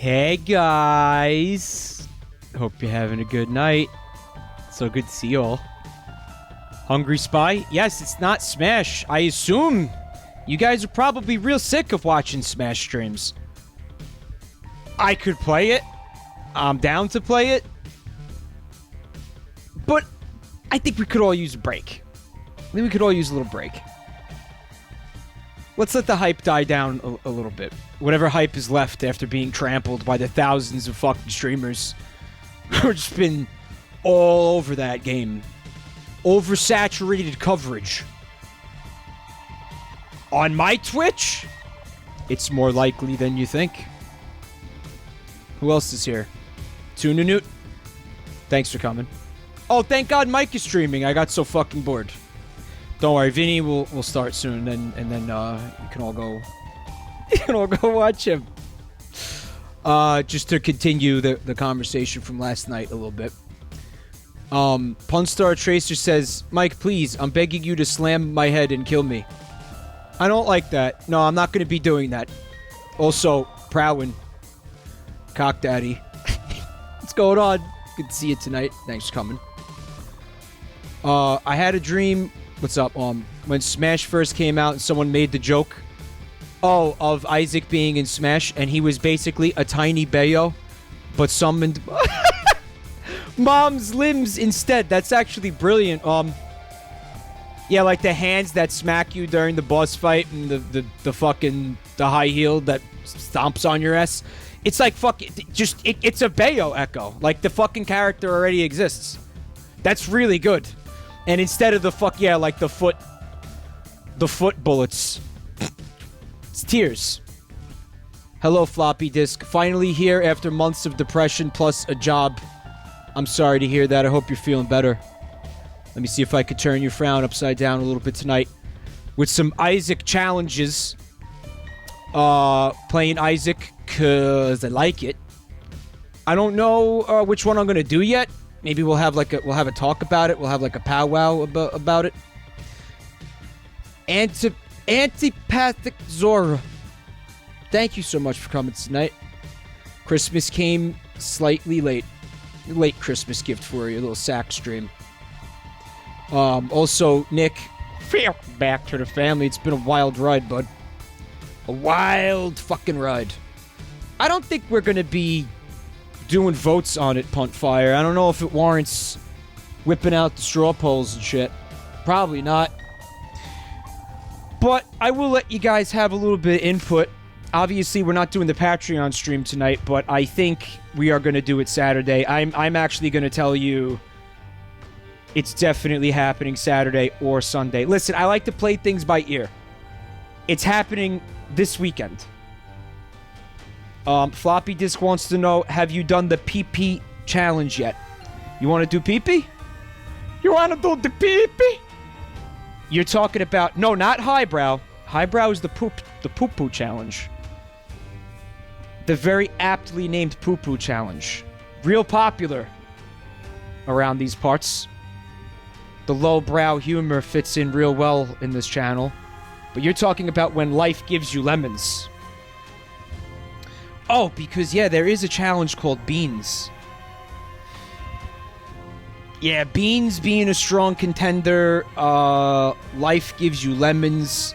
Hey guys, hope you're having a good night. So good to see you all. Hungry Spy? Yes, it's not Smash. I assume you guys are probably real sick of watching Smash streams. I could play it. I'm down to play it. But I think we could all use a break. I think we could all use a little break. Let's let the hype die down a little bit. Whatever hype is left after being trampled by the thousands of fucking streamers who've just been all over that game. Oversaturated coverage. On my Twitch, it's more likely than you think. Who else is here? Tuna Newt. Thanks for coming. Oh, thank God Mike is streaming. I got so fucking bored. Don't worry, Vinny will start soon, and then you can all go. You can all go watch him. Just to continue the conversation from last night a little bit. Punstar Tracer says, Mike, please, I'm begging you to slam my head and kill me. I don't like that. No, I'm not going to be doing that. Also, Prowin. Cock Daddy. What's going on? Good to see you tonight. Thanks for coming. I had a dream. What's up? When Smash first came out and someone made the joke, of Isaac being in Smash, and he was basically a tiny Bayo, but summoned Mom's limbs instead. That's actually brilliant. Yeah, like the hands that smack you during the boss fight, and the fucking high heel that stomps on your ass. It's like it's a Bayo echo. Like the fucking character already exists. That's really good. And instead of the foot bullets, it's tears. Hello, floppy disk. Finally here after months of depression plus a job. I'm sorry to hear that. I hope you're feeling better. Let me see if I could turn your frown upside down a little bit tonight with some Isaac challenges. Playing Isaac because I like it. I don't know which one I'm gonna do yet. Maybe we'll have a talk about it. We'll have like a powwow about it. Antipathic Zora. Thank you so much for coming tonight. Christmas came slightly late. Late Christmas gift for you. A little sack stream. Also, Nick, back to the family. It's been a wild ride, bud. A wild fucking ride. I don't think we're gonna be doing votes on it, Puntfire. I don't know if it warrants whipping out the straw polls and shit. Probably not. But I will let you guys have a little bit of input. Obviously, we're not doing the Patreon stream tonight, but I think we are going to do it Saturday. I'm actually going to tell you it's definitely happening Saturday or Sunday. Listen, I like to play things by ear. It's happening this weekend. Floppy Disk wants to know, have you done the PP challenge yet? You want to do PP? You want to do the PP? You're talking about... No, not highbrow. Highbrow is the poo-poo challenge. The very aptly named poo-poo challenge. Real popular around these parts. The lowbrow humor fits in real well in this channel. But you're talking about when life gives you lemons. Oh, because, yeah, there is a challenge called Beans. Yeah, Beans being a strong contender, life gives you lemons,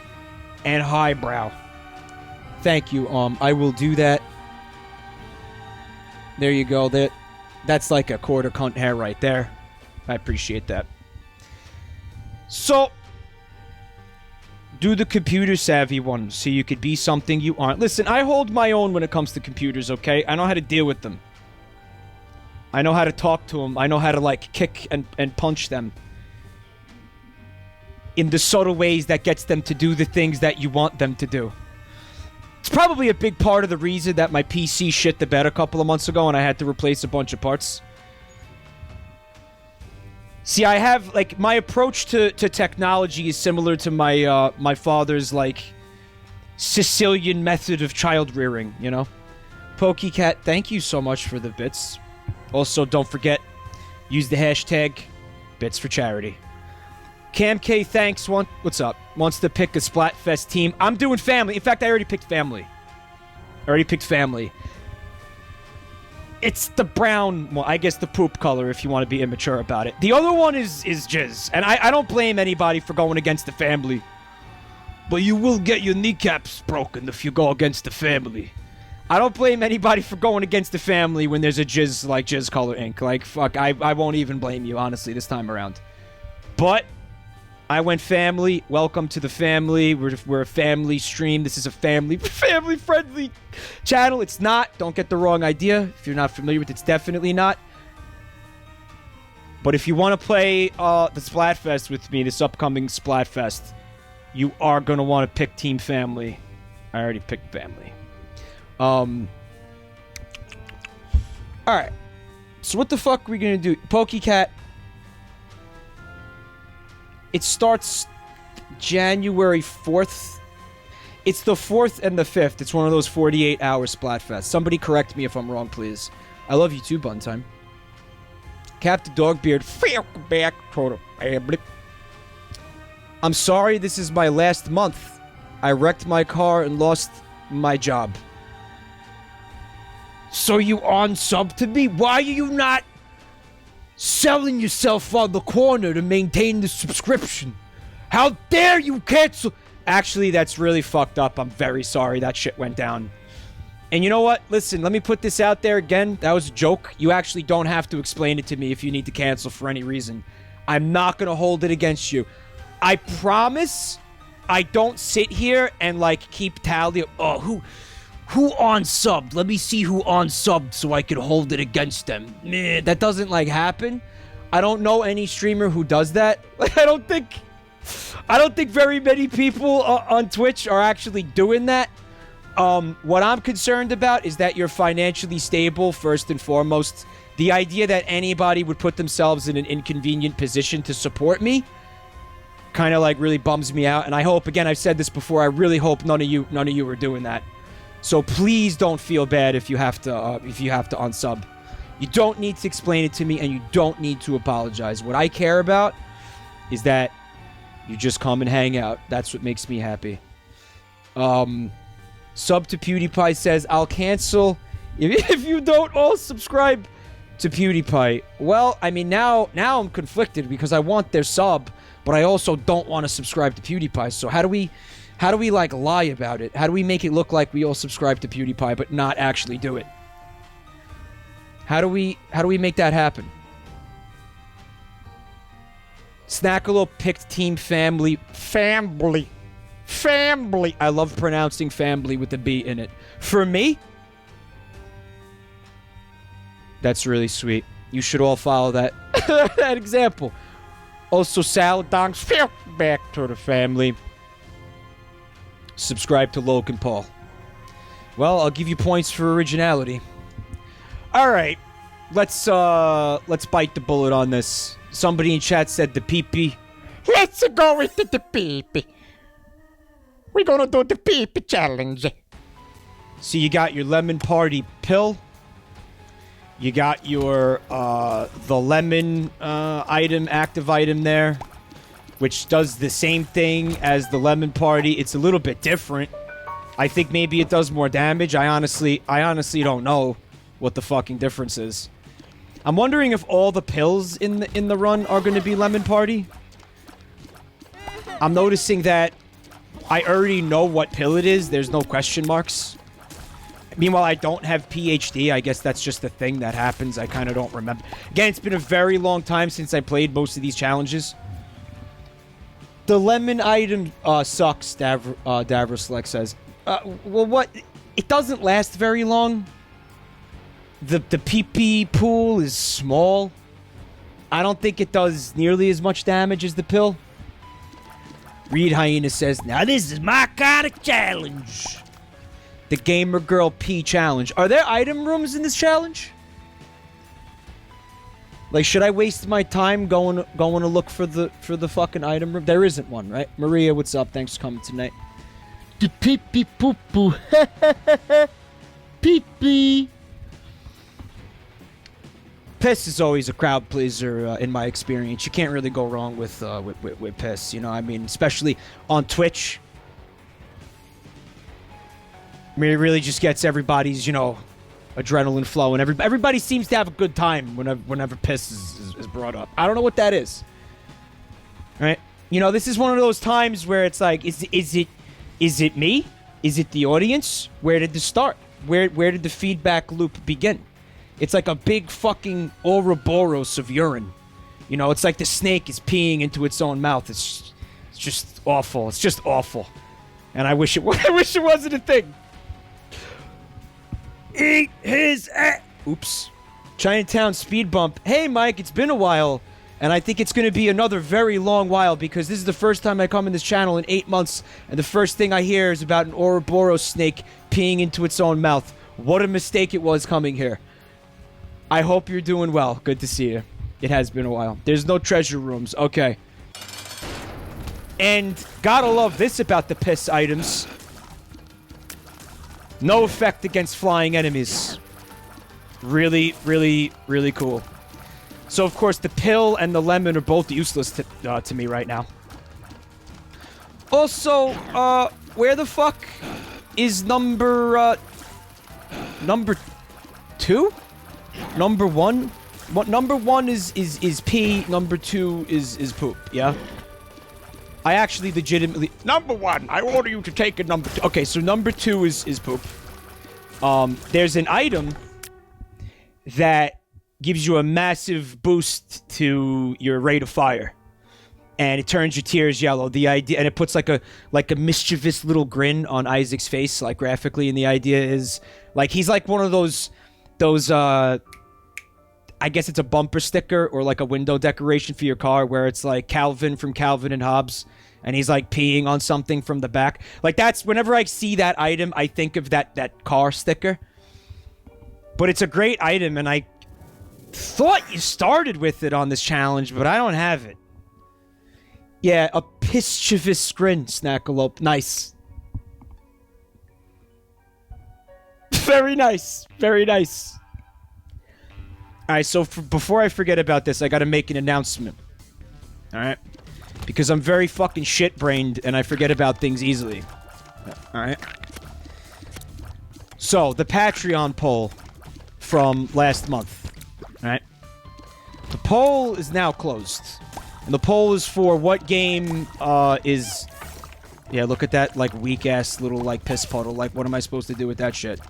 and highbrow. Thank you, I will do that. There you go. That's like a quarter cunt hair right there. I appreciate that. So, do the computer savvy one so you could be something you aren't. Listen, I hold my own when it comes to computers, okay? I know how to deal with them. I know how to talk to them. I know how to, like, kick and punch them. In the subtle ways that gets them to do the things that you want them to do. It's probably a big part of the reason that my PC shit the bed a couple of months ago and I had to replace a bunch of parts. See, I have, like, my approach to technology is similar to my, my father's, like, Sicilian method of child rearing, you know? PokeCat, thank you so much for the bits. Also, don't forget, use the hashtag #BitsForCharity. Cam K, thanks. What's up? Wants to pick a Splatfest team. I'm doing family. In fact, I already picked family. It's the brown one. I guess the poop color if you want to be immature about it. The other one is jizz. And I don't blame anybody for going against the family. But you will get your kneecaps broken if you go against the family. I don't blame anybody for going against the family when there's a jizz color ink. Like, fuck, I won't even blame you, honestly, this time around. But I went family. Welcome to the family. We're a family stream. This is a family-friendly channel. It's not. Don't get the wrong idea. If you're not familiar with it, it's definitely not. But if you want to play the Splatfest with me, this upcoming Splatfest, you are going to want to pick Team Family. I already picked Family. Alright. So what the fuck are we going to do? PokeCat. It starts January 4th. It's the 4th and the 5th. It's one of those 48-hour Splatfest. Somebody correct me if I'm wrong, please. I love you too, Buntime. Captain Dogbeard. Back to the family. I'm sorry this is my last month. I wrecked my car and lost my job. So you unsub to me? Why are you not selling yourself on the corner to maintain the subscription? How dare you cancel? Actually, that's really fucked up. I'm very sorry that shit went down. And you know what? Listen, let me put this out there again. That was a joke. You actually don't have to explain it to me if you need to cancel for any reason. I'm not going to hold it against you. I promise I don't sit here and, like, keep tally of, oh, who unsubbed? Let me see who unsubbed so I can hold it against them. Meh, that doesn't, like, happen. I don't know any streamer who does that. Like, I don't think very many people on Twitch are actually doing that. What I'm concerned about is that you're financially stable, first and foremost. The idea that anybody would put themselves in an inconvenient position to support me kind of, like, really bums me out. And I hope, again, I've said this before, I really hope none of you are doing that. So please don't feel bad if you have to unsub. You don't need to explain it to me, and you don't need to apologize. What I care about is that you just come and hang out. That's what makes me happy. Sub to PewDiePie says, I'll cancel if you don't all subscribe to PewDiePie. Well, I mean, now I'm conflicted because I want their sub, but I also don't want to subscribe to PewDiePie. So how do we like lie about it? How do we make it look like we all subscribe to PewDiePie but not actually do it? How do we make that happen? Snackalo picked Team Family. Family. I love pronouncing family with the B in it. For me? That's really sweet. You should all follow that that example. Also, Salad Dongs. Back to the family. Subscribe to Logan Paul. Well, I'll give you points for originality. All right, let's bite the bullet on this. Somebody in chat said the pee-pee. Let's go with the pee-pee. We're gonna do the pee-pee challenge. So you got your lemon party pill. You got your the lemon active item there, which does the same thing as the lemon party. It's a little bit different. I think maybe it does more damage. I honestly don't know what the fucking difference is. I'm wondering if all the pills in the run are going to be lemon party. I'm noticing that I already know what pill it is. There's no question marks. Meanwhile, I don't have PhD. I guess that's just a thing that happens. I kind of don't remember. Again, it's been a very long time since I played most of these challenges. The lemon item sucks, Davros says. Well, what? It doesn't last very long. The PP pool is small. I don't think it does nearly as much damage as the pill. Reed Hyena says, now this is my kind of challenge. The Gamer Girl P challenge. Are there item rooms in this challenge? Like, should I waste my time going to look for the fucking item room? There isn't one, right? Maria, what's up? Thanks for coming tonight. The pee pee poo poo. Pee pee. Piss is always a crowd pleaser in my experience. You can't really go wrong with Piss, you know. I mean, especially on Twitch. I mean, it really just gets everybody's, you know, adrenaline flow, and everybody seems to have a good time whenever piss is brought up. I don't know what that is. Right? You know, this is one of those times where it's like, is it me? Is it the audience? Where did this start? Where did the feedback loop begin? It's like a big fucking Ouroboros of urine. You know, it's like the snake is peeing into its own mouth. It's just awful. It's just awful. And I wish it wasn't a thing. Eat his ass. Oops. Chinatown speed bump. Hey, Mike, it's been a while. And I think it's going to be another very long while because this is the first time I come in this channel in 8 months. And the first thing I hear is about an Ouroboros snake peeing into its own mouth. What a mistake it was coming here. I hope you're doing well. Good to see you. It has been a while. There's no treasure rooms. Okay. And gotta love this about the piss items. No effect against flying enemies. Really, really, really cool. So, of course, the pill and the lemon are both useless to me right now. Also, where the fuck is number 2? Number 1? What number 1 is pee, number 2 is poop, yeah? I actually legitimately... Number 1, I order you to take a number 2. Okay, so number 2 is poop. There's an item that gives you a massive boost to your rate of fire. And it turns your tears yellow. The idea... And it puts like a mischievous little grin on Isaac's face, like, graphically. And the idea is... Like, he's like one of those I guess it's a bumper sticker or like a window decoration for your car where it's like Calvin from Calvin and Hobbes and he's like peeing on something from the back. Like that's whenever I see that item, I think of that car sticker. But it's a great item and I thought you started with it on this challenge, but I don't have it. Yeah, a mischievous grin, Snackalope. Nice. Very nice. Very nice. Alright, so before I forget about this, I gotta make an announcement. Alright? Because I'm very fucking shit-brained, and I forget about things easily. Alright? So, the Patreon poll from last month. Alright? The poll is now closed. And the poll is for what game, is... Yeah, look at that, like, weak-ass little, like, piss puddle. Like, what am I supposed to do with that shit?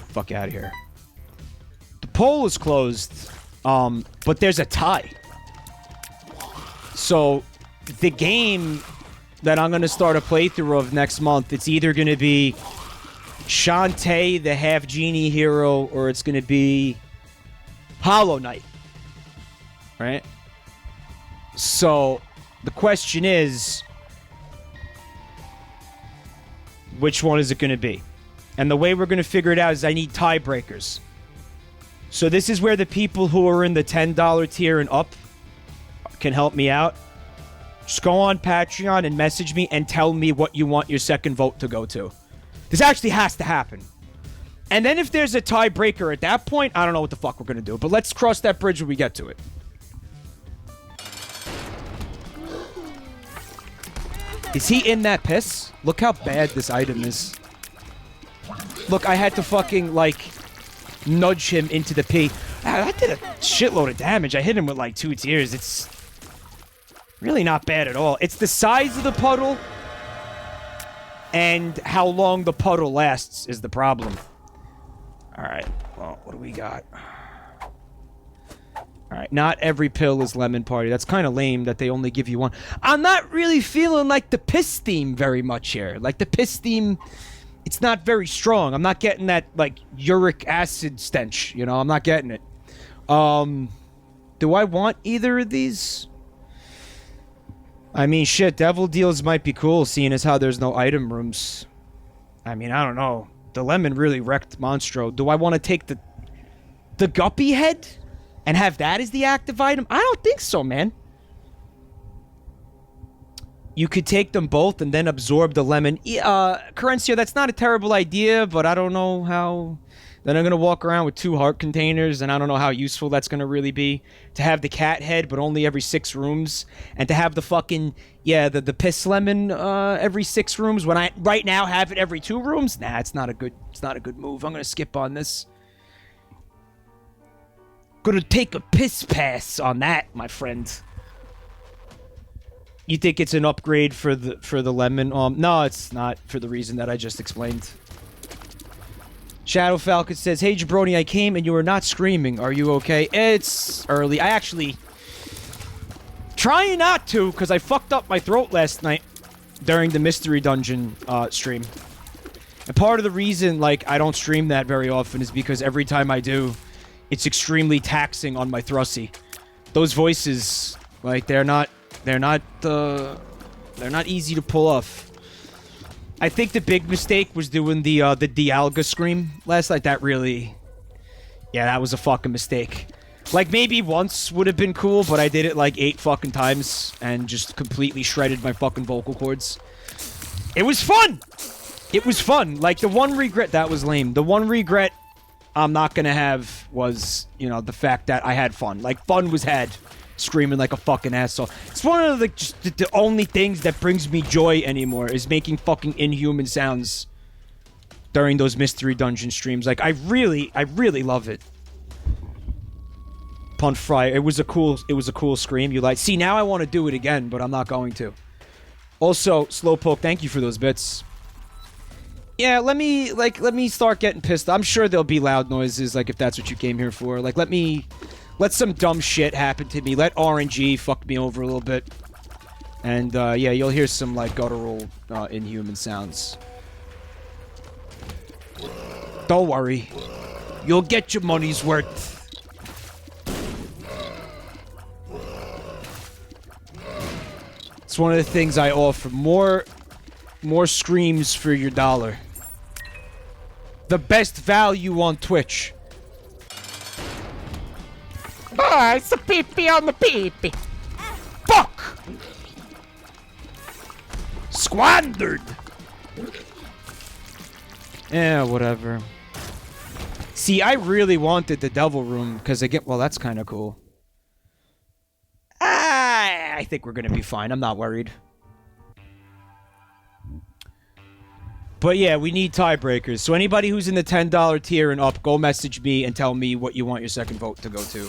Fuck out of here. The poll is closed, but there's a tie. So, the game that I'm going to start a playthrough of next month, it's either going to be Shantae, the half-genie hero, or it's going to be Hollow Knight. Right? So, the question is, which one is it going to be? And the way we're going to figure it out is I need tiebreakers. So this is where the people who are in the $10 tier and up can help me out. Just go on Patreon and message me and tell me what you want your second vote to go to. This actually has to happen. And then if there's a tiebreaker at that point, I don't know what the fuck we're going to do. But let's cross that bridge when we get to it. Is he in that piss? Look how bad this item is. Look, I had to fucking, like, nudge him into the pee. That did a shitload of damage. I hit him with, like, 2 tears. It's really not bad at all. It's the size of the puddle and how long the puddle lasts is the problem. Alright, well, what do we got? Alright, not every pill is lemon party. That's kind of lame that they only give you one. I'm not really feeling like the piss theme very much here. Like, the piss theme... It's not very strong. I'm not getting that, like, uric acid stench, you know? I'm not getting it. Do I want either of these? I mean, shit, Devil Deals might be cool, seeing as how there's no item rooms. I mean, I don't know. The lemon really wrecked Monstro. Do I want to take the guppy head? And have that as the active item? I don't think so, man. You could take them both and then absorb the lemon. Carencio, that's not a terrible idea, but I don't know how Then I'm going to walk around with 2 heart containers, and I don't know how useful that's going to really be. To have the cat head, but only every 6 rooms. And to have the fucking, yeah, the piss lemon every 6 rooms, when I right now have it every 2 rooms? Nah, it's not a good move. I'm going to skip on this. Gonna take a piss pass on that, my friend. You think it's an upgrade for the lemon? No, it's not, for the reason that I just explained. Shadow Falcon says, "Hey Jabroni, I came and you were not screaming. Are you okay?" It's early. I actually trying not to, because I fucked up my throat last night during the Mystery Dungeon stream. And part of the reason, like, I don't stream that very often is because every time I do, it's extremely taxing on my thrussy. Those voices, like, they're not easy to pull off. I think the big mistake was doing the Dialga scream last night. That really, yeah, that was a fucking mistake. Like, maybe once would have been cool, but I did it like 8 fucking times and just completely shredded my fucking vocal cords. It was fun! It was fun. Like, the one regret, that was lame. The one regret I'm not gonna have was, you know, the fact that I had fun. Like, fun was had. Screaming like a fucking asshole. It's one of the only things that brings me joy anymore is making fucking inhuman sounds during those Mystery Dungeon streams. Like, I really love it. Pun Fry, it was a cool scream. You like, see, now I want to do it again, but I'm not going to. Also, Slowpoke, thank you for those bits. Yeah, let me start getting pissed. I'm sure there'll be loud noises, like, if that's what you came here for. Like, let some dumb shit happen to me. Let RNG fuck me over a little bit. And, yeah, you'll hear some, like, guttural, inhuman sounds. Don't worry. You'll get your money's worth. It's one of the things I offer. More screams for your dollar. The best value on Twitch. Oh, it's a pee-pee on the pee-pee. Fuck! Squandered! Yeah, whatever. See, I really wanted the Devil Room, because well, that's kind of cool. I think we're gonna be fine. I'm not worried. But yeah, we need tiebreakers. So anybody who's in the $10 tier and up, go message me and tell me what you want your second vote to go to.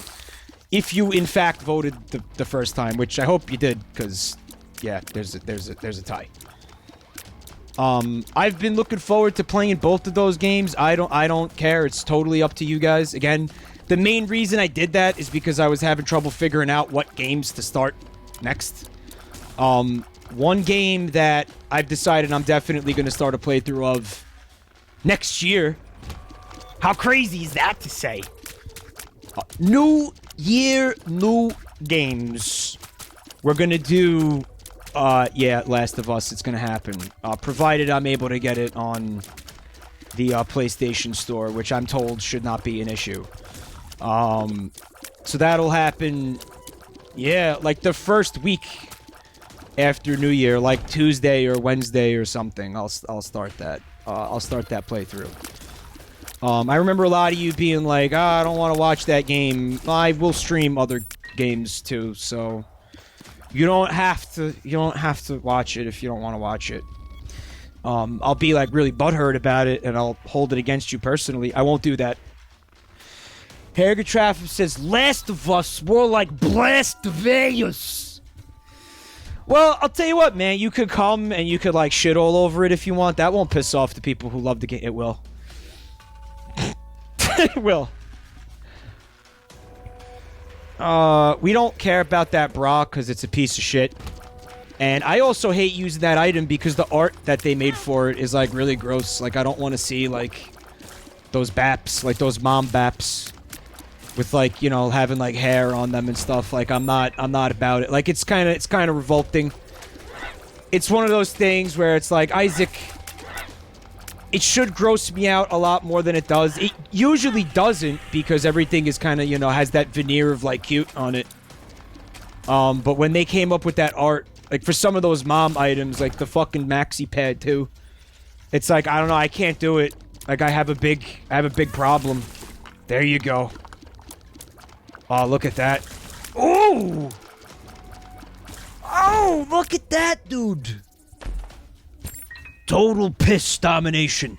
If you, in fact, voted the first time, which I hope you did, because, yeah, there's a tie. I've been looking forward to playing both of those games. I don't care. It's totally up to you guys. Again, the main reason I did that is because I was having trouble figuring out what games to start next. One game that I've decided I'm definitely going to start a playthrough of next year. How crazy is that to say? New year, new games. We're going to do, yeah, Last of Us. It's going to happen. Provided I'm able to get it on the PlayStation Store, which I'm told should not be an issue. So that'll happen, yeah, like the first week after New Year, like Tuesday or Wednesday or something. I'll start that. I'll start that playthrough. I remember a lot of you being like, I don't want to watch that game. I will stream other games too, so you don't have to watch it if you don't want to watch it. I'll be like really butthurt about it and I'll hold it against you personally. I won't do that. Hergatraff says, Last of Us, more like Blast Vegas. Well, I'll tell you what, man. You could come and you could, like, shit all over it if you want. That won't piss off the people who love the game. It will. It will. We don't care about that bra because it's a piece of shit. And I also hate using that item because the art that they made for it is, like, really gross. Like, I don't want to see, like, those baps. Like, those mom baps. With, like, you know, having, like, hair on them and stuff. Like, I'm not about it. Like, it's kind of revolting. It's one of those things where it's like, Isaac, it should gross me out a lot more than it does. It usually doesn't, because everything is kind of, you know, has that veneer of, like, cute on it. But when they came up with that art, like, for some of those mom items, like the fucking maxi pad, too, it's like, I don't know, I can't do it. Like, I have a big problem. There you go. Oh, look at that. Ooh! Oh, look at that, dude. Total piss domination.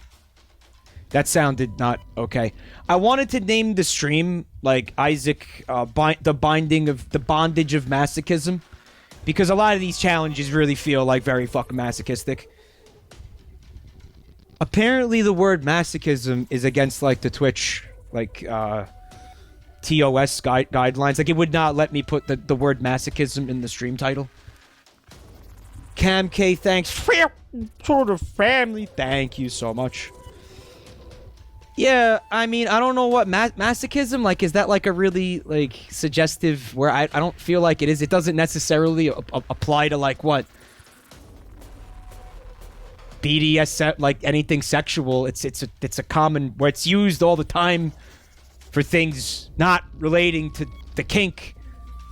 That sounded not okay. I wanted to name the stream, like, Isaac, the bondage of masochism. Because a lot of these challenges really feel like very fucking masochistic. Apparently the word masochism is against, like, the Twitch, like, TOS guidelines. Like, it would not let me put the word masochism in the stream title. Cam K, thanks for the family. Thank you so much. Yeah, I mean, I don't know what masochism, like, is that, like, a really, like, suggestive where I don't feel like it is. It doesn't necessarily apply to, like, what? BDS, like, anything sexual. It's a common, where it's used all the time for things not relating to the kink.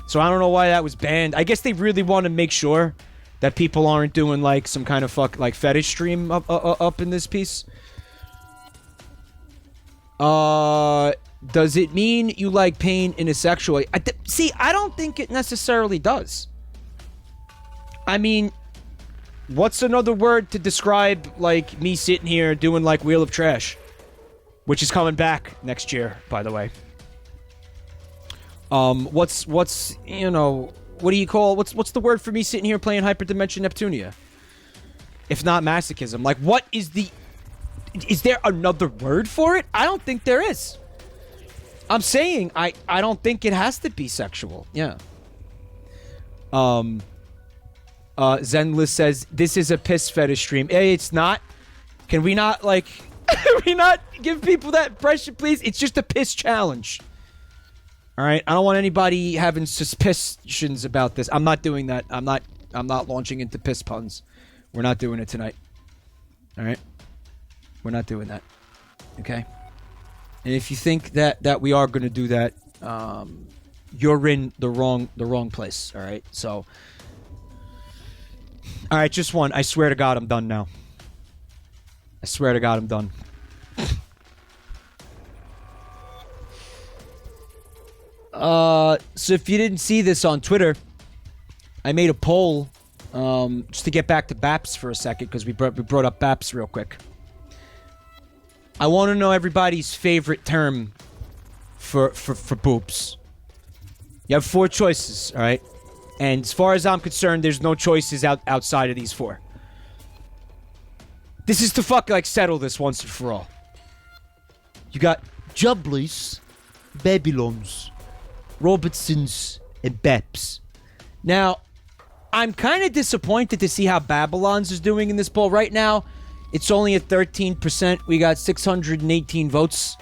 So I don't know why that was banned. I guess they really want to make sure that people aren't doing, like, some kind of fetish stream up in this piece. Does it mean you like pain in a sexual way? See, I don't think it necessarily does. I mean, what's another word to describe, like, me sitting here doing, like, Wheel of Trash? Which is coming back next year, by the way. What's, you know, what do you call, what's the word for me sitting here playing Hyperdimension Neptunia? If not masochism. Like, what is the... Is there another word for it? I don't think there is. I'm saying I don't think it has to be sexual. Yeah. Zenless says, this is a piss fetish stream. Hey, it's not. Can we not, like... Can we not give people that impression, please? It's just a piss challenge. Alright? I don't want anybody having suspicions about this. I'm not doing that. I'm not launching into piss puns. We're not doing it tonight. Alright? We're not doing that. Okay? And if you think that we are going to do that, you're in the wrong place. All right? So, all right, just one. I swear to God, I'm done now. I swear to God, I'm done. So if you didn't see this on Twitter, I made a poll just to get back to BAPS for a second because we brought up BAPS real quick. I want to know everybody's favorite term for boobs. You have 4 choices, all right? And as far as I'm concerned, there's no choices outside of these 4. This is to like settle this once and for all. You got Jubblies, Babylons, Robertsons, and Beps. Now, I'm kind of disappointed to see how Babylons is doing in this poll right now. It's only at 13%. We got 618 votes.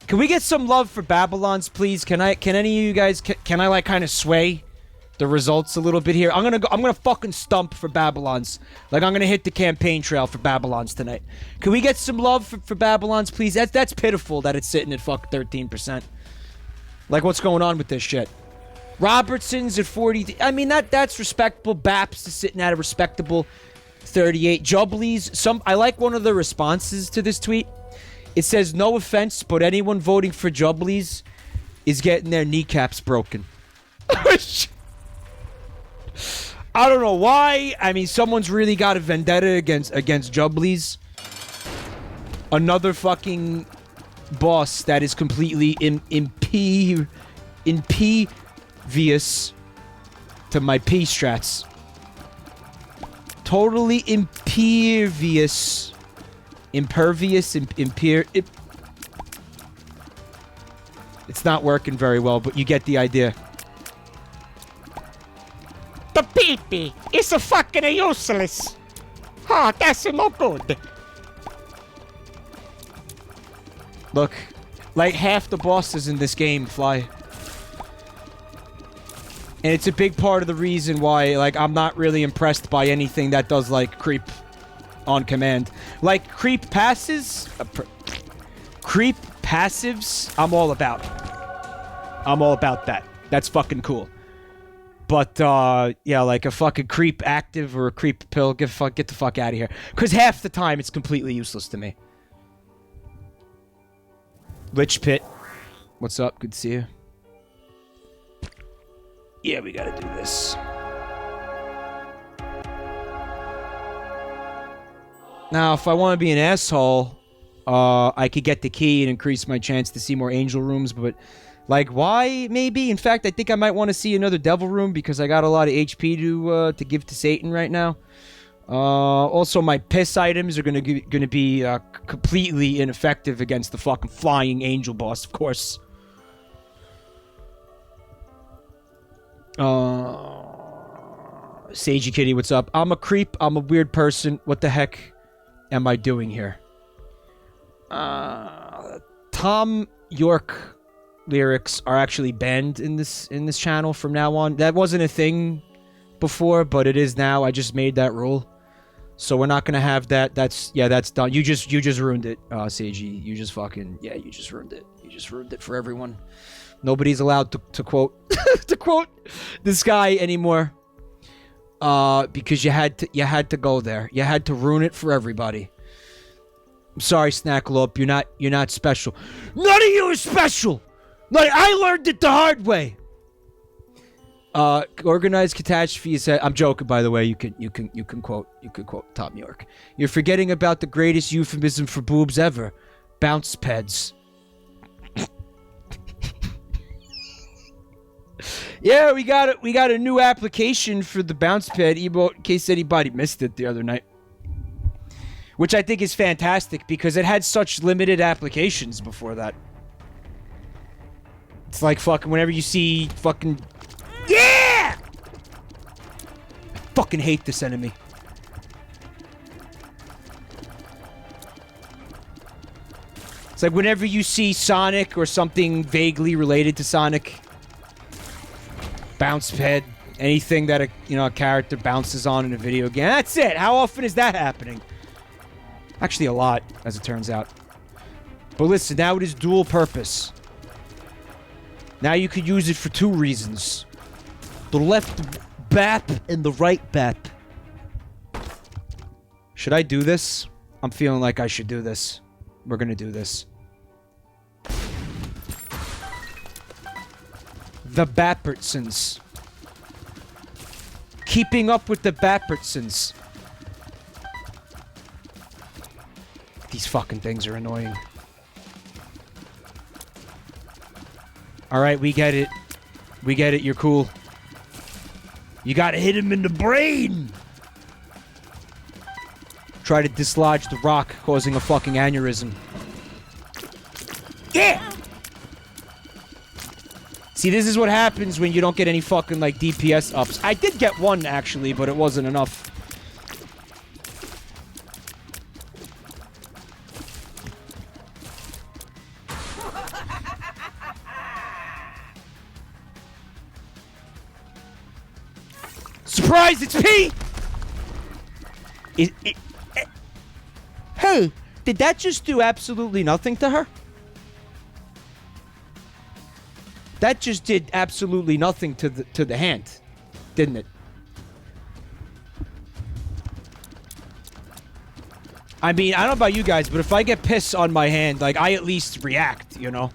Can we get some love for Babylons, please? Can any of you guys, can I like kind of sway the results a little bit here? I'm gonna fucking stump for Babylons. Like, I'm gonna hit the campaign trail for Babylons tonight. Can we get some love for Babylons, please? That's pitiful that it's sitting at 13%. Like, what's going on with this shit? Robertson's at 40. I mean, that's respectable. Baps is sitting at a respectable 38. Jubblies, I like one of the responses to this tweet. It says, no offense, but anyone voting for Jubblies is getting their kneecaps broken. I don't know why. I mean, someone's really got a vendetta against Jubblies. Another fucking boss that is completely impervious to my P-strats. Totally impervious. It's not working very well, but you get the idea. The pee-pee is a fucking useless. Oh, that's no good. Look, like half the bosses in this game fly. And it's a big part of the reason why, like, I'm not really impressed by anything that does, like, creep on command. Like, creep passives, I'm all about. I'm all about that. That's fucking cool. But, yeah, like a fucking creep active or a creep pill, get the fuck out of here. Because half the time, it's completely useless to me. Lich Pit. What's up? Good to see you. Yeah, we gotta do this. Now, if I want to be an asshole, I could get the key and increase my chance to see more angel rooms, but, like, why, maybe? In fact, I think I might want to see another devil room, because I got a lot of HP to give to Satan right now. Also, my piss items are gonna be completely ineffective against the fucking flying angel boss, of course. Sagey Kitty, what's up? I'm a creep. I'm a weird person. What the heck am I doing here? Tom York lyrics are actually banned in this channel from now on. That wasn't a thing before, but it is now. I just made that rule. So we're not gonna have that. That's done. You just ruined it, Seiji. You just fucking you just ruined it. You just ruined it for everyone. Nobody's allowed to quote to quote this guy anymore. Because you had to go there. You had to ruin it for everybody. I'm sorry, Snackalope. You're not special. None of you are special. Like, I learned it the hard way. Organized catastrophe said, I'm joking, by the way. You can quote Tom York. You're forgetting about the greatest euphemism for boobs ever. Bounce pads. Yeah, we got a new application for the bounce pad emote in case anybody missed it the other night. Which I think is fantastic because it had such limited applications before that. It's like fucking whenever you see fucking... Yeah! I fucking hate this enemy. It's like whenever you see Sonic or something vaguely related to Sonic... Bounce pad, anything that a character bounces on in a video game. That's it. How often is that happening? Actually, a lot, as it turns out. But listen, now it is dual purpose. Now you could use it for two reasons: the left bap and the right bap. Should I do this? I'm feeling like I should do this. We're gonna do this. The Bappertsons. Keeping up with the Bappertsons. These fucking things are annoying. Alright, we get it. We get it, you're cool. You gotta hit him in the brain! Try to dislodge the rock, causing a fucking aneurysm. Yeah! See, this is what happens when you don't get any fucking, like, DPS ups. I did get one, actually, but it wasn't enough. Surprise, it's P! Hey, did that just do absolutely nothing to her? That just did absolutely nothing to the hand, didn't it? I mean, I don't know about you guys, but if I get piss on my hand, like, I at least react, you know?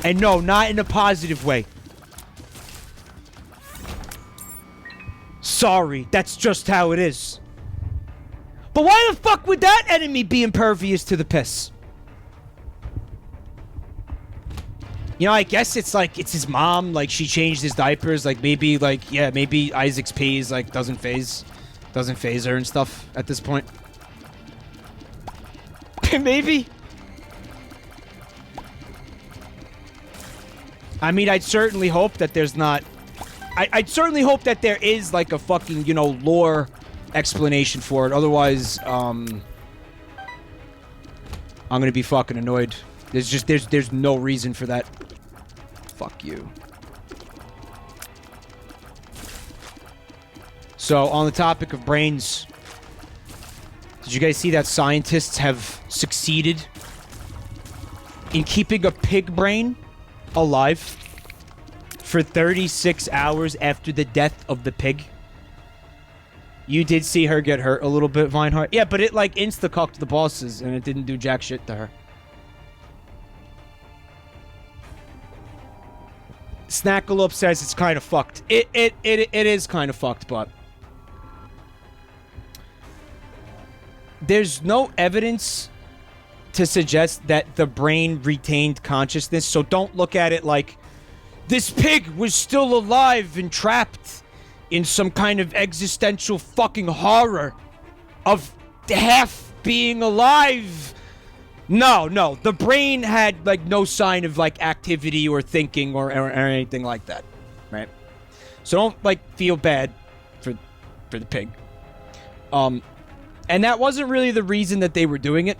And no, not in a positive way. Sorry, that's just how it is. But why the fuck would that enemy be impervious to the piss? You know, I guess it's like, it's his mom, like, she changed his diapers, like, maybe, like, yeah, maybe Isaac's pee is, like, doesn't phase her and stuff at this point. Maybe? I mean, I'd certainly hope that there's not... I'd certainly hope that there is, like, a fucking, you know, lore explanation for it, otherwise, I'm gonna be fucking annoyed. There's no reason for that. Fuck you. So, on the topic of brains, did you guys see that scientists have succeeded in keeping a pig brain alive for 36 hours after the death of the pig? You did see her get hurt a little bit, Vinehart. Yeah, but it, like, insta-cucked the bosses, and it didn't do jack shit to her. Snackalope says it's kind of fucked. It is kind of fucked, but there's no evidence to suggest that the brain retained consciousness, so don't look at it like this pig was still alive and trapped in some kind of existential fucking horror of half being alive. No, the brain had, like, no sign of, like, activity or thinking or anything like that, right? So don't, like, feel bad for the pig. And that wasn't really the reason that they were doing it.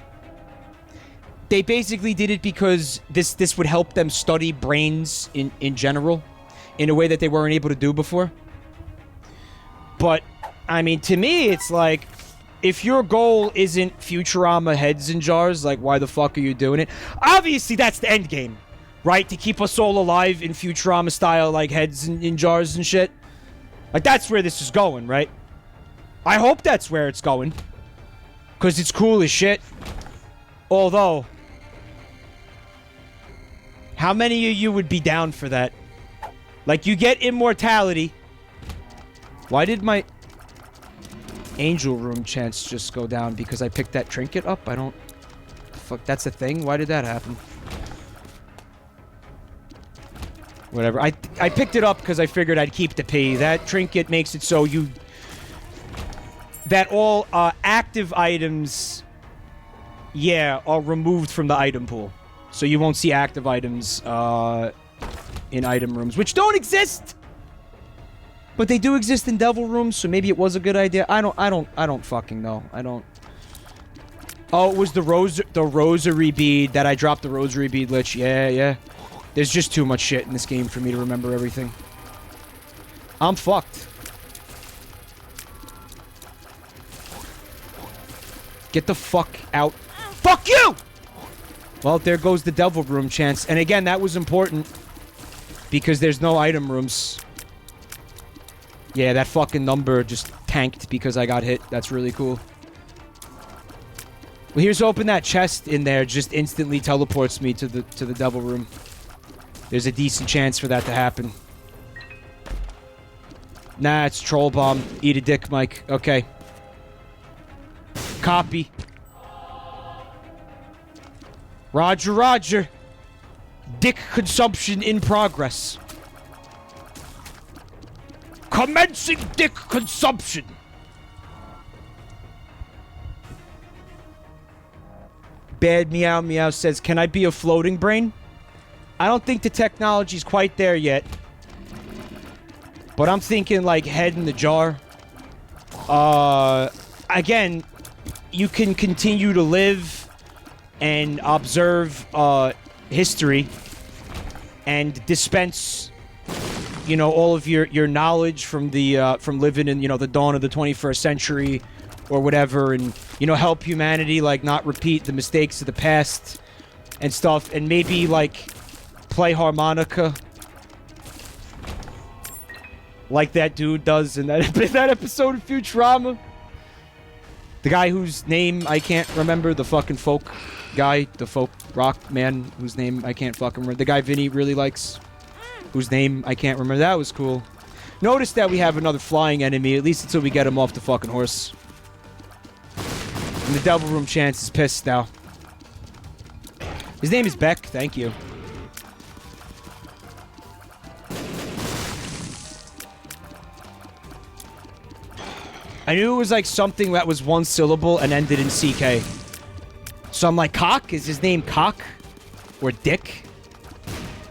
They basically did it because this would help them study brains in general in a way that they weren't able to do before. But, I mean, to me, it's like, if your goal isn't Futurama heads in jars, like, why the fuck are you doing it? Obviously, that's the end game, right? To keep us all alive in Futurama style, like, heads in jars and shit. Like, that's where this is going, right? I hope that's where it's going. Because it's cool as shit. Although, how many of you would be down for that? Like, you get immortality. Why did my angel room chance just go down? Because I picked that trinket up? I don't... Fuck, that's a thing? Why did that happen? Whatever. I picked it up because I figured I'd keep the P. That trinket makes it so you... that all active items... yeah, are removed from the item pool. So you won't see active items in item rooms, which don't exist! But they do exist in devil rooms, so maybe it was a good idea. I don't fucking know. I don't... Oh, it was the rosary bead that I dropped the rosary bead lich. Yeah. There's just too much shit in this game for me to remember everything. I'm fucked. Get the fuck out. Fuck you! Well, there goes the devil room chance. And again, that was important. Because there's no item rooms. Yeah, that fucking number just tanked because I got hit. That's really cool. Well, here's hoping that chest in there just instantly teleports me to the devil room. There's a decent chance for that to happen. Nah, it's troll bomb. Eat a dick, Mike. Okay. Copy. Roger. Dick consumption in progress. Commencing dick consumption. Bad Meow Meow says, can I be a floating brain? I don't think the technology's quite there yet. But I'm thinking, like, head in the jar. Again, you can continue to live and observe history and dispense, you know, all of your knowledge from the from living in, you know, the dawn of the 21st century or whatever, and, you know, help humanity, like, not repeat the mistakes of the past and stuff, and maybe, like, play harmonica like that dude does in that episode of Futurama. The guy whose name I can't remember, the fucking folk guy, the folk rock man whose name I can't fucking remember. The guy Vinny really likes, whose name I can't remember. That was cool. Notice that we have another flying enemy, at least until we get him off the fucking horse. And the devil room chance is pissed now. His name is Beck, thank you. I knew it was like something that was one syllable and ended in CK. So I'm like, Cock? Is his name Cock? Or Dick?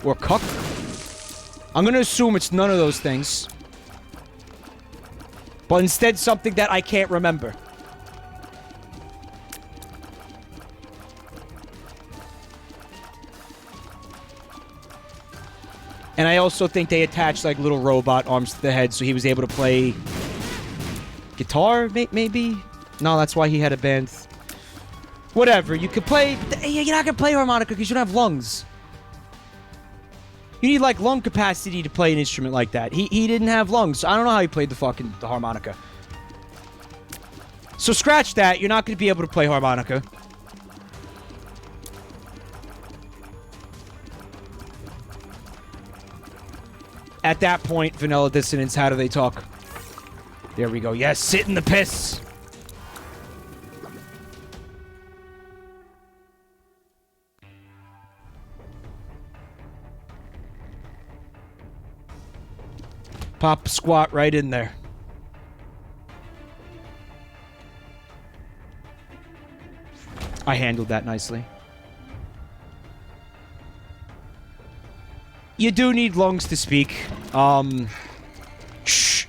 Or Cook? I'm gonna assume it's none of those things. But instead something that I can't remember. And I also think they attached like little robot arms to the head so he was able to play guitar, maybe? No, that's why he had a band. Whatever, you could play... You're not gonna play harmonica because you don't have lungs. You need, like, lung capacity to play an instrument like that. He didn't have lungs, so I don't know how he played the harmonica. So scratch that, you're not gonna be able to play harmonica. at that point, Vanilla Dissonance, how do they talk? There we go. Yes, sit in the piss. Pop squat right in there. I handled that nicely. You do need lungs to speak. Shh.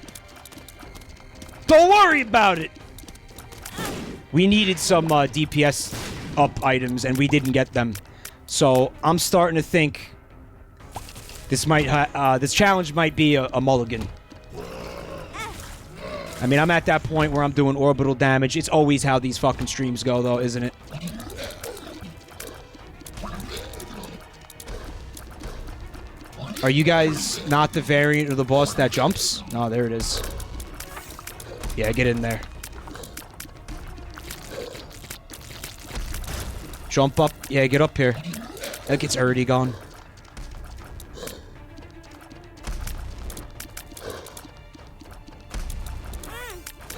Don't worry about it. We needed some DPS up items, and we didn't get them. So I'm starting to think this might this challenge might be a mulligan. I mean, I'm at that point where I'm doing orbital damage. It's always how these fucking streams go, though, isn't it? Are you guys not the variant of the boss that jumps? Oh, there it is. Yeah, get in there. Jump up. Yeah, get up here. Like it's already gone.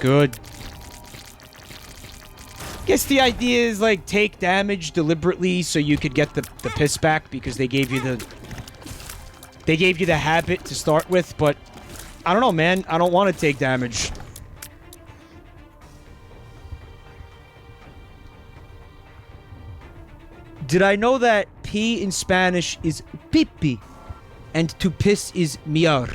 Good. Guess the idea is, like, take damage deliberately so you could get the piss back because they gave you the... They gave you the habit to start with, but... I don't know, man. I don't want to take damage. Did I know that pee in Spanish is pipi and to piss is miar?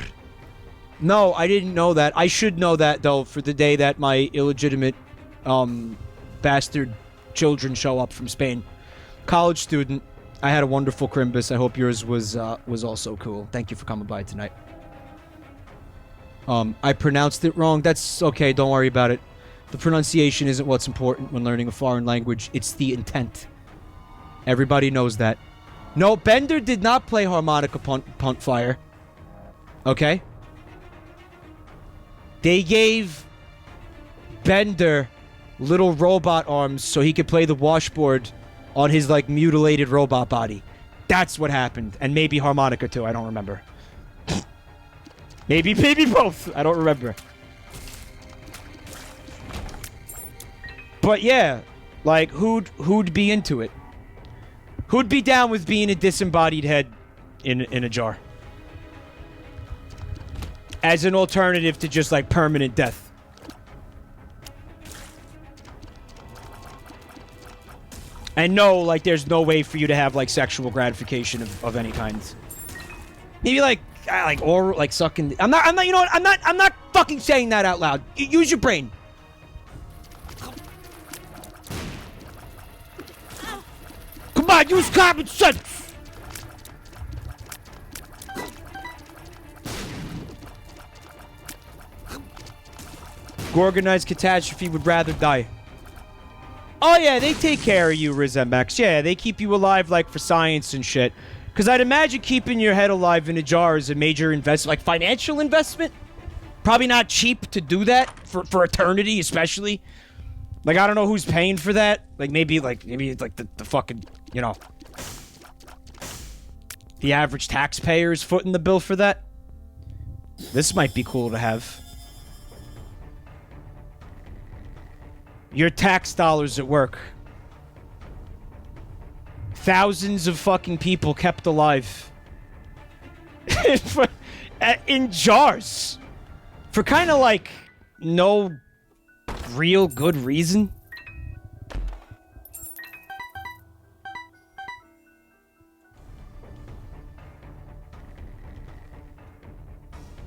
No, I didn't know that. I should know that, though, for the day that my illegitimate, bastard children show up from Spain. College student. I had a wonderful Crimbus. I hope yours was also cool. Thank you for coming by tonight. I pronounced it wrong. That's okay. Don't worry about it. The pronunciation isn't what's important when learning a foreign language. It's the intent. Everybody knows that. No, Bender did not play harmonica punt fire. Okay? They gave Bender little robot arms so he could play the washboard on his, like, mutilated robot body. That's what happened. And maybe harmonica, too. I don't remember. maybe both. I don't remember. But, yeah. Like, who'd be into it? Who'd be down with being a disembodied head in a jar? As an alternative to just, like, permanent death. And no, like, there's no way for you to have, like, sexual gratification of any kind. Maybe, like oral, like, sucking... I'm not, you know what? I'm not fucking saying that out loud. Use your brain. Come on, use common sense! Organized catastrophe would rather die. Oh yeah, they take care of you, RizMX. Yeah, they keep you alive, like, for science and shit. Because I'd imagine keeping your head alive in a jar is a major investment, like, financial investment? Probably not cheap to do that, for eternity, especially. Like, I don't know who's paying for that. Maybe the fucking, you know... The average taxpayer is footing the bill for that. This might be cool to have. Your tax dollars at work. Thousands of fucking people kept alive. In jars. For kind of, like, no real good reason.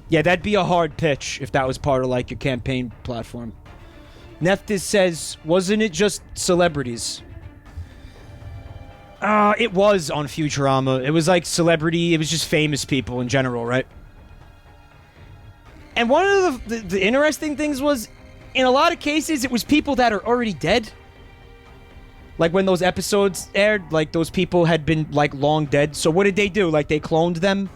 Yeah, that'd be a hard pitch if that was part of, like, your campaign platform. Neftis says, wasn't it just celebrities? It was on Futurama. It was like celebrity, it was just famous people in general, right? And one of the interesting things was, in a lot of cases, it was people that are already dead. Like, when those episodes aired, like, those people had been, like, long dead. So what did they do? Like, they cloned them,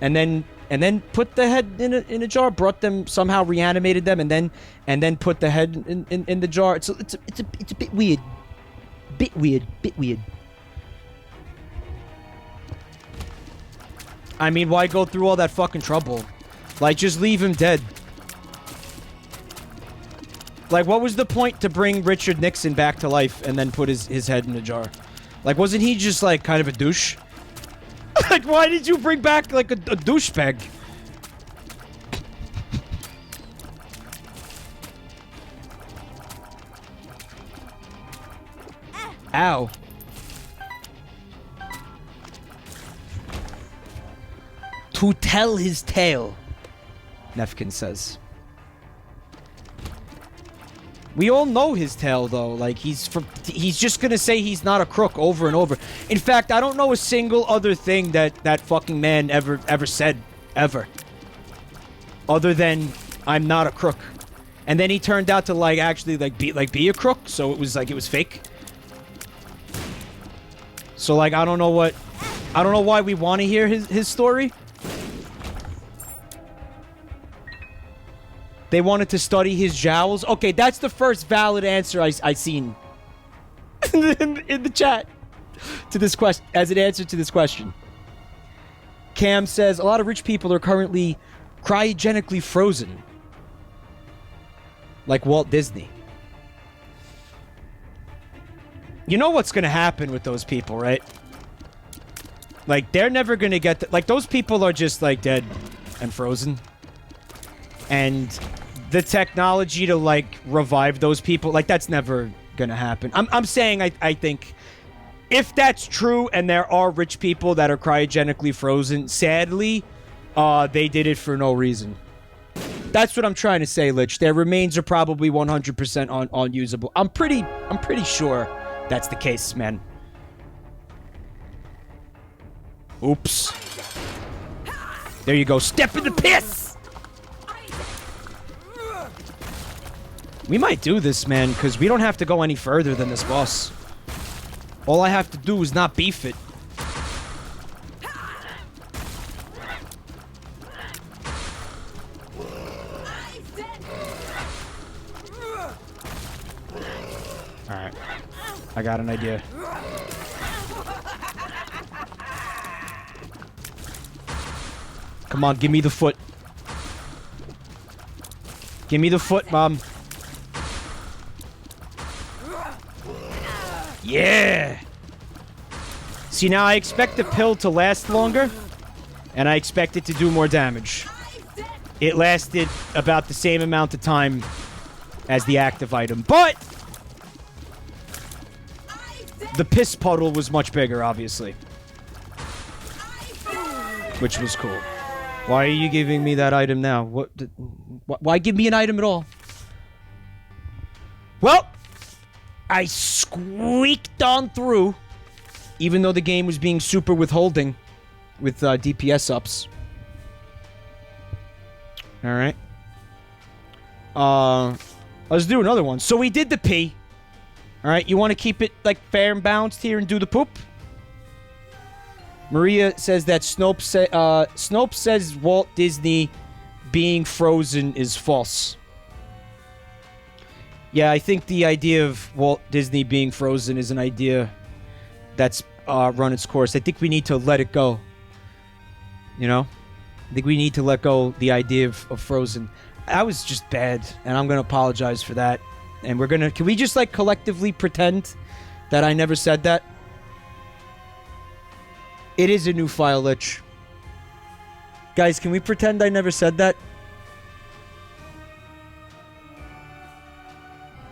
and then put the head in a jar, brought them, somehow reanimated them, and then put the head in the jar. It's a bit weird. Bit weird. I mean, why go through all that fucking trouble? Like, just leave him dead. Like, what was the point to bring Richard Nixon back to life and then put his head in a jar? Like, wasn't he just, like, kind of a douche? Like, why did you bring back, like, a douchebag? Ow. To tell his tale, Nefkin says. We all know his tale, though. Like, he's just gonna say he's not a crook over and over. In fact, I don't know a single other thing that fucking man ever said. Ever. Other than, I'm not a crook. And then he turned out to, like, actually, be a crook, so it was fake. So, like, I don't know why we want to hear his story. They wanted to study his jowls. Okay, that's the first valid answer I seen in the chat to this question, as an answer to this question. Cam says, a lot of rich people are currently cryogenically frozen. Like Walt Disney. You know what's going to happen with those people, right? Like, they're never going to get... like, those people are just, like, dead and frozen. And the technology to, like, revive those people, like, that's never going to happen. I'm saying I think if that's true and there are rich people that are cryogenically frozen, sadly, they did it for no reason. That's what I'm trying to say, Lich. Their remains are probably 100% unusable. I'm pretty sure that's the case, man. Oops. There you go. Step in the piss! We might do this, man, because we don't have to go any further than this boss. All I have to do is not beef it. Alright. I got an idea. Come on, give me the foot. Give me the foot, Mom. Yeah! See, now I expect the pill to last longer, and I expect it to do more damage. It lasted about the same amount of time as the active item, but the piss puddle was much bigger, obviously. Which was cool. Why are you giving me that item now? Why give me an item at all? Well, I squeaked on through, even though the game was being super withholding with DPS ups. Alright. Let's do another one. So we did the P. Alright, you want to keep it, like, fair and balanced here and do the poop? Maria says that Snopes says Walt Disney being frozen is false. Yeah, I think the idea of Walt Disney being frozen is an idea that's run its course. I think we need to let it go. You know? I think we need to let go the idea of frozen. That was just bad, and I'm going to apologize for that. And we're going to... Can we just, like, collectively pretend that I never said that? It is a new file, Lich. Guys, can we pretend I never said that?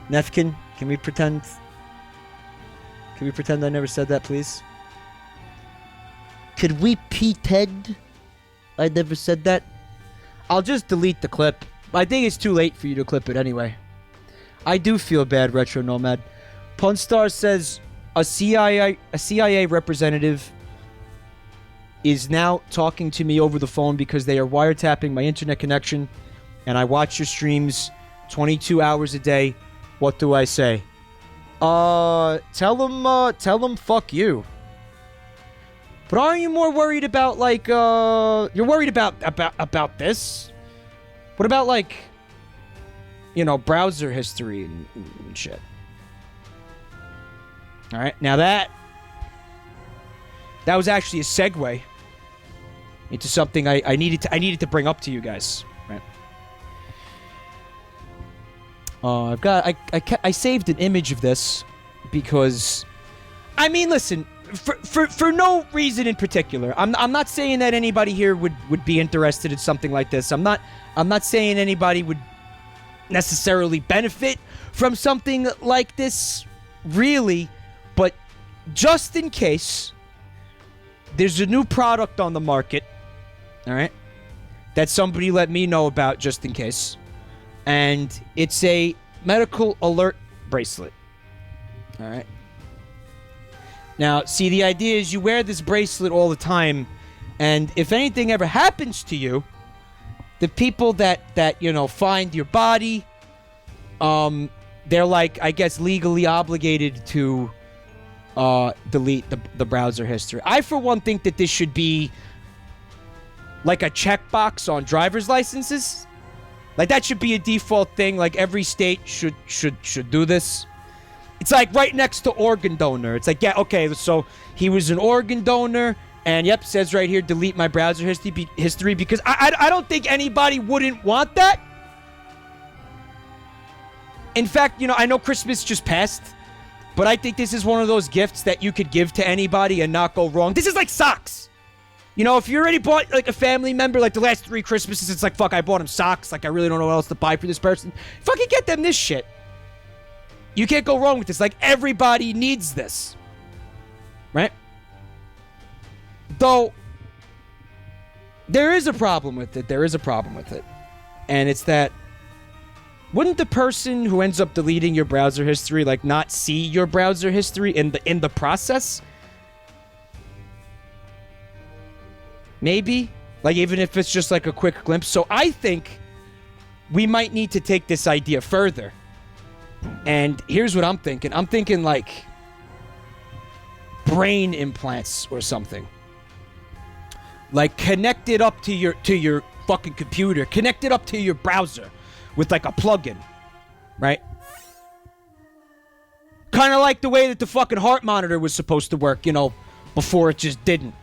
Nefkin, can we pretend? Can we pretend I never said that, please? Could we pretend I never said that? I'll just delete the clip. I think it's too late for you to clip it anyway. I do feel bad, Retro Nomad. Punstar says a CIA representative is now talking to me over the phone because they are wiretapping my internet connection, and I watch your streams 22 hours a day. What do I say? Tell them fuck you. But aren't you more worried about, like, you're worried about this? What about, like, you know, browser history and shit? Alright, now that was actually a segue into something I needed to bring up to you guys. Right. I saved an image of this because, I mean, listen, for no reason in particular. I'm not saying that anybody here would be interested in something like this. I'm not saying anybody would necessarily benefit from something like this, really, but just in case, there's a new product on the market, all right, that somebody let me know about just in case, and it's a medical alert bracelet, all right? Now, see, the idea is you wear this bracelet all the time, and if anything ever happens to you, the people that you know, find your body, they're like, I guess, legally obligated to delete the browser history. I, for one, think that this should be like a checkbox on driver's licenses. Like, that should be a default thing. Like, every state should do this. It's like right next to organ donor. It's like, yeah, okay, so he was an organ donor, and yep, says right here, delete my browser history, because I don't think anybody wouldn't want that. In fact, you know, I know Christmas just passed, but I think this is one of those gifts that you could give to anybody and not go wrong. This is like socks. You know, if you already bought, like, a family member, like, the last 3 Christmases, it's like, fuck, I bought him socks. Like, I really don't know what else to buy for this person. Fucking get them this shit. You can't go wrong with this. Like, everybody needs this. Right? Though, there is a problem with it. There is a problem with it. And it's that, wouldn't the person who ends up deleting your browser history, like, not see your browser history in the process? Maybe? Like, even if it's just, like, a quick glimpse. So I think we might need to take this idea further. And here's what I'm thinking. I'm thinking, like, brain implants or something. Like, connect it up to your fucking computer. Connect it up to your browser with, like, a plug-in. Right? Kind of like the way that the fucking heart monitor was supposed to work, you know, before it just didn't.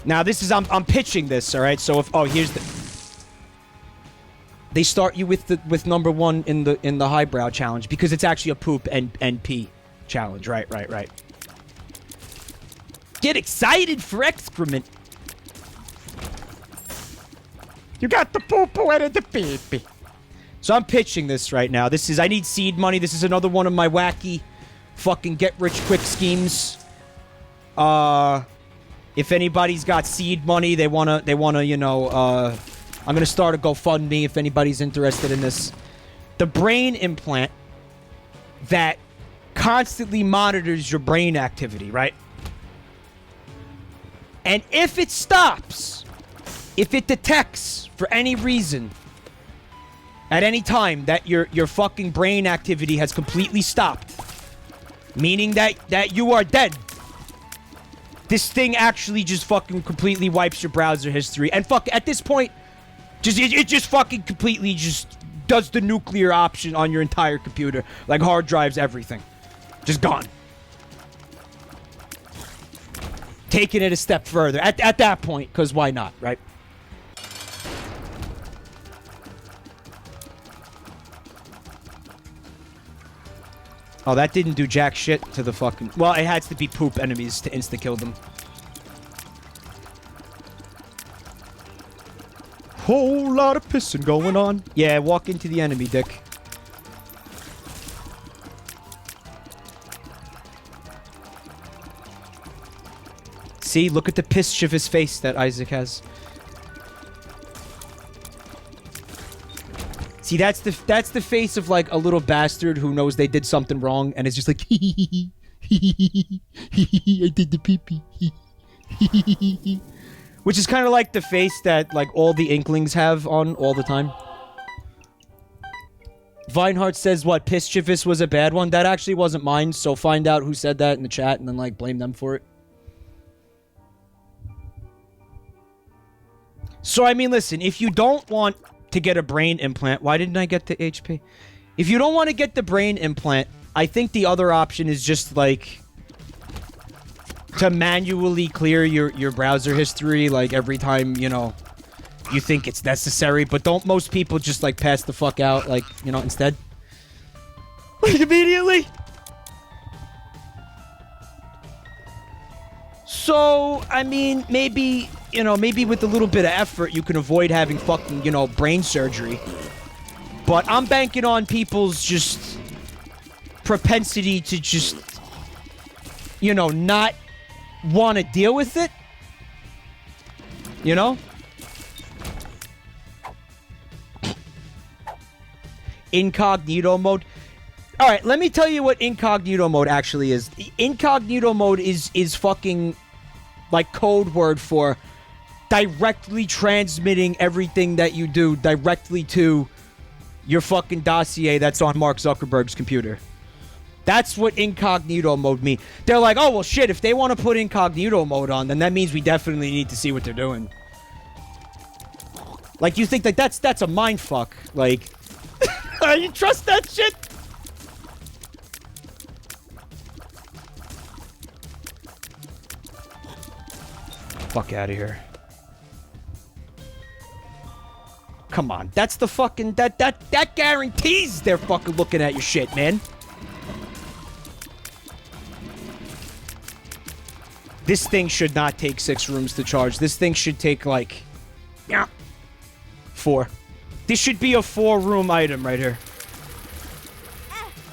Now, this is, I'm pitching this, all right? So if, here's the, they start you with number 1 in the highbrow challenge because it's actually a poop and pee challenge, right? Get excited for excrement. You got the poo-poo and the pee-pee. So I'm pitching this right now. This is, I need seed money. This is another one of my wacky fucking get-rich-quick schemes. If anybody's got seed money, they wanna, you know, I'm gonna start a GoFundMe if anybody's interested in this. The brain implant that constantly monitors your brain activity, right? And if it stops, if it detects for any reason, at any time that your fucking brain activity has completely stopped, meaning that you are dead, this thing actually just fucking completely wipes your browser history. And fuck, at this point, it just fucking completely just does the nuclear option on your entire computer. Like hard drives, everything. Just gone. Taking it a step further. At that point, because why not, right? Oh, that didn't do jack shit to the fucking... Well, it has to be poop enemies to insta-kill them. Whole lot of pissing going on. Yeah, walk into the enemy, dick. See, look at the mischievous face that Isaac has. See, that's the face of, like, a little bastard who knows they did something wrong and is just like, I did the pee-pee. Which is kind of like the face that, like, all the Inklings have on all the time. Vinehart says, what, Mischievous was a bad one? That actually wasn't mine, so find out who said that in the chat and then, like, blame them for it. So, I mean, listen, if you don't want to get a brain implant, why didn't I get the HP? If you don't want to get the brain implant, I think the other option is just, like... to manually clear your browser history, like, every time, you know, you think it's necessary. But don't most people just, like, pass the fuck out, like, you know, instead? Like, immediately? So, I mean, maybe, you know, maybe with a little bit of effort, you can avoid having fucking, you know, brain surgery. But I'm banking on people's just propensity to just, you know, not want to deal with it. You know? Incognito mode. Alright, let me tell you what incognito mode actually is. Incognito mode is fucking, like, code word for directly transmitting everything that you do directly to your fucking dossier that's on Mark Zuckerberg's computer. That's what incognito mode means. They're like, oh, well, shit, if they want to put incognito mode on, then that means we definitely need to see what they're doing. Like, you think, like, that's a mind fuck. Like, you trust that shit? Fuck out of here. Come on, that's the fucking, that guarantees they're fucking looking at your shit, man. This thing should not take 6 rooms to charge. This thing should take, like, 4. This should be a 4-room item right here.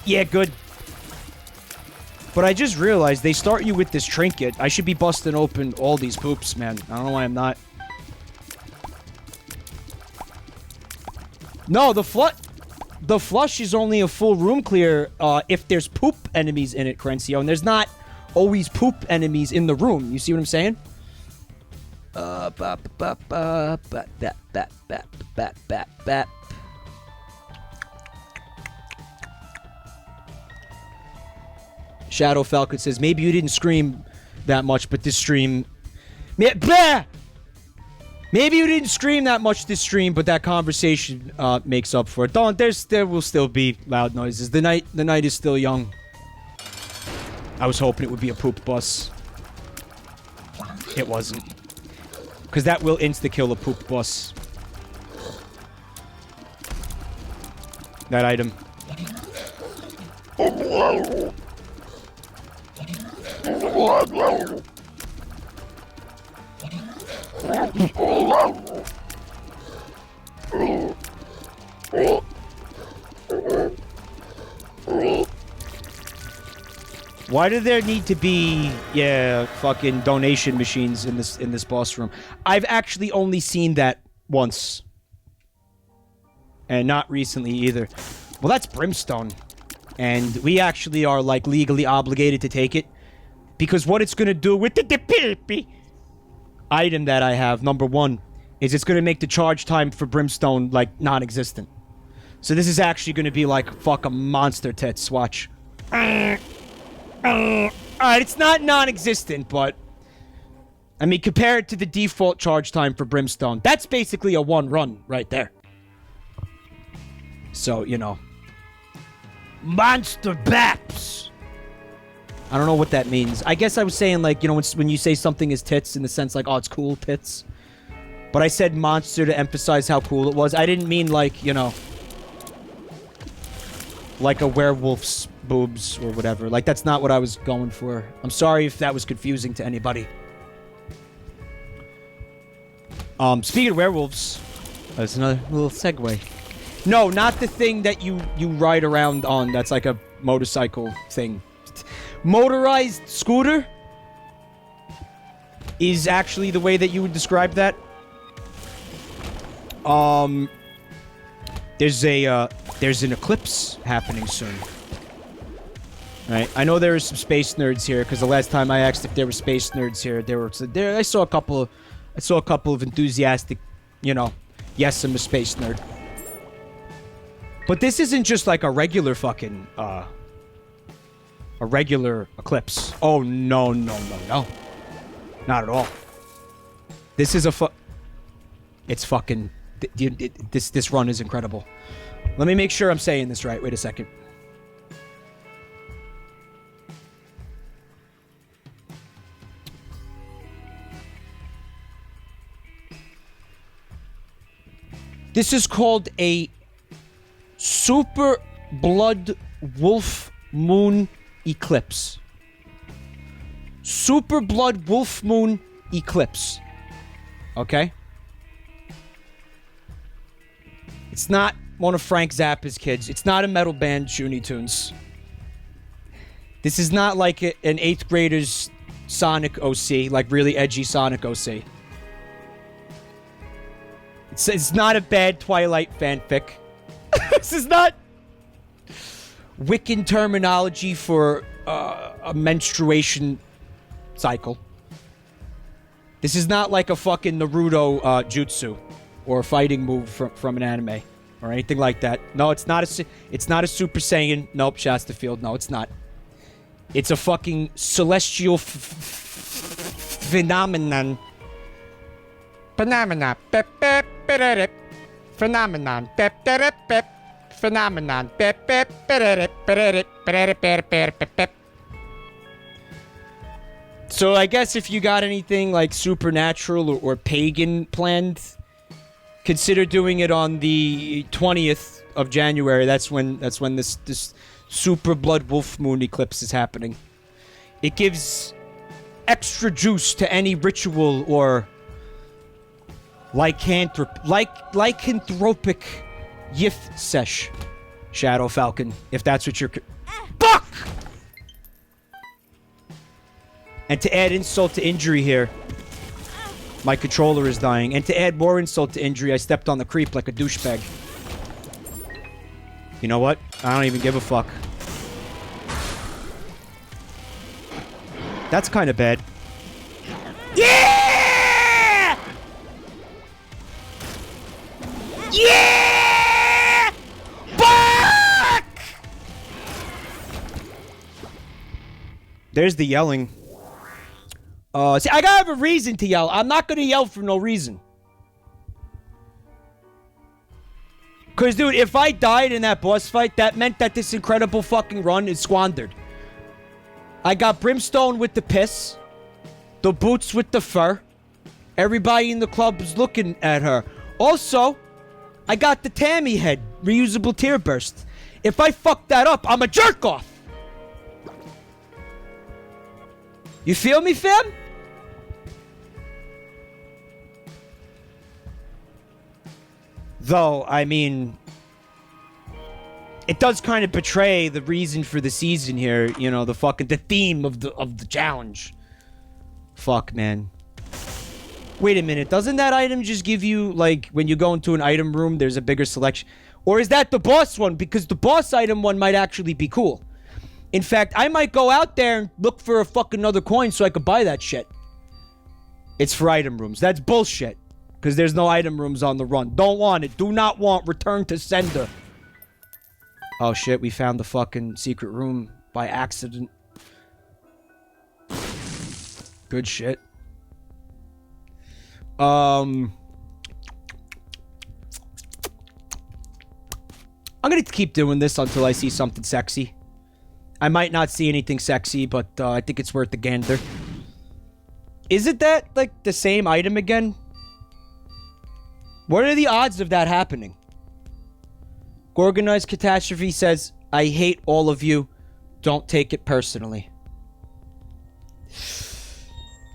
Yeah, good. But I just realized they start you with this trinket. I should be busting open all these poops, man. I don't know why I'm not. No, the flush is only a full room clear if there's poop enemies in it, Crencio. And there's not always poop enemies in the room. You see what I'm saying? Shadow Falcon says, maybe you didn't scream that much, but this stream... Maybe you didn't scream that much this stream, but that conversation makes up for it. There will still be loud noises. The night is still young. I was hoping it would be a poop bus. It wasn't. Because that will insta-kill a poop bus. That item. Why do there need to be, fucking donation machines in this boss room? I've actually only seen that once. And not recently either. Well, that's brimstone. And we actually are, like, legally obligated to take it. Because what it's gonna do with the peepee item that I have, number 1, is it's gonna make the charge time for brimstone, like, non-existent. So this is actually gonna be, like, fuck a monster tits. Watch. Alright, it's not non-existent, but... I mean, compared to the default charge time for brimstone, that's basically a 1 run right there. So, you know. Monster baps! I don't know what that means. I guess I was saying, like, you know, when you say something is tits in the sense, like, oh, it's cool tits. But I said monster to emphasize how cool it was. I didn't mean, like, you know... like a werewolf's boobs or whatever. Like, that's not what I was going for. I'm sorry if that was confusing to anybody. Speaking of werewolves, that's another little segue. No, not the thing that you ride around on. That's like a motorcycle thing. Motorized scooter is actually the way that you would describe that. There's an eclipse happening soon. Right? I know there are some space nerds here because the last time I asked if there were space nerds here, I saw a couple of enthusiastic, you know, yes, I'm a space nerd. But this isn't just like a regular fucking a regular eclipse. Oh no. Not at all. This is it's fucking this run is incredible. Let me make sure I'm saying this right. Wait a second. This is called a super blood wolf moon eclipse. Super blood wolf moon eclipse. Okay? It's not one of Frank Zappa's kids. It's not a metal band, Looney Tunes. This is not like an 8th grader's Sonic OC, like really edgy Sonic OC. It's not a bad Twilight fanfic. This is not Wiccan terminology for a menstruation cycle. This is not like a fucking Naruto jutsu or a fighting move from an anime or anything like that. No, it's not a Super Saiyan. Nope, Shastafield. No, it's not. It's a fucking celestial phenomenon. Phenomenon. Phenomenon. Phenomenon. So I guess if you got anything like supernatural or pagan planned, consider doing it on the 20th of January. That's when this super blood wolf moon eclipse is happening. It gives extra juice to any ritual or lycanthropic yith sesh, Shadow Falcon, if that's what you're... Fuck! And to add insult to injury here, my controller is dying. And to add more insult to injury, I stepped on the creep like a douchebag. You know what? I don't even give a fuck. That's kind of bad. Yeah! Yeah! Fuck! There's the yelling. See, I gotta have a reason to yell. I'm not gonna yell for no reason. Cause, dude, if I died in that boss fight, that meant that this incredible fucking run is squandered. I got Brimstone with the piss. The boots with the fur. Everybody in the club is looking at her. Also, I got the Tammy head. Reusable tear burst. If I fuck that up, I'm a jerk off. You feel me, fam? Though, I mean, it does kind of betray the reason for the season here. You know, the theme of the challenge. Fuck, man. Wait a minute. Doesn't that item just give you, like, when you go into an item room, there's a bigger selection? Or is that the boss one? Because the boss item one might actually be cool. In fact, I might go out there and look for a fucking another coin so I could buy that shit. It's for item rooms. That's bullshit. Because there's no item rooms on the run. Don't want it. Do not want. Return to sender. Oh shit, we found the fucking secret room by accident. Good shit. I'm gonna keep doing this until I see something sexy. I might not see anything sexy, but I think it's worth the gander. Is it that, like, the same item again? What are the odds of that happening? Organized Catastrophe says, I hate all of you. Don't take it personally.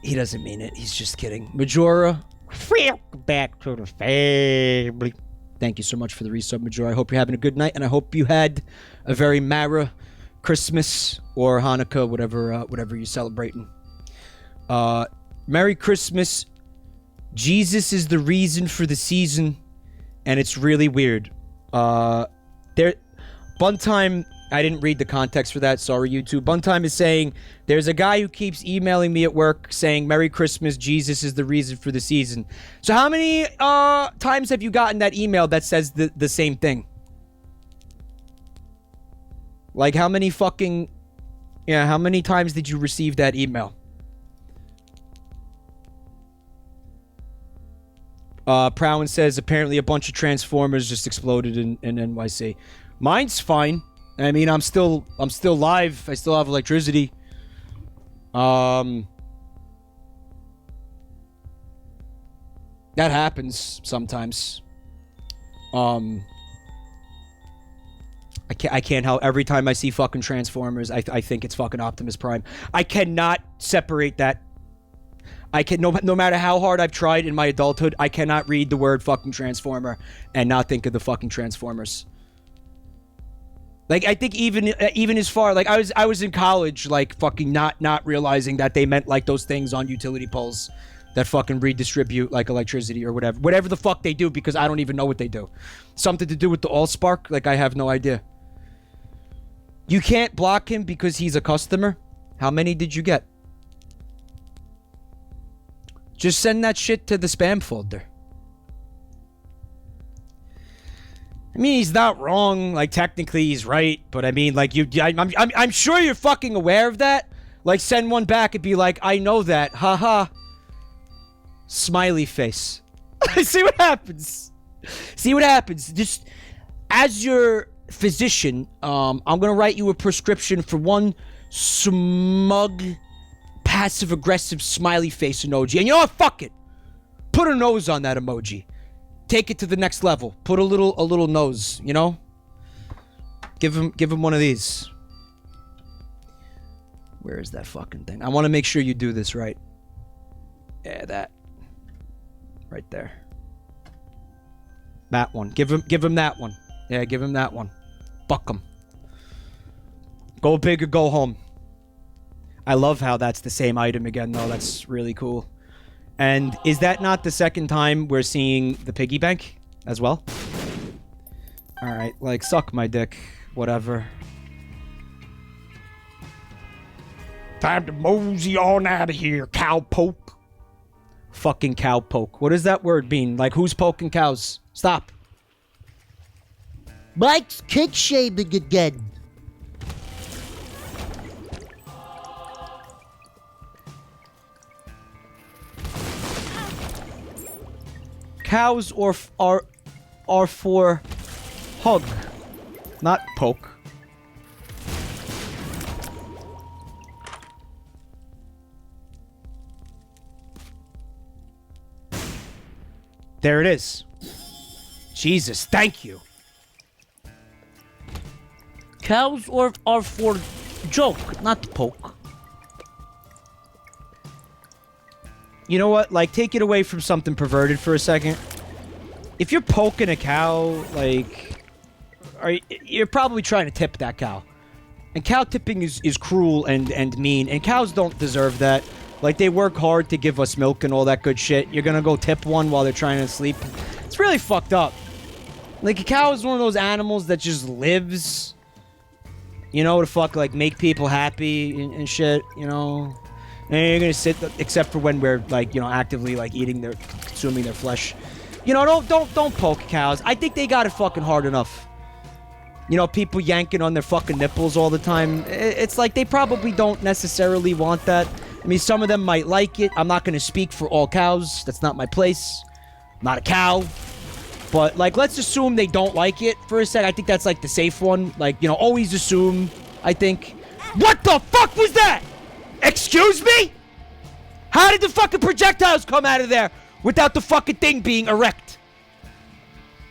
He doesn't mean it. He's just kidding. Majora, welcome back to the family. Thank you so much for the resub, Majora. I hope you're having a good night, and I hope you had a very Mara Christmas or Hanukkah, whatever you're celebrating. Merry Christmas. Jesus is the reason for the season, and it's really weird. Buntime, I didn't read the context for that. Sorry, YouTube. Buntime is saying, there's a guy who keeps emailing me at work saying, Merry Christmas, Jesus is the reason for the season. So how many times have you gotten that email that says the same thing? Like, how many fucking... Yeah, how many times did you receive that email? Prowan says, apparently a bunch of Transformers just exploded in NYC. Mine's fine. I mean, I'm still live. I still have electricity. That happens sometimes. I can't help. Every time I see fucking Transformers, I think it's fucking Optimus Prime. I cannot separate that. No matter how hard I've tried in my adulthood, I cannot read the word fucking Transformer and not think of the fucking Transformers. Like, I think even as far, like, I was in college, like, fucking not realizing that they meant, like, those things on utility poles that fucking redistribute, like, electricity or whatever the fuck they do, because I don't even know what they do. Something to do with the Allspark? Like, I have no idea. You can't block him because he's a customer? How many did you get? Just send that shit to the spam folder. I mean, he's not wrong. Like, technically, he's right. But I mean, like, I'm sure you're fucking aware of that. Like, send one back and be like, I know that. Haha. Smiley face. See what happens. See what happens. Just, as your physician, I'm gonna write you a prescription for one smug, passive-aggressive smiley face emoji. And you know what? Fuck it. Put a nose on that emoji. Take it to the next level. Put a little nose, you know? Give him one of these. Where is that fucking thing? I want to make sure you do this right. Yeah, that. Right there. That one. Give him that one. Yeah, give him that one. Fuck him. Go big or go home. I love how that's the same item again, though. That's really cool. And is that not the second time we're seeing the piggy bank as well? Alright, like, suck my dick. Whatever. Time to mosey on out of here, cowpoke. Fucking cowpoke. What does that word mean? Like, who's poking cows? Stop. Mike's kick shaming again. Cows are for hug, not poke. There it is. Jesus, thank you. Cows are for joke, not poke. You know what? Like, take it away from something perverted for a second. If you're poking a cow, like, you're probably trying to tip that cow. And cow tipping is cruel and mean, and cows don't deserve that. Like, they work hard to give us milk and all that good shit. You're gonna go tip one while they're trying to sleep. It's really fucked up. Like, a cow is one of those animals that just lives, you know, to fuck, like, make people happy and shit, you know? And you're gonna sit, except for when we're, like, you know, actively, like, consuming their flesh. You know, don't poke cows. I think they got it fucking hard enough. You know, people yanking on their fucking nipples all the time. It's like they probably don't necessarily want that. I mean, some of them might like it. I'm not gonna speak for all cows. That's not my place. I'm not a cow. But, like, let's assume they don't like it for a sec. I think that's, like, the safe one. Like, you know, always assume, I think. What the fuck was that? Excuse me? How did the fucking projectiles come out of there without the fucking thing being erect?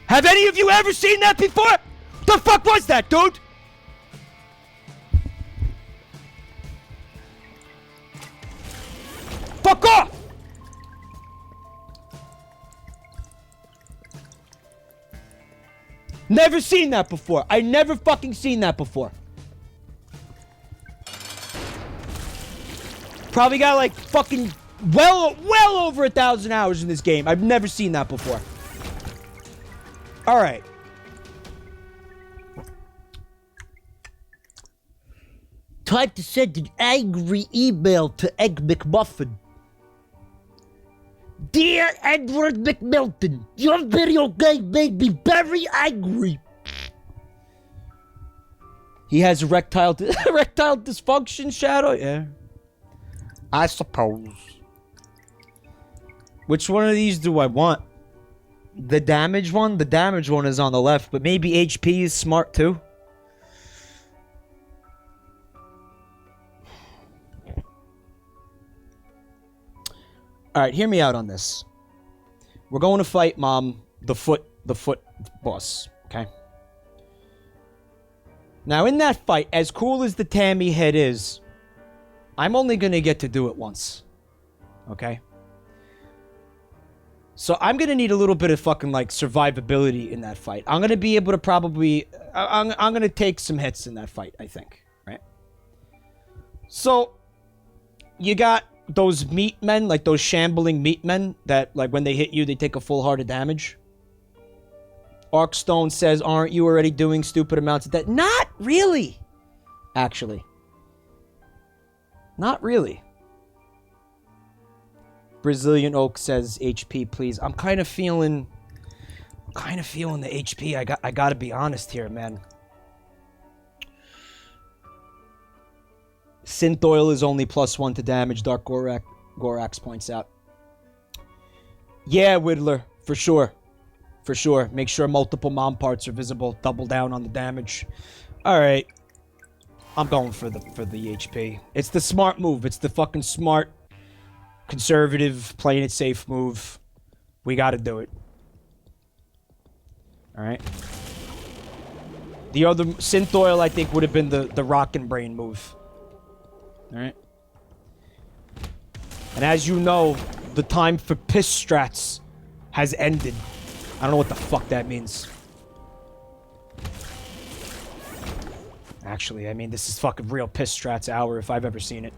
Have any of you ever seen that before? What the fuck was that, dude? Fuck off! Never seen that before. I never fucking seen that before. Probably got like fucking well over 1,000 hours in this game. I've never seen that before. Alright. Time to send an angry email to Egg McMuffin. Dear Edward McMilton, your video game made me very angry. He has erectile dysfunction, Shadow? Yeah. I suppose. Which one of these do I want? The damage one? The damage one is on the left, but maybe HP is smart too. Alright, hear me out on this. We're going to fight Mom, the the foot boss, okay? Now, in that fight, as cool as the Tammy head is, I'm only going to get to do it once. Okay? So I'm going to need a little bit of fucking, like, survivability in that fight. I'm going to be able to probably... I'm going to take some hits in that fight, I think. Right? So, you got those meat men, like those shambling meat men, that, like, when they hit you, they take a full heart of damage. Arkstone says, aren't you already doing stupid amounts of that? Not really, actually. Not really. Brazilian Oak says, HP, please. I'm kind of feeling the HP. I gotta be honest here, man. Synth Oil is only +1 to damage, Dark Gorax points out. Yeah, Whittler, for sure. For sure. Make sure multiple mom parts are visible. Double down on the damage. Alright. I'm going for the HP. It's the smart move. It's the fucking smart, conservative, playing it safe move. We gotta do it. Alright. The other Synth Oil, I think, would have been the Rockin' Brain move. Alright. And as you know, the time for piss strats has ended. I don't know what the fuck that means. Actually, I mean, this is fucking real piss strats hour if I've ever seen it.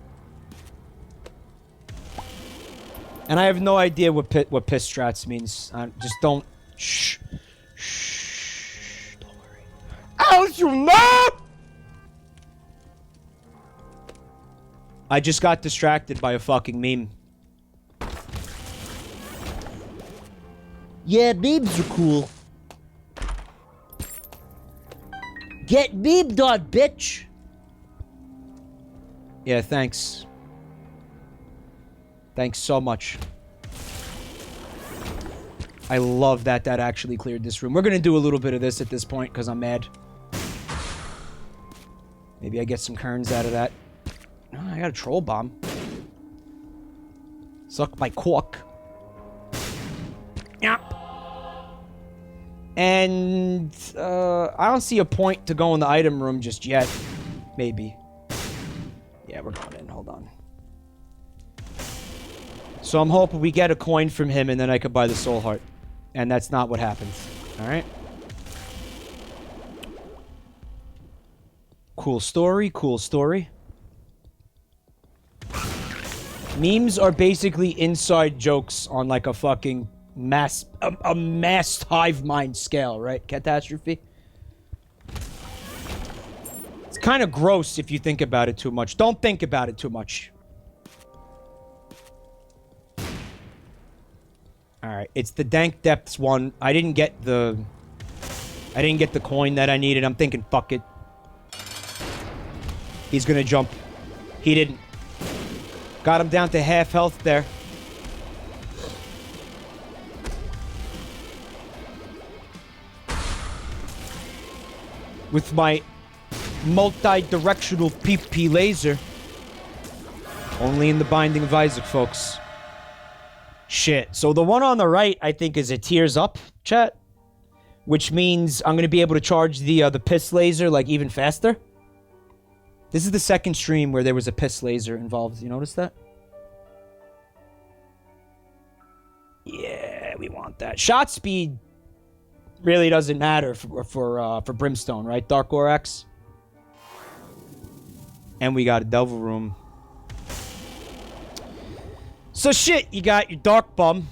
And I have no idea what piss strats means. Just don't... Shh. Shh. Don't worry. As you know! I just got distracted by a fucking meme. Yeah, memes are cool. Get memed on, bitch! Yeah, thanks. Thanks so much. I love that actually cleared this room. We're gonna do a little bit of this at this point, because I'm mad. Maybe I get some kerns out of that. Oh, I got a troll bomb. Suck my cock. Yeah. And, I don't see a point to go in the item room just yet. Maybe. Yeah, we're going in. Hold on. So I'm hoping we get a coin from him and then I could buy the soul heart. And that's not what happens. Alright? Cool story, cool story. Memes are basically inside jokes on like a fucking a mass hive mind scale, right? Catastrophe. It's kind of gross if you think about it too much. Don't think about it too much. Alright, it's the Dank Depths one. I didn't get the coin that I needed. I'm thinking, fuck it. He's gonna jump. He didn't. Got him down to half health there. With my multi-directional PP laser. Only in the Binding of Isaac, folks. Shit. So the one on the right, I think, is a tears up, chat. Which means I'm going to be able to charge the piss laser, like, even faster. This is the second stream where there was a piss laser involved. You notice that? Yeah, we want that. Shot speed really doesn't matter for Brimstone, right? Dark Gorax. And we got a Devil Room. So shit, you got your Dark Bum.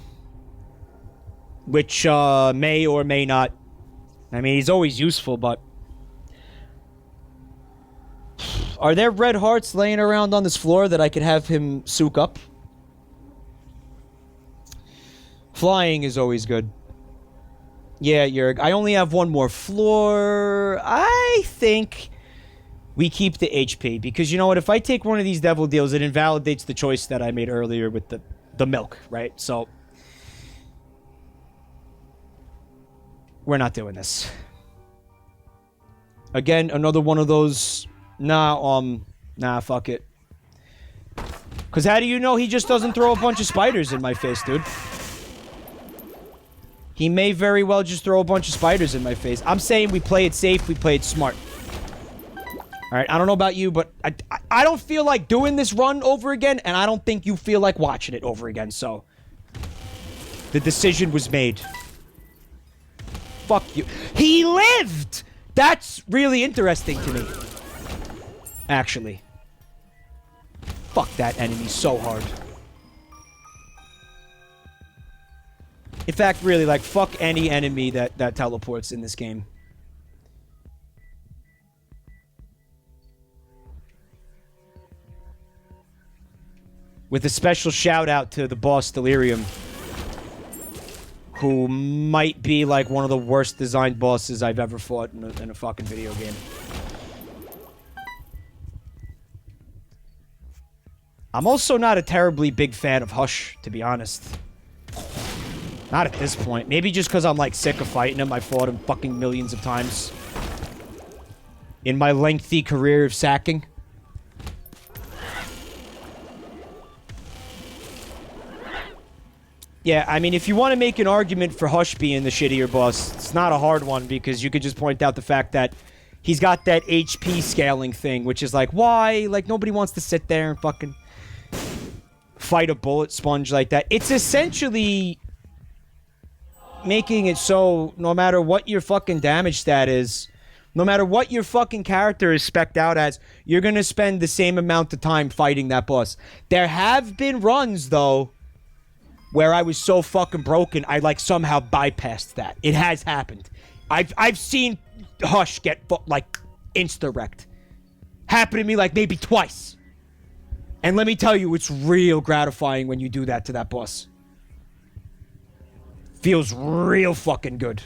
Which may or may not. I mean, he's always useful, but... Are there red hearts laying around on this floor that I could have him soak up? Flying is always good. Yeah, Jerge. I only have one more floor. I think we keep the HP. Because you know what? If I take one of these devil deals, it invalidates the choice that I made earlier with the milk, right? So... we're not doing this. Again, another one of those... Nah, fuck it. Because how do you know he just doesn't throw a bunch of spiders in my face, dude? He may very well just throw a bunch of spiders in my face. I'm saying we play it safe, we play it smart. Alright, I don't know about you, but I don't feel like doing this run over again, and I don't think you feel like watching it over again, so... The decision was made. Fuck you. He lived! That's really interesting to me. Actually. Fuck that enemy so hard. In fact, really, like, fuck any enemy that teleports in this game. With a special shout out to the boss Delirium, who might be, like, one of the worst designed bosses I've ever fought in a fucking video game. I'm also not a terribly big fan of Hush, to be honest. Not at this point. Maybe just because I'm, like, sick of fighting him. I fought him fucking millions of times. In my lengthy career of sacking. Yeah, I mean, if you want to make an argument for Hush being the shittier boss, it's not a hard one, because you could just point out the fact that he's got that HP scaling thing, which is like, why? Like, nobody wants to sit there and fucking fight a bullet sponge like that. It's essentially making it so no matter what your fucking damage stat is, no matter what your fucking character is spec'd out as, you're gonna spend the same amount of time fighting that boss. There have been runs, though, where I was so fucking broken, I, like, somehow bypassed that. It has happened. I've seen Hush get, like, insta-wrecked. Happened to me, like, maybe twice. And let me tell you, it's real gratifying when you do that to that boss. Feels real fucking good.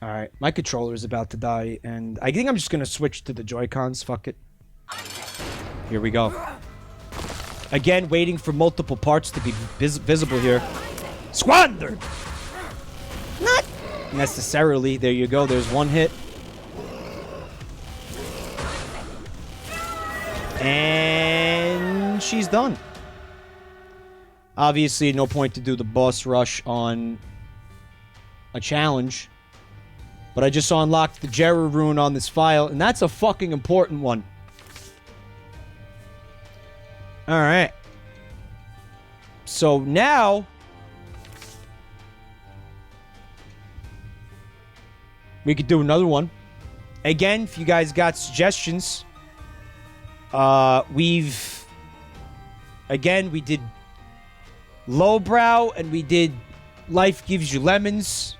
Alright, my controller is about to die, and I think I'm just gonna switch to the Joy-Cons. Fuck it. Here we go. Again, waiting for multiple parts to be visible here. Squandered! Not necessarily. There you go. There's one hit. And she's done. Obviously, no point to do the boss rush on a challenge. But I just unlocked the Jerge rune on this file, and that's a fucking important one. Alright. So now... we could do another one. Again, if you guys got suggestions... Again, we did Lowbrow, and we did Life Gives You Lemons.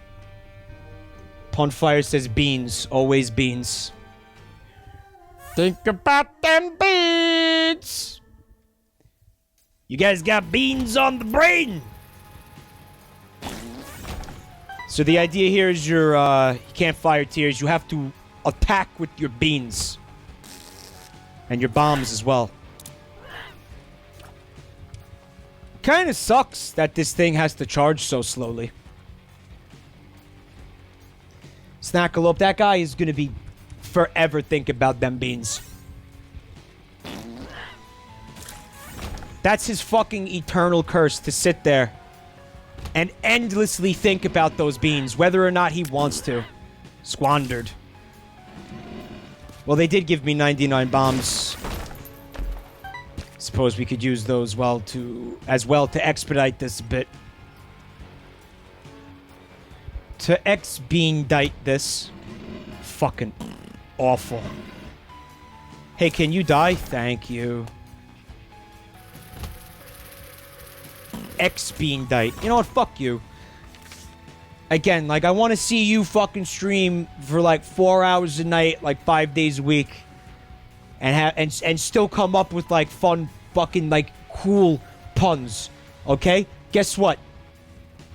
Punfire says beans. Always beans. Think about them beans. You guys got beans on the brain. So the idea here is you can't fire tears. You have to attack with your beans. And your bombs as well. Kinda sucks that this thing has to charge so slowly. Snackalope, that guy is gonna be forever thinking about them beans. That's his fucking eternal curse, to sit there and endlessly think about those beans, whether or not he wants to. Squandered. Well, they did give me 99 bombs. Suppose we could use those as well to expedite this a bit. To expedite this. Fucking awful. Hey, can you die? Thank you. Expedite. You know what? Fuck you. Again, like, I want to see you fucking stream for, like, 4 hours a night, like, 5 days a week. And still come up with, like, fun fucking, like, cool puns. Okay? Guess what?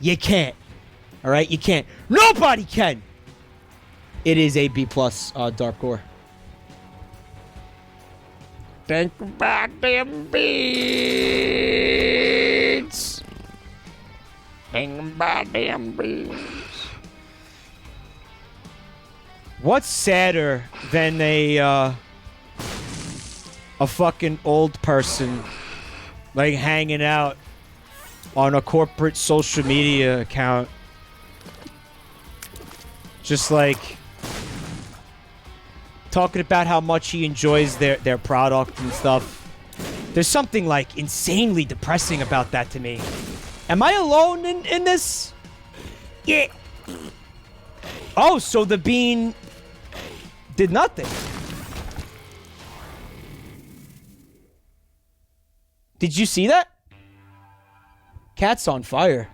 You can't. Alright? You can't. Nobody can! It is a B+ Dark Core. Think about them beans. Think about them beans. What's sadder than a fucking old person like hanging out on a corporate social media account. Just like talking about how much he enjoys their product and stuff. There's something like insanely depressing about that to me. Am I alone in this? Yeah. Oh, so the bean did nothing. Did you see that? Cat's on fire.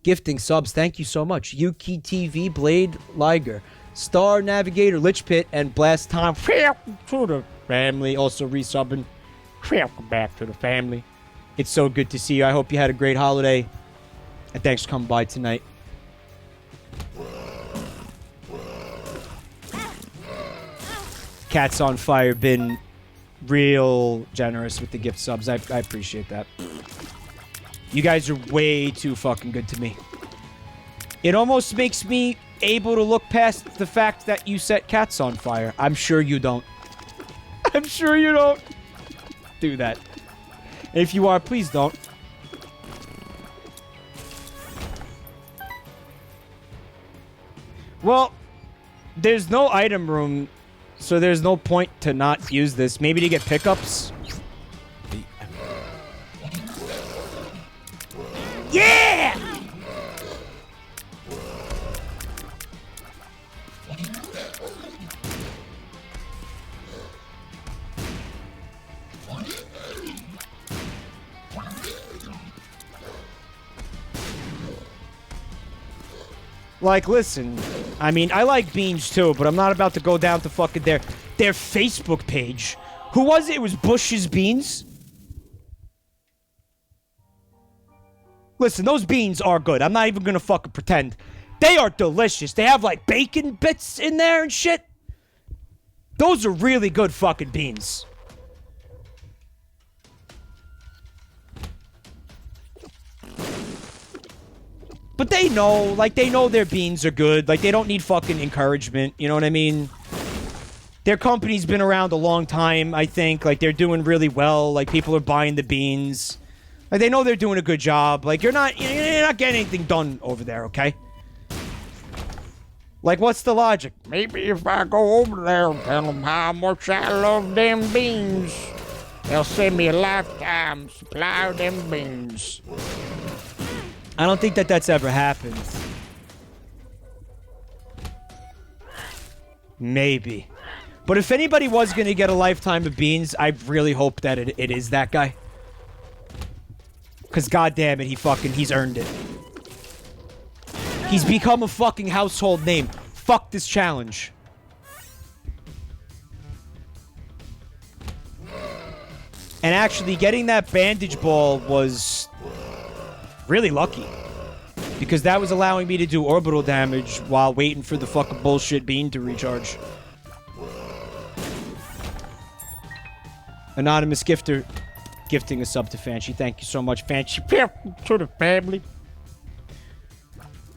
Gifting subs, thank you so much. Yuki TV, Blade, Liger, Star Navigator, Lich Pit, and Blast Time. Welcome to the Family also resubbing. welcome back to the family. It's so good to see you. I hope you had a great holiday. And thanks for coming by tonight. Cat's on fire. Been real generous with the gift subs. I appreciate that. You guys are way too fucking good to me. It almost makes me able to look past the fact that you set cats on fire. I'm sure you don't. I'm sure you don't do that. If you are, please don't. Well, there's no item room, so there's no point to not use this. Maybe to get pickups. Yeah! Like, listen, I mean, I like beans too, but I'm not about to go down to fucking their Facebook page. Who was it? It was Bush's Beans? Listen, those beans are good. I'm not even gonna fucking pretend. They are delicious. They have, like, bacon bits in there and shit. Those are really good fucking beans. But they know, like, they know their beans are good. Like, they don't need fucking encouragement. You know what I mean? Their company's been around a long time, I think. Like, they're doing really well. Like, people are buying the beans. Like, they know they're doing a good job. Like, you're not getting anything done over there, okay? Like, what's the logic? Maybe if I go over there and tell them how much I love them beans, they'll send me a lifetime supply of them beans. I don't think that that's ever happened. Maybe. But if anybody was going to get a lifetime of beans, I really hope that it is that guy. Because goddamn it, he's earned it. He's become a fucking household name. Fuck this challenge. And actually, getting that bandage ball was really lucky. Because that was allowing me to do orbital damage while waiting for the fucking bullshit bean to recharge. Anonymous gifter gifting a sub to Fanchi. Thank you so much, Fanchi. Welcome to the family.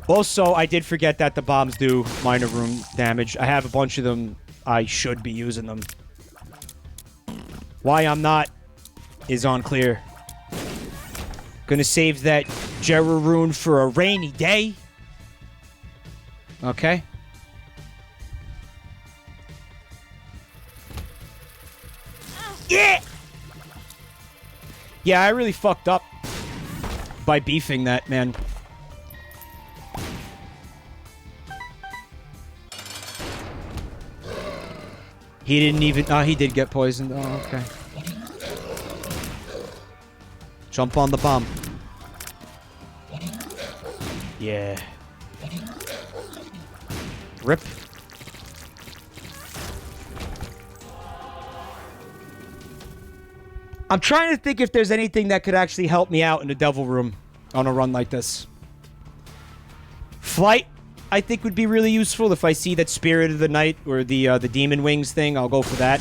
Also, I did forget that the bombs do minor room damage. I have a bunch of them. I should be using them. Why I'm not is unclear. Gonna save that Jerge for a rainy day. Okay. Yeah! Yeah, I really fucked up by beefing that, man. He didn't even... Oh, he did get poisoned. Oh, okay. Jump on the bomb. Yeah. Rip. I'm trying to think if there's anything that could actually help me out in the Devil Room on a run like this. Flight, I think, would be really useful. If I see that Spirit of the Night or the Demon Wings thing, I'll go for that.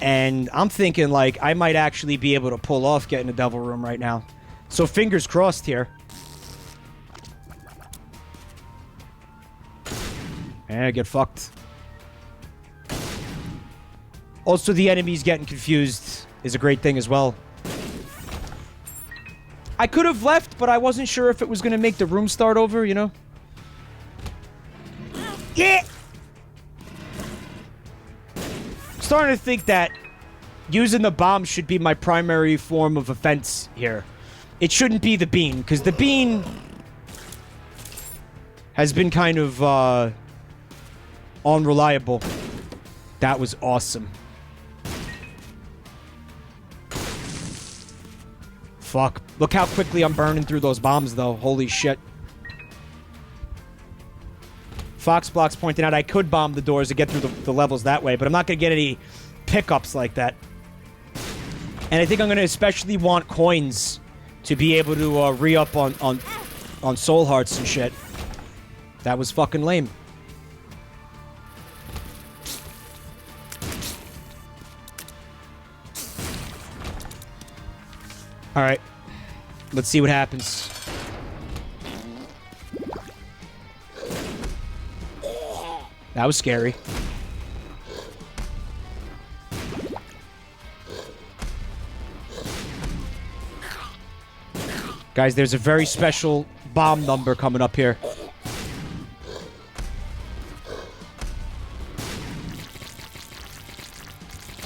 And I'm thinking, like, I might actually be able to pull off getting a Devil Room right now. So fingers crossed here. And I get fucked. Also, the enemies getting confused is a great thing as well. I could have left, but I wasn't sure if it was going to make the room start over, you know? Yeah! Starting to think that using the bomb should be my primary form of offense here. It shouldn't be the bean, because the bean has been kind of, unreliable. That was awesome. Fuck. Look how quickly I'm burning through those bombs, though. Holy shit. Foxblock's pointing out I could bomb the doors to get through the levels that way, but I'm not going to get any pickups like that. And I think I'm going to especially want coins to be able to re-up on soul hearts and shit. That was fucking lame. Alright. Let's see what happens. That was scary. Guys, there's a very special bomb number coming up here.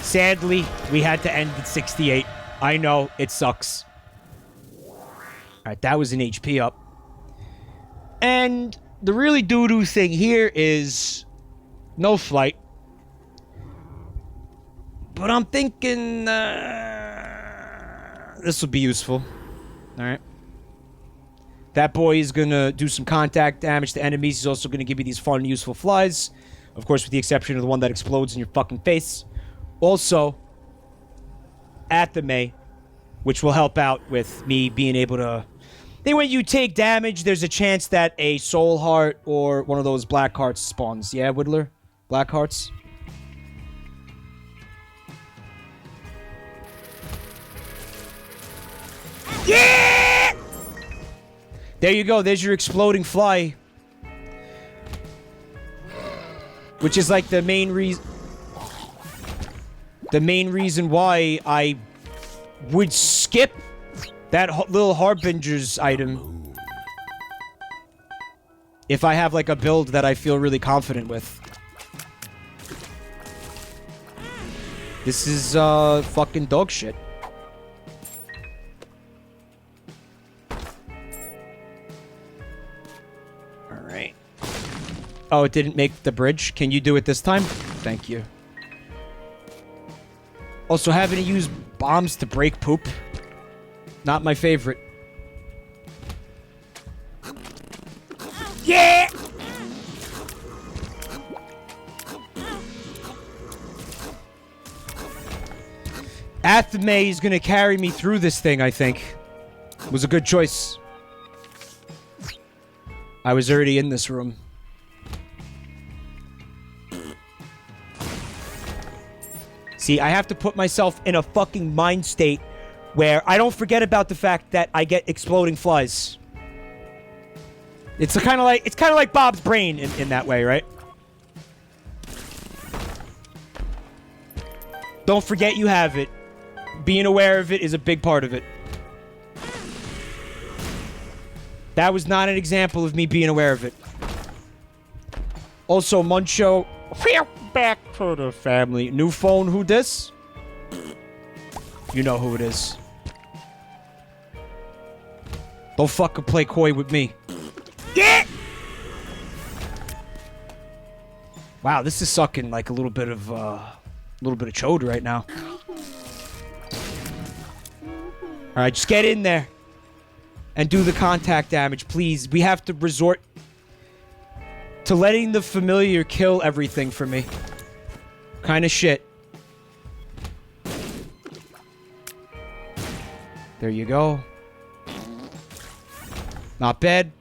Sadly, we had to end at 68. I know, it sucks. Alright, that was an HP up. And the really doo-doo thing here is no flight. But I'm thinking this will be useful. Alright. That boy is going to do some contact damage to enemies. He's also going to give you these fun, useful flies. Of course, with the exception of the one that explodes in your fucking face. Also, Athame, which will help out with me being able to... Then when you take damage, there's a chance that a soul heart or one of those black hearts spawns. Yeah, Whittler? Black hearts? Yeah! There you go. There's your exploding fly. Which is like the main reason... The main reason why I would skip that little Harbinger's item if I have like a build that I feel really confident with. This is fucking dog shit. Alright. Oh, it didn't make the bridge. Can you do it this time? Thank you. Also, having to use bombs to break poop. Not my favorite. Yeah! Athame is gonna carry me through this thing, I think. It was a good choice. I was already in this room. See, I have to put myself in a fucking mind state where I don't forget about the fact that I get exploding flies. It's kind of like Bob's brain in that way, right? Don't forget you have it. Being aware of it is a big part of it. That was not an example of me being aware of it. Also, Muncho, back to the family. New phone, who this? You know who it is. Don't fucking play coy with me. Yeah! Wow, this is sucking like a little bit of chode right now. Alright, just get in there. And do the contact damage, please. We have to resort to letting the familiar kill everything for me. Kind of shit. There you go. Not bad.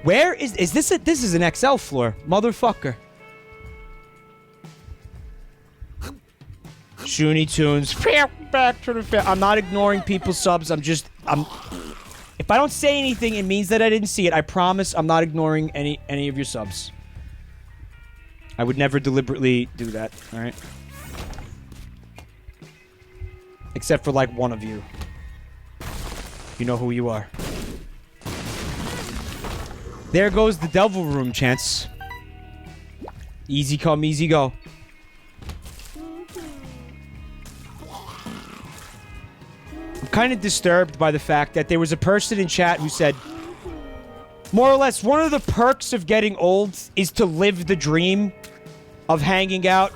Where is this? This is an XL floor, motherfucker. Shoonie Tunes. Back to the I'm not ignoring people's subs. If I don't say anything, it means that I didn't see it. I promise I'm not ignoring any of your subs. I would never deliberately do that, alright? Except for, like, one of you. You know who you are. There goes the devil room, Chance. Easy come, easy go. I'm kind of disturbed by the fact that there was a person in chat who said, more or less, one of the perks of getting old is to live the dream of hanging out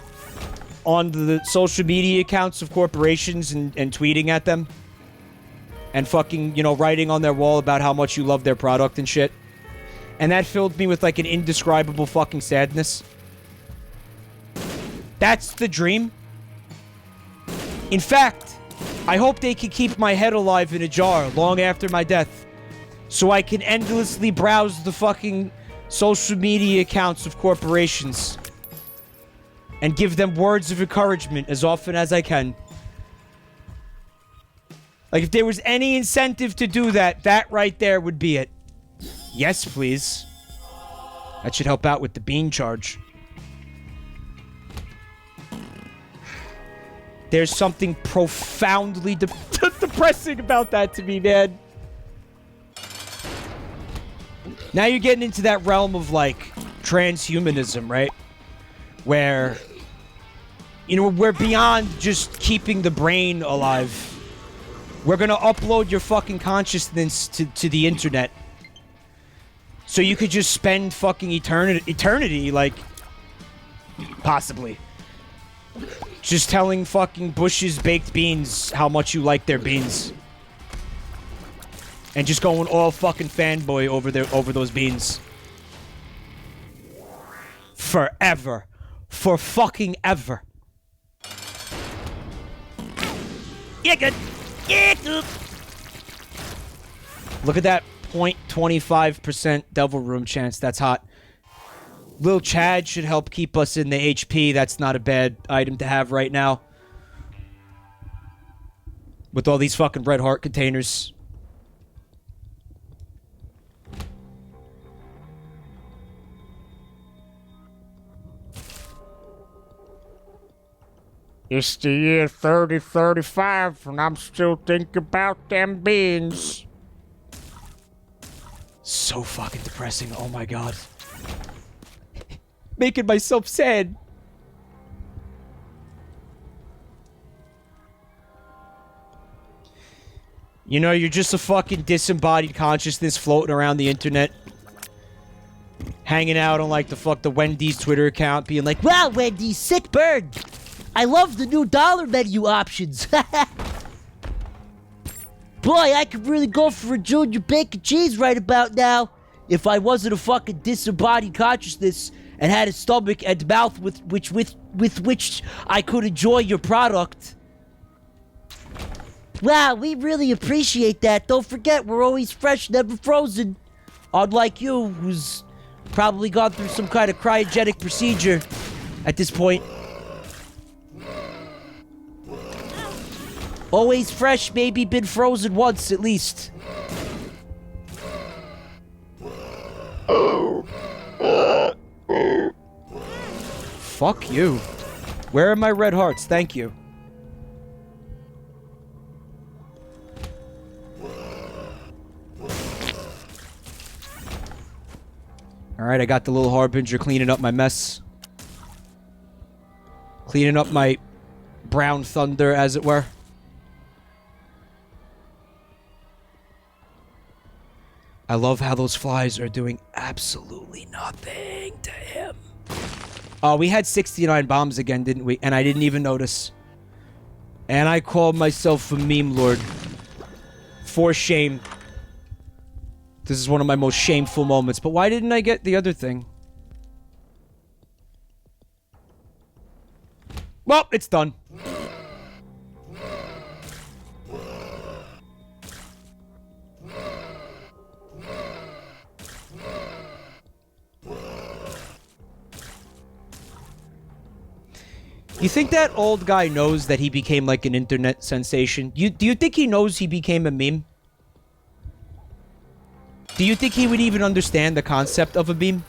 on the social media accounts of corporations and tweeting at them. And fucking, you know, writing on their wall about how much you love their product and shit. And that filled me with, like, an indescribable fucking sadness. That's the dream. In fact, I hope they can keep my head alive in a jar long after my death. So I can endlessly browse the fucking social media accounts of corporations. And give them words of encouragement as often as I can. Like, if there was any incentive to do that, that right there would be it. Yes, please. That should help out with the bean charge. There's something profoundly depressing about that to me, man. Now you're getting into that realm of, like, transhumanism, right? Where, you know, we're beyond just keeping the brain alive. We're gonna upload your fucking consciousness to the internet. So you could just spend fucking eternity, like, possibly. Just telling fucking Bush's baked beans how much you like their beans. And just going all fucking fanboy over those beans. Forever. For fucking ever. Yeah, good. Yeah, good. Look at that 0.25% devil room chance. That's hot. Lil Chad should help keep us in the HP. That's not a bad item to have right now. With all these fucking red heart containers. It's the year 3035, and I'm still thinking about them beans. So fucking depressing. Oh my god. Making myself sad. You know, you're just a fucking disembodied consciousness floating around the internet. Hanging out on, like, the Wendy's Twitter account, being like, Wow, Wendy's, sick bird. I love the new dollar menu options. Boy, I could really go for a junior bacon cheese right about now if I wasn't a fucking disembodied consciousness and had a stomach and mouth with which I could enjoy your product. Wow, we really appreciate that. Don't forget, we're always fresh, never frozen. Unlike you, who's probably gone through some kind of cryogenic procedure at this point. Always fresh, maybe been frozen once at least. fuck you. Where are my red hearts? Thank you. Alright, I got the little harbinger cleaning up my mess. Cleaning up my brown thunder, as it were. I love how those flies are doing absolutely nothing to him. Oh, we had 69 bombs again, didn't we? And I didn't even notice. And I called myself a meme lord. For shame. This is one of my most shameful moments. But why didn't I get the other thing? Well, it's done. You think that old guy knows that he became like an internet sensation? Do you think he knows he became a meme? Do you think he would even understand the concept of a meme?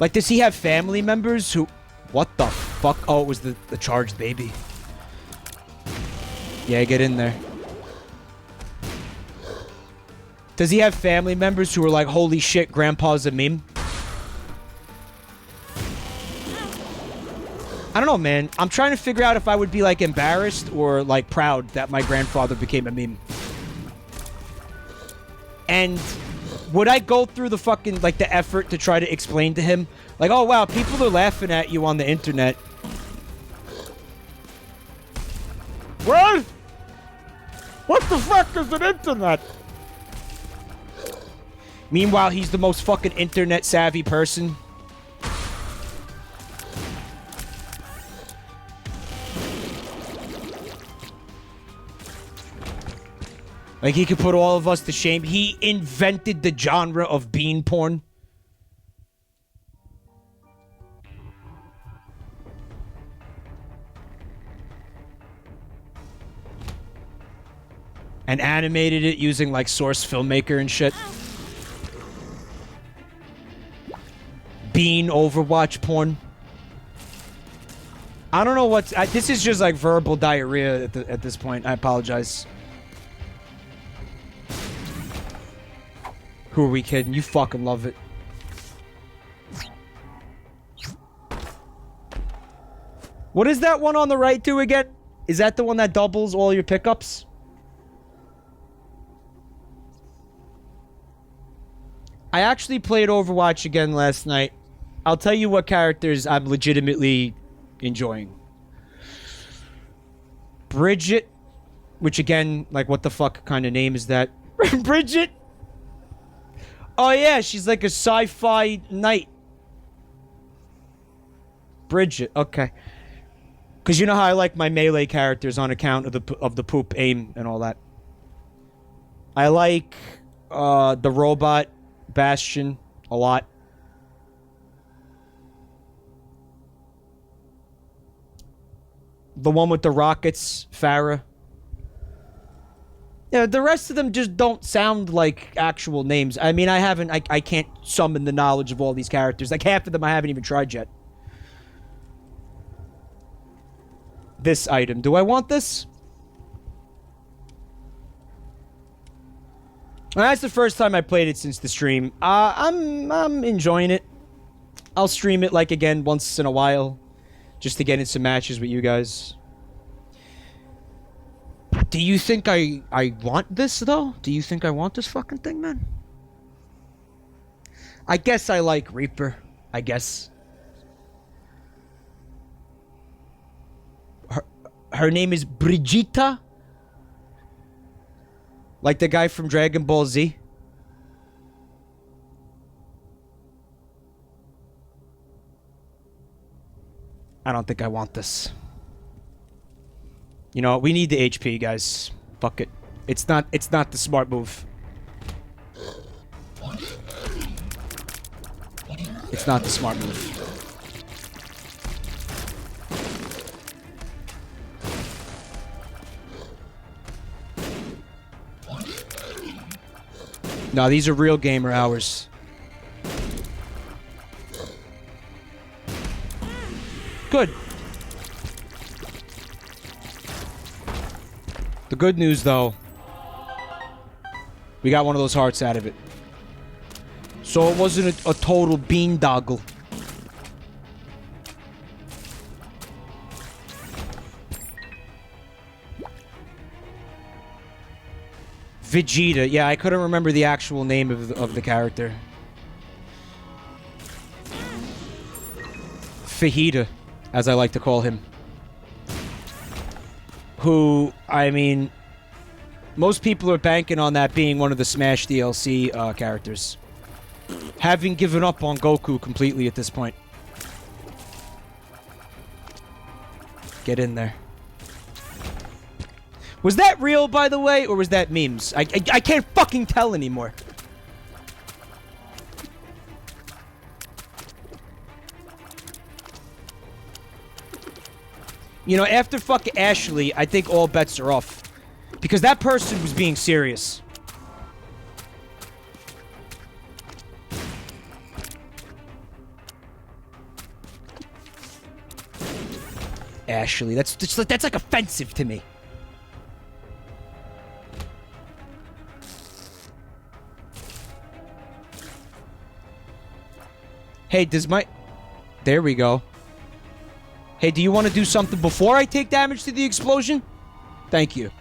Like, does he have family members who... What the fuck? Oh, it was the charged baby. Yeah, get in there. Does he have family members who are like, holy shit, Grandpa's a meme? I don't know, man. I'm trying to figure out if I would be, like, embarrassed or, like, proud that my grandfather became a meme. And would I go through the fucking, like, the effort to try to explain to him? Like, oh, wow, people are laughing at you on the internet. What? What the fuck is an internet? Meanwhile, he's the most fucking internet-savvy person. Like, he could put all of us to shame. He invented the genre of bean porn. And animated it using, like, Source Filmmaker and shit. Bean Overwatch porn. I don't know what's... this is just, like, verbal diarrhea at this point. I apologize. Who are we kidding? You fucking love it. What is that one on the right do again? Is that the one that doubles all your pickups? I actually played Overwatch again last night. I'll tell you what characters I'm legitimately enjoying. Bridget. Which again, like, what the fuck kind of name is that? Bridget? Oh yeah, she's like a sci-fi knight. Bridget, okay. Because you know how I like my melee characters on account of the poop aim and all that. I like the robot Bastion a lot. The one with the rockets, Farah. Yeah, the rest of them just don't sound like actual names. I mean, I can't summon the knowledge of all these characters. Like, half of them I haven't even tried yet. This item. Do I want this? Well, that's the first time I played it since the stream. I'm enjoying it. I'll stream it, like, again once in a while. Just to get in some matches with you guys. Do you think I want this, though? Do you think I want this fucking thing, man? I guess I like Reaper. I guess. Her name is Brigitta? Like the guy from Dragon Ball Z? I don't think I want this. You know, we need the HP, guys. Fuck it. It's not the smart move. It's not the smart move. No, these are real gamer hours. Good. The good news, though, we got one of those hearts out of it. So it wasn't a total beandoggle. Vegeta. Yeah, I couldn't remember the actual name of the character. Fajita, as I like to call him. Who, I mean, most people are banking on that being one of the Smash DLC characters. Having given up on Goku completely at this point. Get in there. Was that real, by the way, or was that memes? I can't fucking tell anymore. You know, after fucking Ashley, I think all bets are off. Because that person was being serious. Ashley. That's like offensive to me. Hey, does my... There we go. Hey, do you want to do something before I take damage to the explosion? Thank you.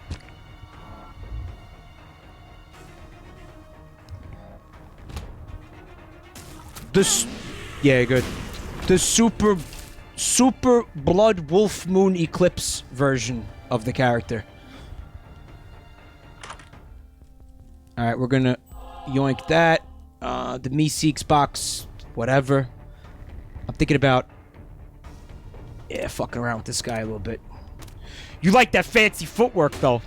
Yeah, good. The super blood wolf moon eclipse version of the character. Alright, we're gonna yoink that. The Meeseeks box, whatever. I'm thinking about... Yeah, fucking around with this guy a little bit. You like that fancy footwork, though.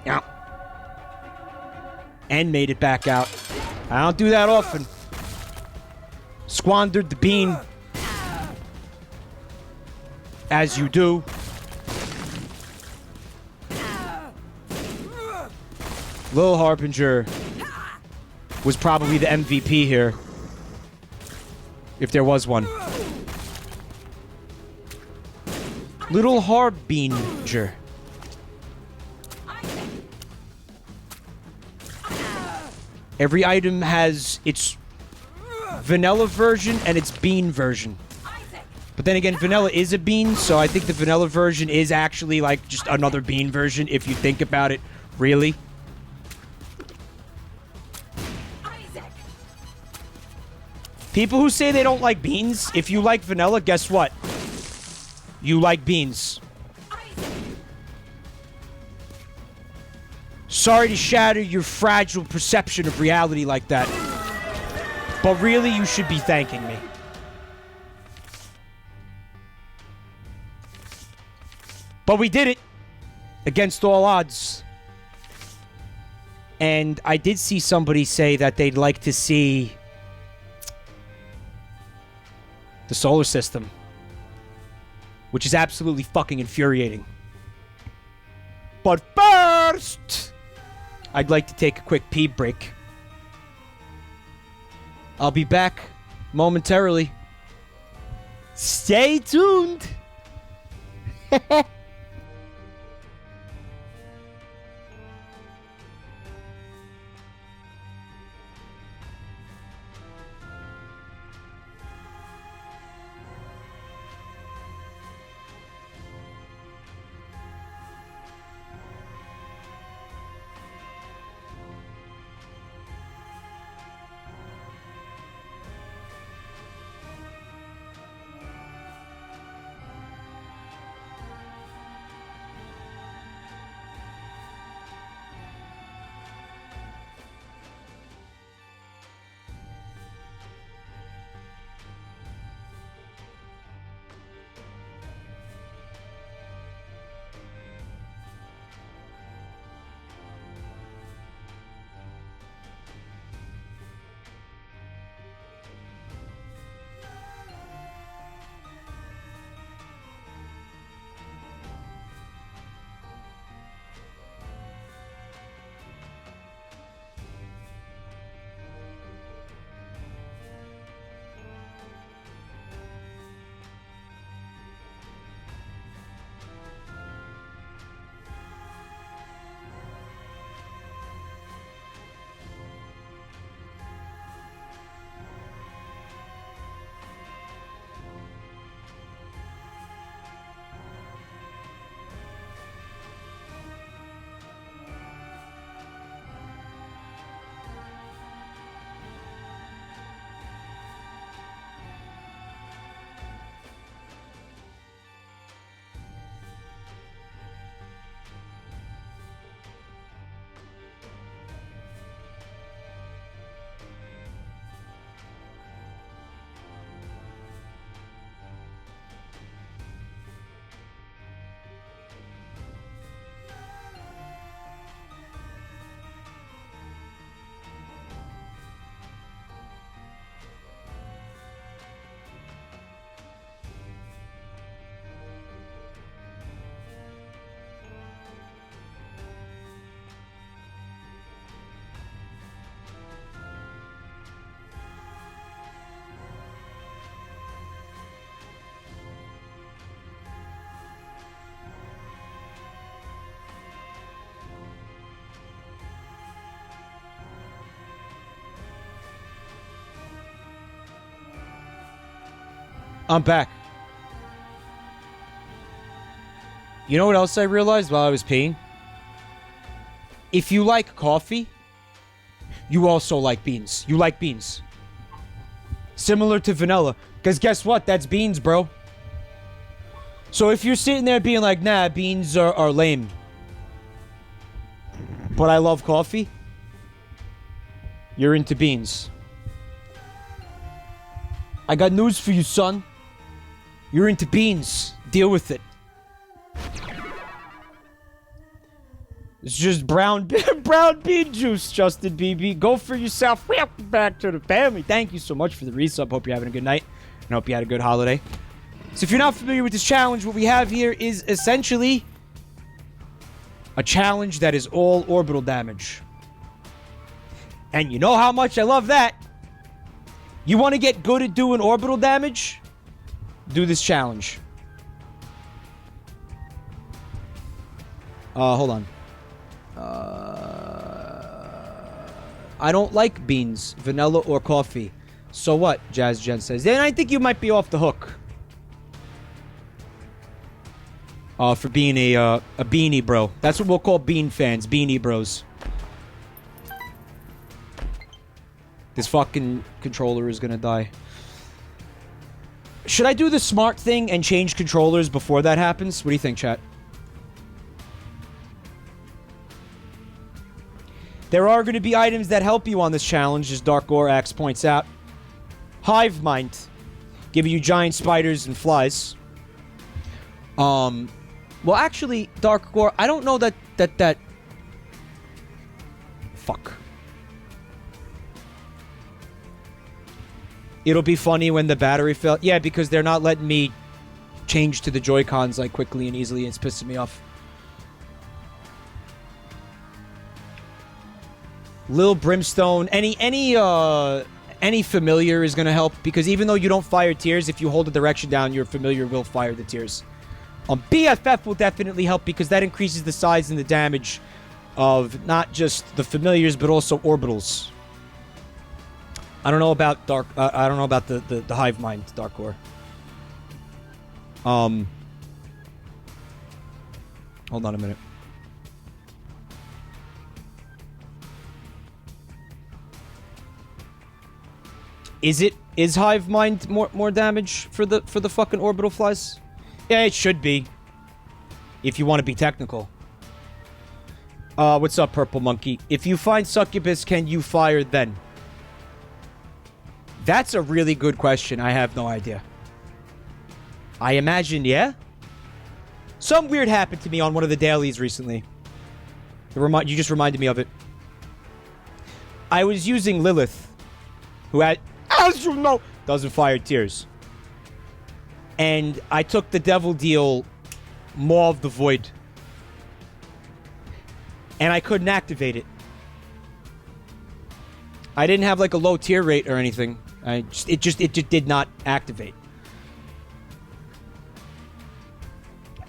Yeah. And made it back out. I don't do that often. Squandered the bean. As you do. Lil Harbinger was probably the MVP here. If there was one. Little Harbinger. Every item has its vanilla version and its bean version. But then again, vanilla is a bean, so I think the vanilla version is actually like just another bean version if you think about it, really. People who say they don't like beans, if you like vanilla, guess what? You like beans. Sorry to shatter your fragile perception of reality like that. But really, you should be thanking me. But we did it. Against all odds. And I did see somebody say that they'd like to see the solar system. Which is absolutely fucking infuriating. But first, I'd like to take a quick pee break. I'll be back momentarily. Stay tuned. I'm back. You know what else I realized while I was peeing? If you like coffee, you also like beans. You like beans. Similar to vanilla. Because guess what? That's beans, bro. So if you're sitting there being like, nah, beans are lame, but I love coffee, you're into beans. I got news for you, son. You're into beans. Deal with it. It's just brown bean juice, Justin BB. Go for yourself. Welcome back to the family. Thank you so much for the resub. Hope you're having a good night. And hope you had a good holiday. So if you're not familiar with this challenge, what we have here is essentially a challenge that is all orbital damage. And you know how much I love that. You want to get good at doing orbital damage? Do this challenge. Hold on. I don't like beans, vanilla, or coffee. So what? Jazz Jen says. Then I think you might be off the hook. For being a beanie bro. That's what we'll call bean fans. Beanie bros. This fucking controller is gonna die. Should I do the smart thing and change controllers before that happens? What do you think, chat? There are going to be items that help you on this challenge, as Dark Gorax points out. Hive Mind, giving you giant spiders and flies. Well, actually, Dark Gore, I don't know that... Fuck. It'll be funny when the battery fell. Yeah, because they're not letting me change to the Joy-Cons like quickly and easily. It's pissing me off. Lil Brimstone, any familiar is gonna help, because even though you don't fire tears, if you hold the direction down, your familiar will fire the tears. BFF will definitely help, because that increases the size and the damage of not just the familiars but also orbitals. I don't know about I don't know about the Hive Mind, Darkcore. Hold on a minute. Is Hive Mind more damage for the fucking orbital flies? Yeah, it should be. If you want to be technical. What's up, Purple Monkey? If you find Succubus, can you fire then? That's a really good question. I have no idea. I imagine, yeah? Some weird happened to me on one of the dailies recently. You just reminded me of it. I was using Lilith, who had, as you know, doesn't fire tears. And I took the Devil Deal Maw of the Void. And I couldn't activate it. I didn't have like a low tier rate or anything. It just did not activate.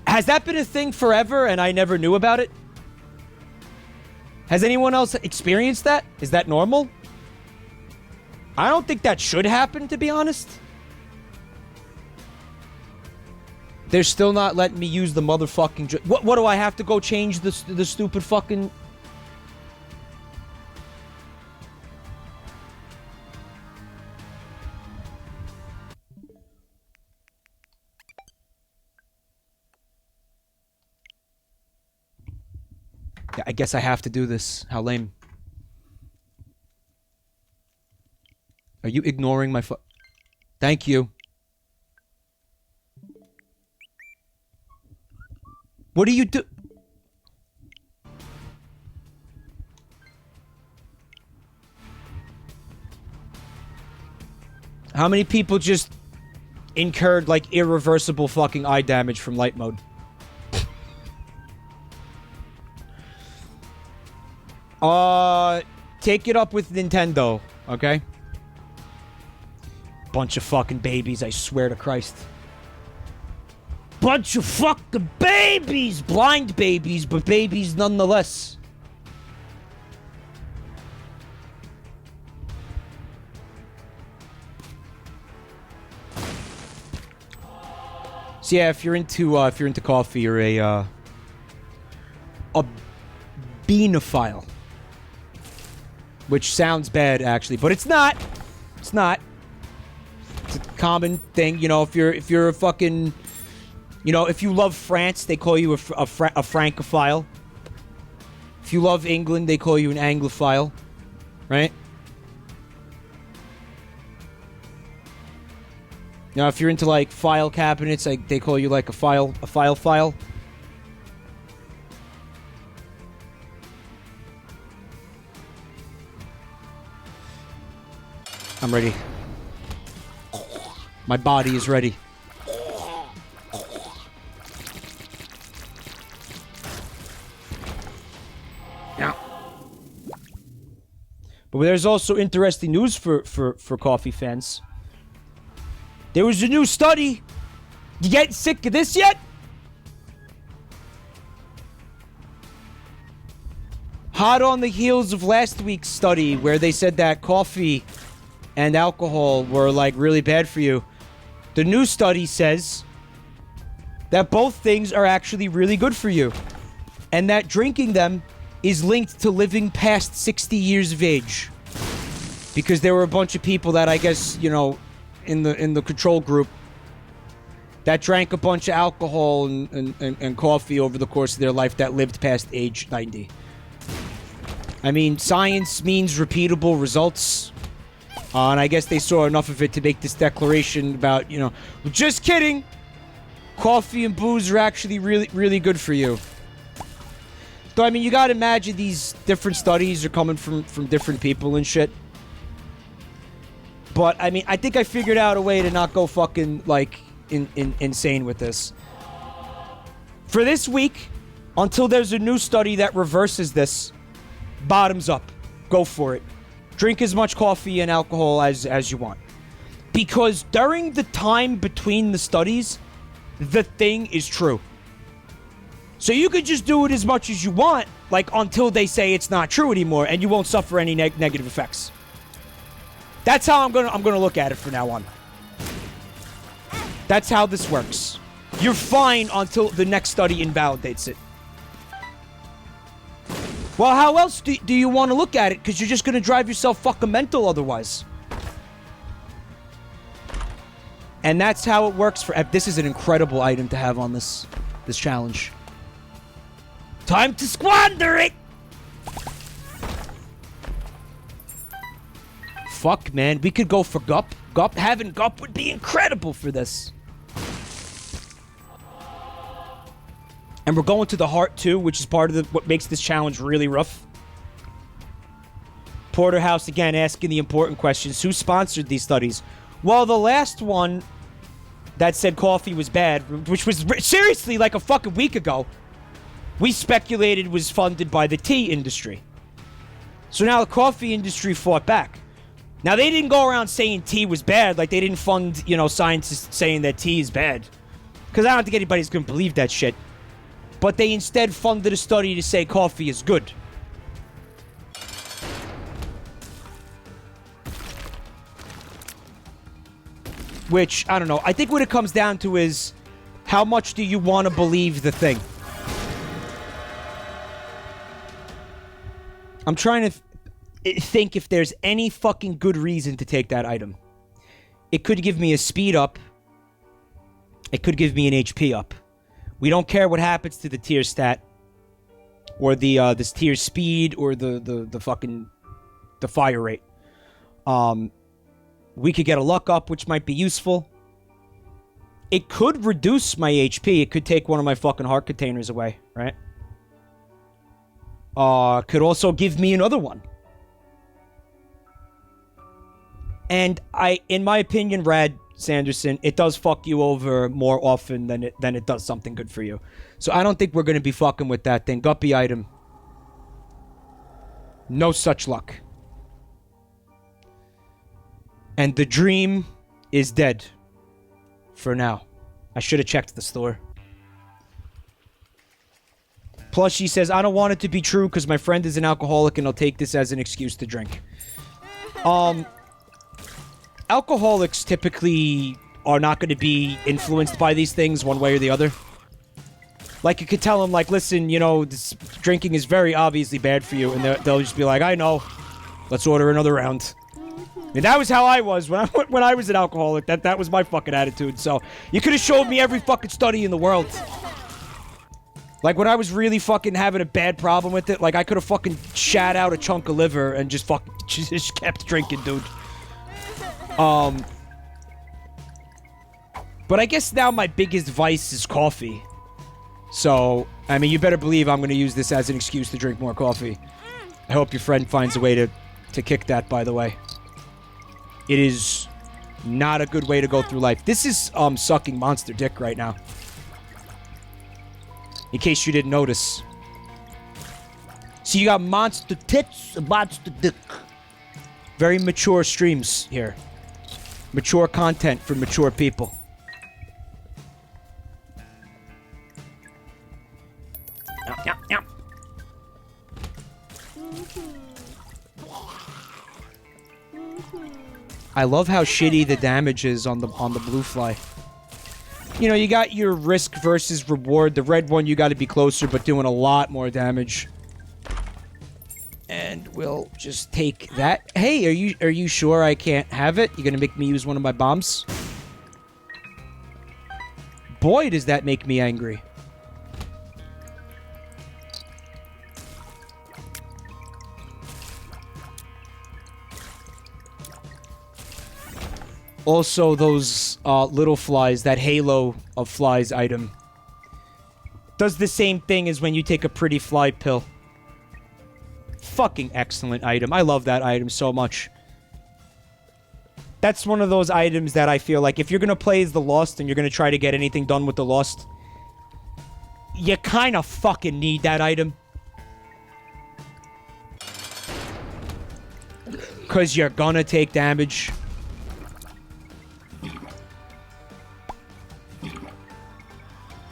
Has that been a thing forever and I never knew about it? Has anyone else experienced that? Is that normal? I don't think that should happen, to be honest. They're still not letting me use the motherfucking... What do I have to go change the stupid fucking... Yeah, I guess I have to do this. How lame. Are you ignoring my Thank you. What do you do? How many people just incurred, like, irreversible fucking eye damage from light mode? Take it up with Nintendo, okay? Bunch of fucking babies, I swear to Christ. Bunch of fucking babies! Blind babies, but babies nonetheless. So yeah, if you're into coffee, you're a beanophile. Which sounds bad, actually, but it's not. It's not. It's a common thing, you know. If you're a fucking, you know, if you love France, they call you a francophile. If you love England, they call you an Anglophile, right? You know, if you're into like file cabinets, like they call you like a file. I'm ready. My body is ready. Yeah. But there's also interesting news for coffee fans. There was a new study. You getting sick of this yet? Hot on the heels of last week's study where they said that coffee and alcohol were like really bad for you. The new study says that both things are actually really good for you. And that drinking them is linked to living past 60 years of age. Because there were a bunch of people that I guess, you know, in the control group that drank a bunch of alcohol and coffee over the course of their life that lived past age 90. I mean, science means repeatable results. And I guess they saw enough of it to make this declaration about, you know, just kidding. Coffee and booze are actually really, really good for you. So, I mean, you gotta imagine these different studies are coming from different people and shit. But, I mean, I think I figured out a way to not go fucking, like, insane with this. For this week, until there's a new study that reverses this, bottoms up. Go for it. Drink as much coffee and alcohol as you want. Because during the time between the studies, the thing is true. So you could just do it as much as you want, like, until they say it's not true anymore, and you won't suffer any negative effects. That's how I'm gonna look at it from now on. That's how this works. You're fine until the next study invalidates it. Well, how else do you want to look at it? Because you're just gonna drive yourself fucking mental otherwise. And that's how it works for... This is an incredible item to have on this challenge. Time to squander it! Fuck, man. We could go for Gup. Having Gup would be incredible for this. And we're going to the heart, too, which is part of what makes this challenge really rough. Porterhouse, again, asking the important questions. Who sponsored these studies? Well, the last one that said coffee was bad, which was seriously like a fucking week ago, we speculated was funded by the tea industry. So now the coffee industry fought back. Now, they didn't go around saying tea was bad. Like, they didn't fund, you know, scientists saying that tea is bad. Because I don't think anybody's going to believe that shit. But they instead funded a study to say coffee is good. Which, I don't know. I think what it comes down to is, how much do you want to believe the thing? I'm trying to think if there's any fucking good reason to take that item. It could give me a speed up. It could give me an HP up. We don't care what happens to the tier stat. Or the this tier speed or the fucking the fire rate. We could get a luck up, which might be useful. It could reduce my HP. It could take one of my fucking heart containers away, right? Could also give me another one. And in my opinion, Rad Sanderson, it does fuck you over more often than it does something good for you. So I don't think we're gonna be fucking with that thing. Guppy item. No such luck. And the dream is dead. For now. I should have checked the store. Plus, she says, I don't want it to be true because my friend is an alcoholic and I'll take this as an excuse to drink. Alcoholics typically are not going to be influenced by these things one way or the other. Like, you could tell them, like, listen, you know, this drinking is very obviously bad for you, and they'll just be like, I know. Let's order another round. And that was how I was when I was an alcoholic. That was my fucking attitude. So, you could have showed me every fucking study in the world. Like, when I was really fucking having a bad problem with it, like, I could have fucking shat out a chunk of liver and just fucking just kept drinking, dude. But I guess now my biggest vice is coffee. So, I mean, you better believe I'm going to use this as an excuse to drink more coffee. I hope your friend finds a way to kick that, by the way. It is not a good way to go through life. This is, sucking monster dick right now. In case you didn't notice. So you got monster tits and monster dick. Very mature streams here. Mature content for mature people. Yep, yep. I love how shitty the damage is on the blue fly. You know, you got your risk versus reward. The red one, you got to be closer, but doing a lot more damage. And we'll just take that. Hey, are you sure I can't have it? You gonna make me use one of my bombs? Boy, does that make me angry. Also, those little flies, that halo of flies item, does the same thing as when you take a pretty fly pill. Fucking excellent item. I love that item so much. That's one of those items that I feel like if you're going to play as the Lost and you're going to try to get anything done with the Lost, you kind of fucking need that item. Because you're going to take damage.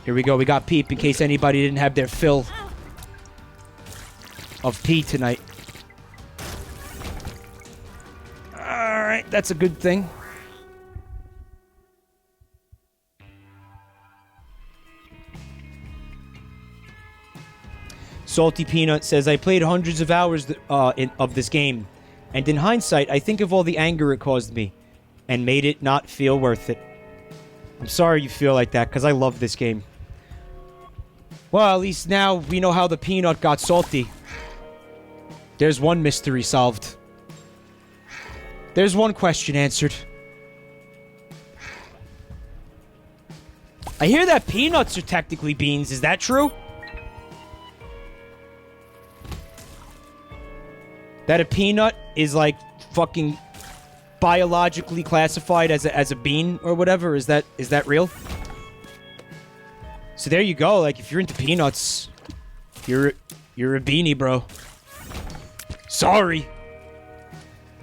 Here we go. We got Peep in case anybody didn't have their fill of pee tonight. Alright, that's a good thing. Salty Peanut says, I played hundreds of hours of this game, and in hindsight, I think of all the anger it caused me, and made it not feel worth it. I'm sorry you feel like that, because I love this game. Well, at least now we know how the peanut got salty. There's one mystery solved. There's one question answered. I hear that peanuts are technically beans. Is that true? That a peanut is like fucking biologically classified as a bean or whatever? Is that real? So there you go. Like, if you're into peanuts, you're a beanie, bro. Sorry.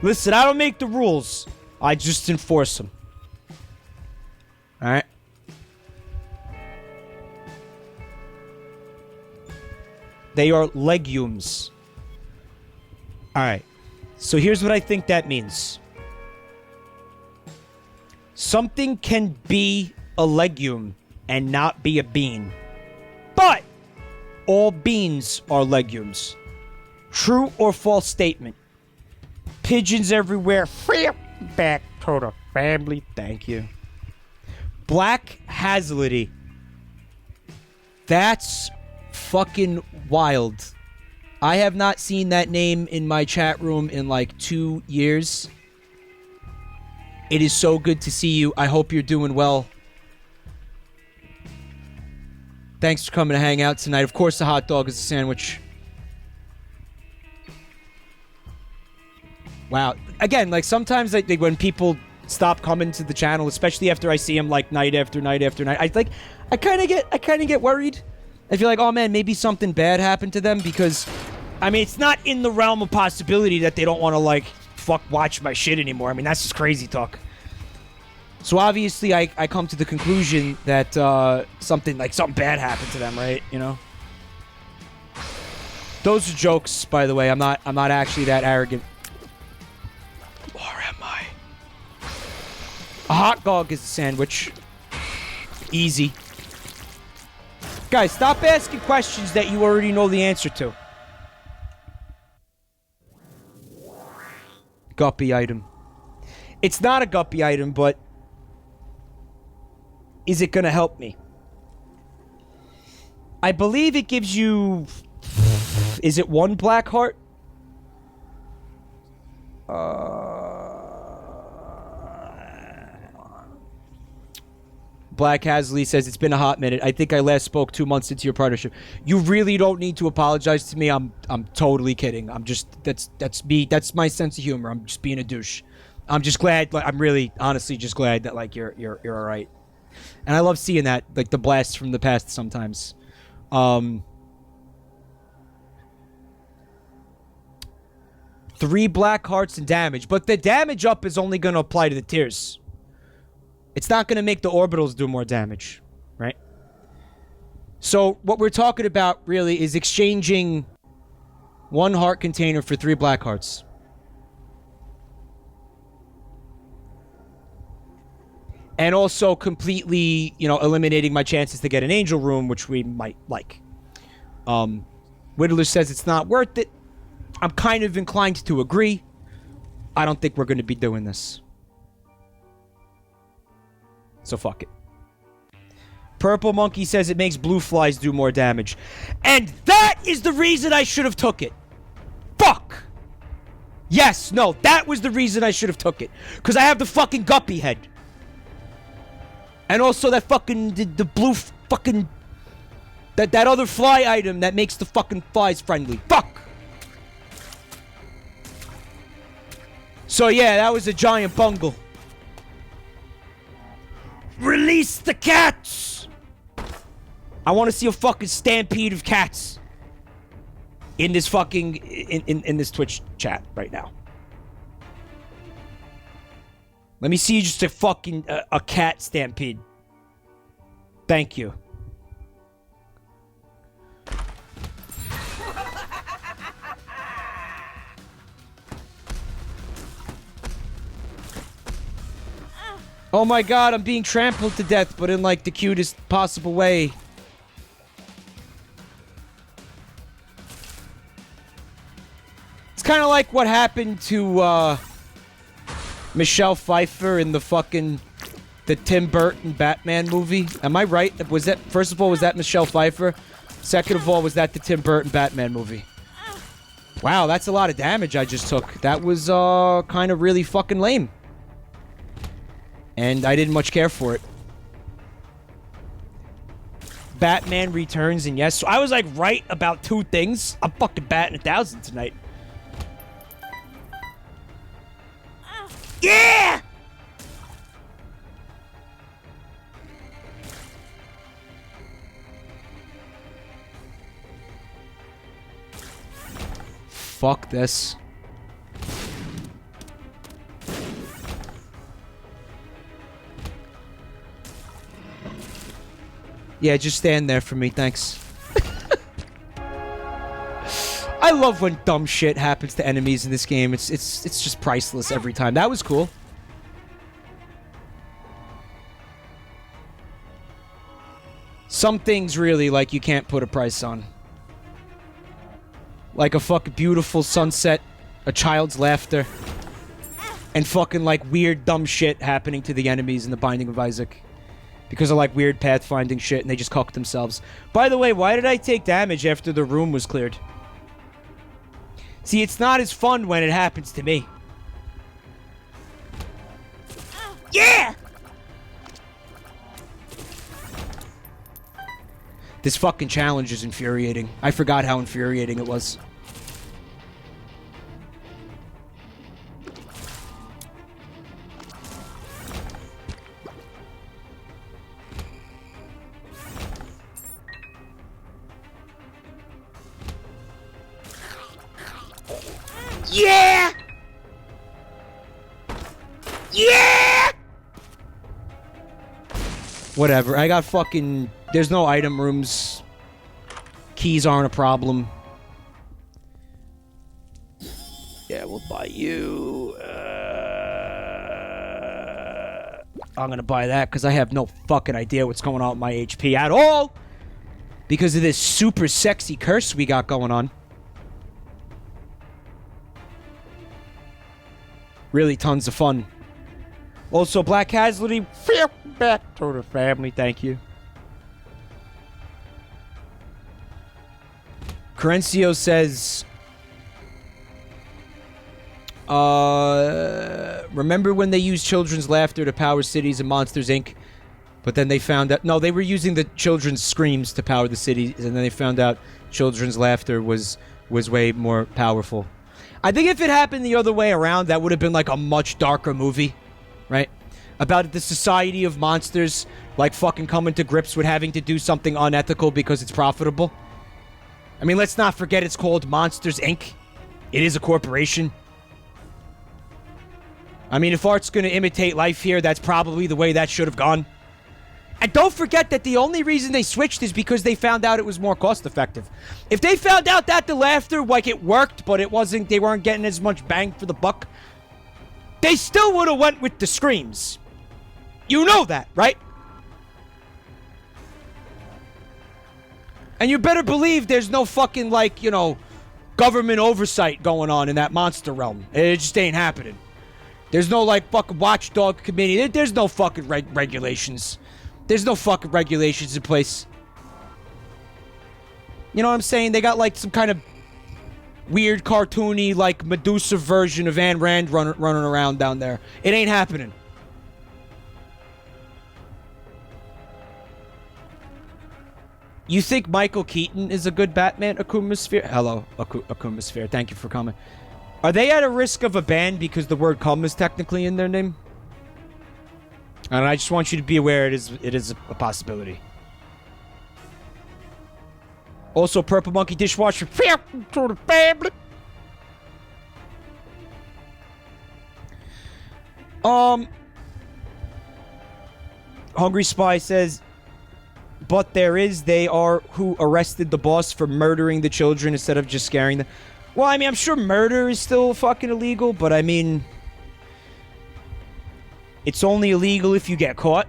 Listen, I don't make the rules. I just enforce them. Alright? They are legumes. Alright. So here's what I think that means. Something can be a legume and not be a bean. But all beans are legumes. True or false statement? Pigeons everywhere. Back to the family. Thank you. Black Hazlety. That's fucking wild. I have not seen that name in my chat room in like 2 years. It is so good to see you. I hope you're doing well. Thanks for coming to hang out tonight. Of course, the hot dog is a sandwich. Wow. Again, like sometimes when people stop coming to the channel, especially after I see them like night after night after night, I kind of get worried. I feel like, oh man, maybe something bad happened to them because, I mean, it's not in the realm of possibility that they don't want to like watch my shit anymore. I mean, that's just crazy talk. So obviously, I come to the conclusion that something bad happened to them, right? You know. Those are jokes, by the way. I'm not actually that arrogant. Or am I? A hot dog is a sandwich. Easy. Guys, stop asking questions that you already know the answer to. Guppy item. It's not a guppy item, but is it gonna help me? I believe it gives you... Is it 1 black heart? Black Hasley says, it's been a hot minute. I think I last spoke 2 months into your partnership. You really don't need to apologize to me. I'm totally kidding. I'm just, that's me. That's my sense of humor. I'm just being a douche. I'm just glad, like, I'm really, honestly, just glad that, like, you're all right. And I love seeing that, like, the blasts from the past sometimes. 3 black hearts and damage, but the damage up is only going to apply to the tiers. It's not going to make the orbitals do more damage, right? So what we're talking about really is exchanging 1 heart container for 3 black hearts. And also completely, you know, eliminating my chances to get an angel room, which we might like. Whittler says it's not worth it. I'm kind of inclined to agree. I don't think we're going to be doing this. So fuck it. Purple Monkey says it makes blue flies do more damage. And that is the reason I should have took it. Fuck! Yes, no, that was the reason I should have took it. Because I have the fucking guppy head. And also that fucking, the blue fucking, that other fly item that makes the fucking flies friendly. Fuck! So yeah, that was a giant bungle. Release the cats! I want to see a fucking stampede of cats in this fucking in this Twitch chat right now. Let me see just a fucking a cat stampede. Thank you. Oh my god, I'm being trampled to death, but in like the cutest possible way. It's kind of like what happened to Michelle Pfeiffer in the Tim Burton Batman movie. Am I right? Was that, first of all, was that Michelle Pfeiffer? Second of all, was that the Tim Burton Batman movie? Wow, that's a lot of damage I just took. That was kind of really fucking lame. And I didn't much care for it. Batman Returns, and yes, so I was like right about 2 things. I'm fucking batting 1,000 tonight. Yeah! Fuck this. Yeah, just stand there for me, thanks. I love when dumb shit happens to enemies in this game. It's just priceless every time. That was cool. Some things really, like, you can't put a price on. Like a fucking beautiful sunset, a child's laughter, and fucking, like, weird dumb shit happening to the enemies in The Binding of Isaac. Because of, like, weird pathfinding shit, and they just cocked themselves. By the way, why did I take damage after the room was cleared? See, it's not as fun when it happens to me. Yeah! This fucking challenge is infuriating. I forgot how infuriating it was. Yeah! Yeah! Whatever, I got fucking... There's no item rooms. Keys aren't a problem. Yeah, we'll buy you... I'm gonna buy that because I have no fucking idea what's going on with my HP at all. Because of this super sexy curse we got going on. Really tons of fun. Also, Black Casualty, back to the family, thank you. Corencio says, remember when they used children's laughter to power cities and Monsters, Inc.? But then they found out... No, they were using the children's screams to power the cities, and then they found out children's laughter was way more powerful. I think if it happened the other way around, that would have been like a much darker movie, right? About the society of monsters, like fucking coming to grips with having to do something unethical because it's profitable. I mean, let's not forget it's called Monsters, Inc. It is a corporation. I mean, if art's gonna imitate life here, that's probably the way that should have gone. And don't forget that the only reason they switched is because they found out it was more cost-effective. If they found out that the laughter, like, it worked, but it wasn't, they weren't getting as much bang for the buck, they still would have went with the screams. You know that, right? And you better believe there's no fucking, like, you know, government oversight going on in that monster realm. It just ain't happening. There's no, like, fucking watchdog committee. There's no fucking regulations. There's no fucking regulations in place. You know what I'm saying? They got, like, some kind of weird, cartoony, like, Medusa version of Ayn Rand running around down there. It ain't happening. You think Michael Keaton is a good Batman? Akumasphere? Hello, Akumasphere. Thank you for coming. Are they at a risk of a ban because the word "cum" is technically in their name? And I just want you to be aware it is a possibility. Also, Purple Monkey Dishwasher. To the family. Hungry Spy says, but they are who arrested the boss for murdering the children instead of just scaring them. Well, I mean, I'm sure murder is still fucking illegal, but I mean, it's only illegal if you get caught.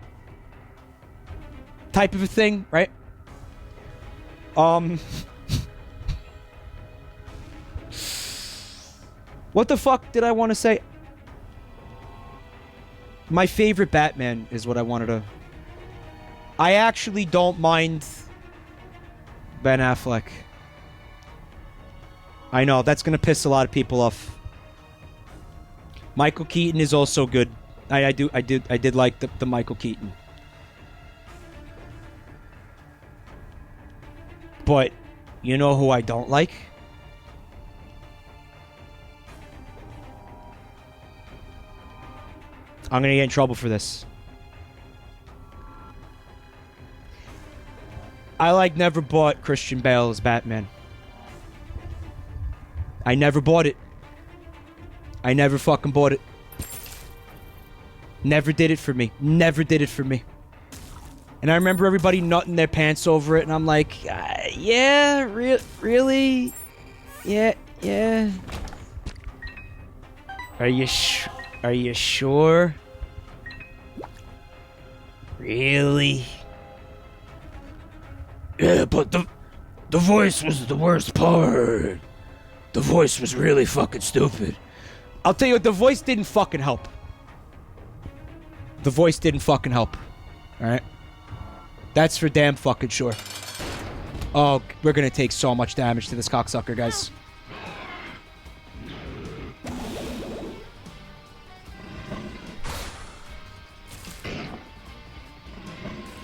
Type of a thing, right? What the fuck did I want to say? My favorite Batman is what I wanted to... I actually don't mind Ben Affleck. I know, that's gonna piss a lot of people off. Michael Keaton is also good. I did like the Michael Keaton. But, you know who I don't like? I'm gonna get in trouble for this. I, never bought Christian Bale as Batman. I never bought it. I never fucking bought it. Never did it for me. Never did it for me. And I remember everybody nutting their pants over it, and I'm like, yeah, really? Yeah. Are you sure? Really? Yeah, but the voice was the worst part. The voice was really fucking stupid. I'll tell you what, the voice didn't fucking help. The voice didn't fucking help. Alright? That's for damn fucking sure. Oh, we're gonna take so much damage to this cocksucker, guys.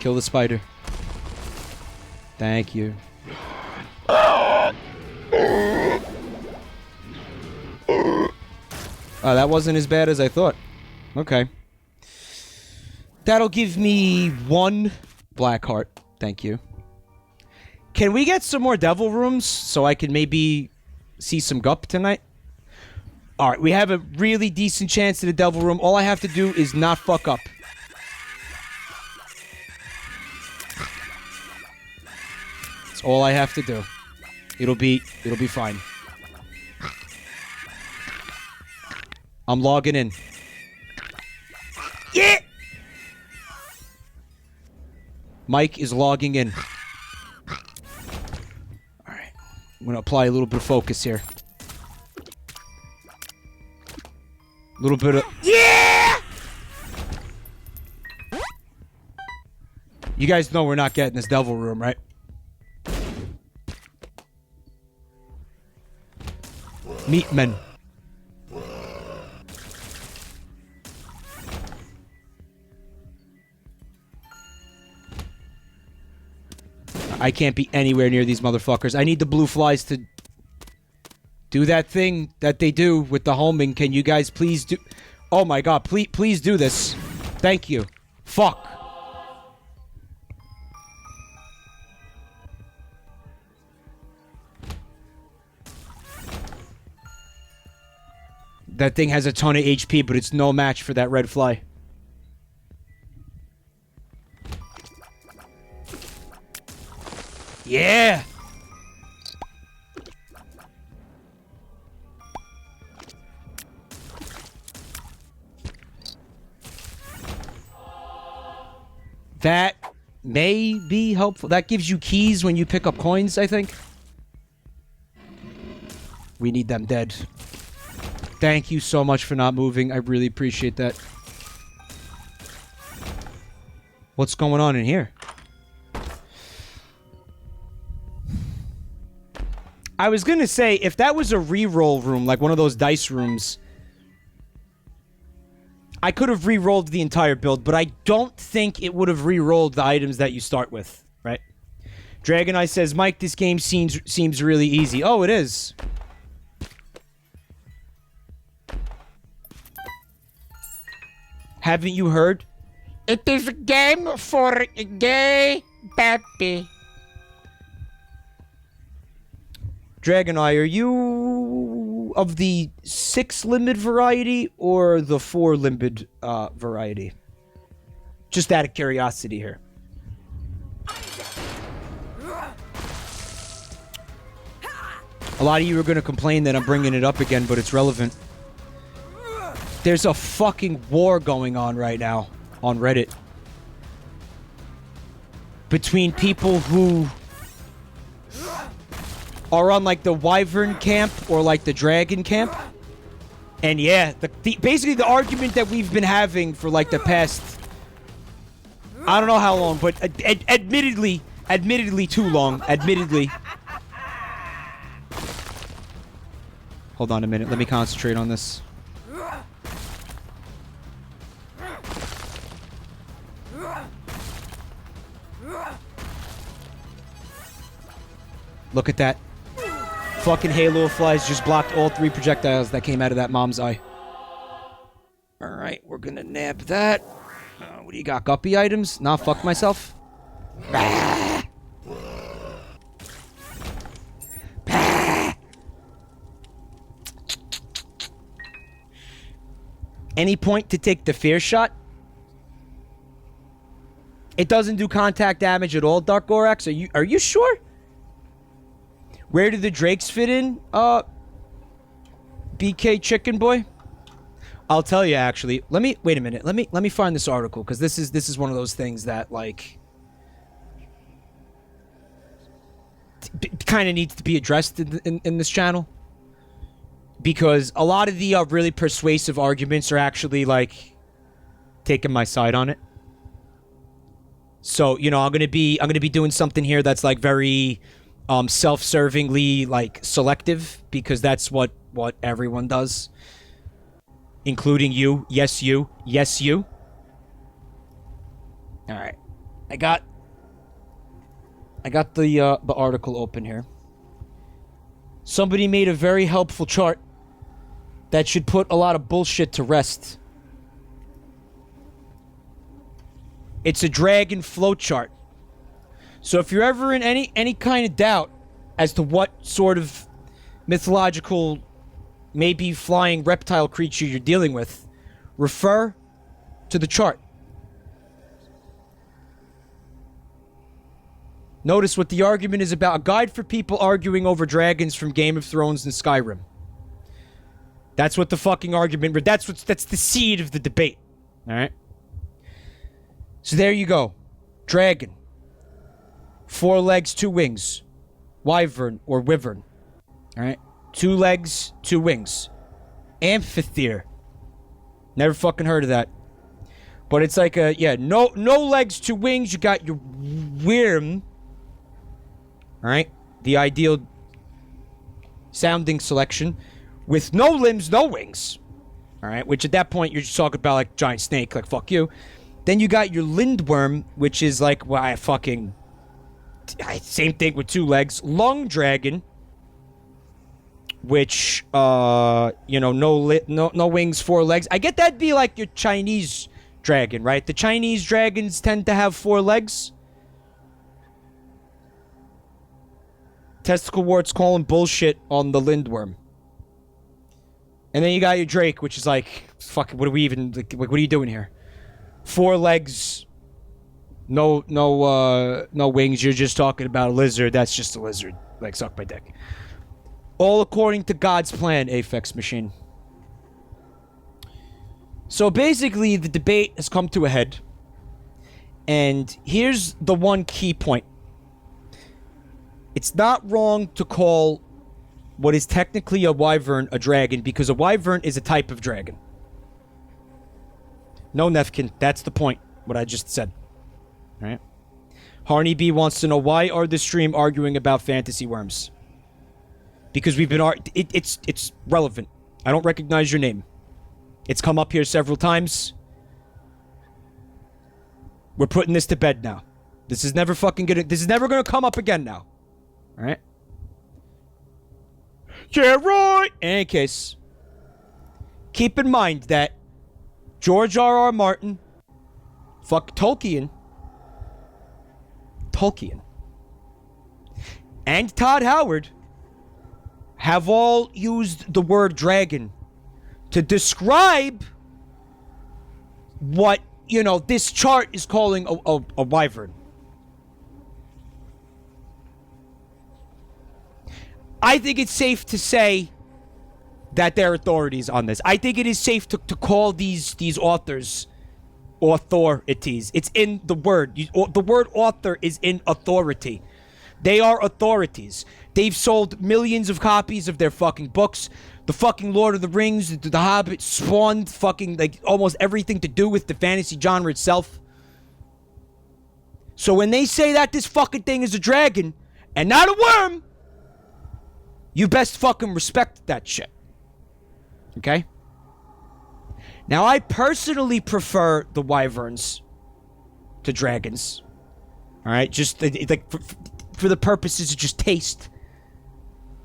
Kill the spider. Thank you. Oh, that wasn't as bad as I thought. Okay. That'll give me 1 black heart. Thank you. Can we get some more devil rooms so I can maybe see some gup tonight? Alright, we have a really decent chance at a devil room. All I have to do is not fuck up. That's all I have to do. It'll be fine. I'm logging in. Yeah! Mike is logging in. Alright. I'm gonna apply a little bit of focus here. A little bit of... Yeah! You guys know we're not getting this devil room, right? Meatmen. I can't be anywhere near these motherfuckers. I need the blue flies to do that thing that they do with the homing. Can you guys please do... Oh my god, please do this. Thank you. Fuck. That thing has a ton of HP, but it's no match for that red fly. Yeah! That may be helpful. That gives you keys when you pick up coins, I think. We need them dead. Thank you so much for not moving. I really appreciate that. What's going on in here? I was gonna say, if that was a reroll room, like one of those dice rooms, I could have re-rolled the entire build, but I don't think it would have re-rolled the items that you start with, right? Dragon Eye says, Mike, this game seems really easy. Oh, it is. Haven't you heard? It is a game for a gay baby. Dragon Eye, are you of the 6-limbed variety or the 4-limbed variety? Just out of curiosity here. A lot of you are going to complain that I'm bringing it up again, but it's relevant. There's a fucking war going on right now on Reddit between people who are on like the Wyvern camp or like the Dragon camp. And yeah, basically the argument that we've been having for like the past, I don't know how long, but admittedly too long, admittedly. Hold on a minute, let me concentrate on this. Look at that. Fucking Halo of Flies just blocked all 3 projectiles that came out of that mom's eye. Alright, we're gonna nab that. What do you got? Guppy items? Nah, fuck myself. Bah. Bah. Any point to take the fear shot? It doesn't do contact damage at all, Dark Gorax. Are you sure? Where do the drakes fit in, BK Chicken Boy? I'll tell you, actually. Wait a minute. Let me find this article, because this is one of those things that, like, kind of needs to be addressed in this channel. Because a lot of the really persuasive arguments are actually, like, taking my side on it. So, you know, I'm gonna be doing something here that's, like, very self-servingly, like, selective, because that's what everyone does, including you. Yes, you. Yes, you. All right, I got the article open here. Somebody made a very helpful chart that should put a lot of bullshit to rest. It's a dragon flow chart. So if you're ever in any kind of doubt as to what sort of mythological, maybe flying reptile creature you're dealing with, refer to the chart. Notice what the argument is about. A guide for people arguing over dragons from Game of Thrones and Skyrim. That's what the fucking argument... That's the seed of the debate. Alright? So there you go. Dragon. 4 legs, 2 wings. Wyvern or wyvern. Alright? 2 legs, 2 wings. Amphitheater. Never fucking heard of that. But it's like a, yeah, no legs, 2 wings. You got your worm. Alright? The ideal sounding selection. With no limbs, no wings. Alright? Which at that point, you're just talking about like giant snake. Like, fuck you. Then you got your lindworm, which is like, well, I fucking... Same thing with 2 legs. Lung dragon. Which, you know, no wings, 4 legs. I get that'd be like your Chinese dragon, right? The Chinese dragons tend to have 4 legs. Testicle warts calling bullshit on the lindworm. And then you got your drake, which is like, fuck, what are we even, like, what are you doing here? 4 legs, no wings. You're just talking about a lizard. That's just a lizard. Like, suck my dick. All according to God's plan, Aphex Machine. So basically, the debate has come to a head. And here's the one key point. It's not wrong to call what is technically a wyvern a dragon, because a wyvern is a type of dragon. No, Nefkin, that's the point. What I just said. Alright? Harney B wants to know, why are the stream arguing about fantasy worms? Because we've been it's relevant. I don't recognize your name. It's come up here several times. We're putting this to bed now. This is never gonna come up again now. Alright? Yeah, right! In any case, keep in mind that George R.R. Martin, Tolkien, and Todd Howard have all used the word dragon to describe what, you know, this chart is calling a wyvern. I think it's safe to say that they're authorities on this. I think it is safe to call these authors authorities. It's in the word. The word author is in authority. They are authorities. They've sold millions of copies of their fucking books. The fucking Lord of the Rings, the Hobbit spawned fucking, like, almost everything to do with the fantasy genre itself. So when they say that this fucking thing is a dragon and not a worm, you best fucking respect that shit. Okay? Now, I personally prefer the wyverns to dragons. Alright? Just, like, for the purposes of just taste.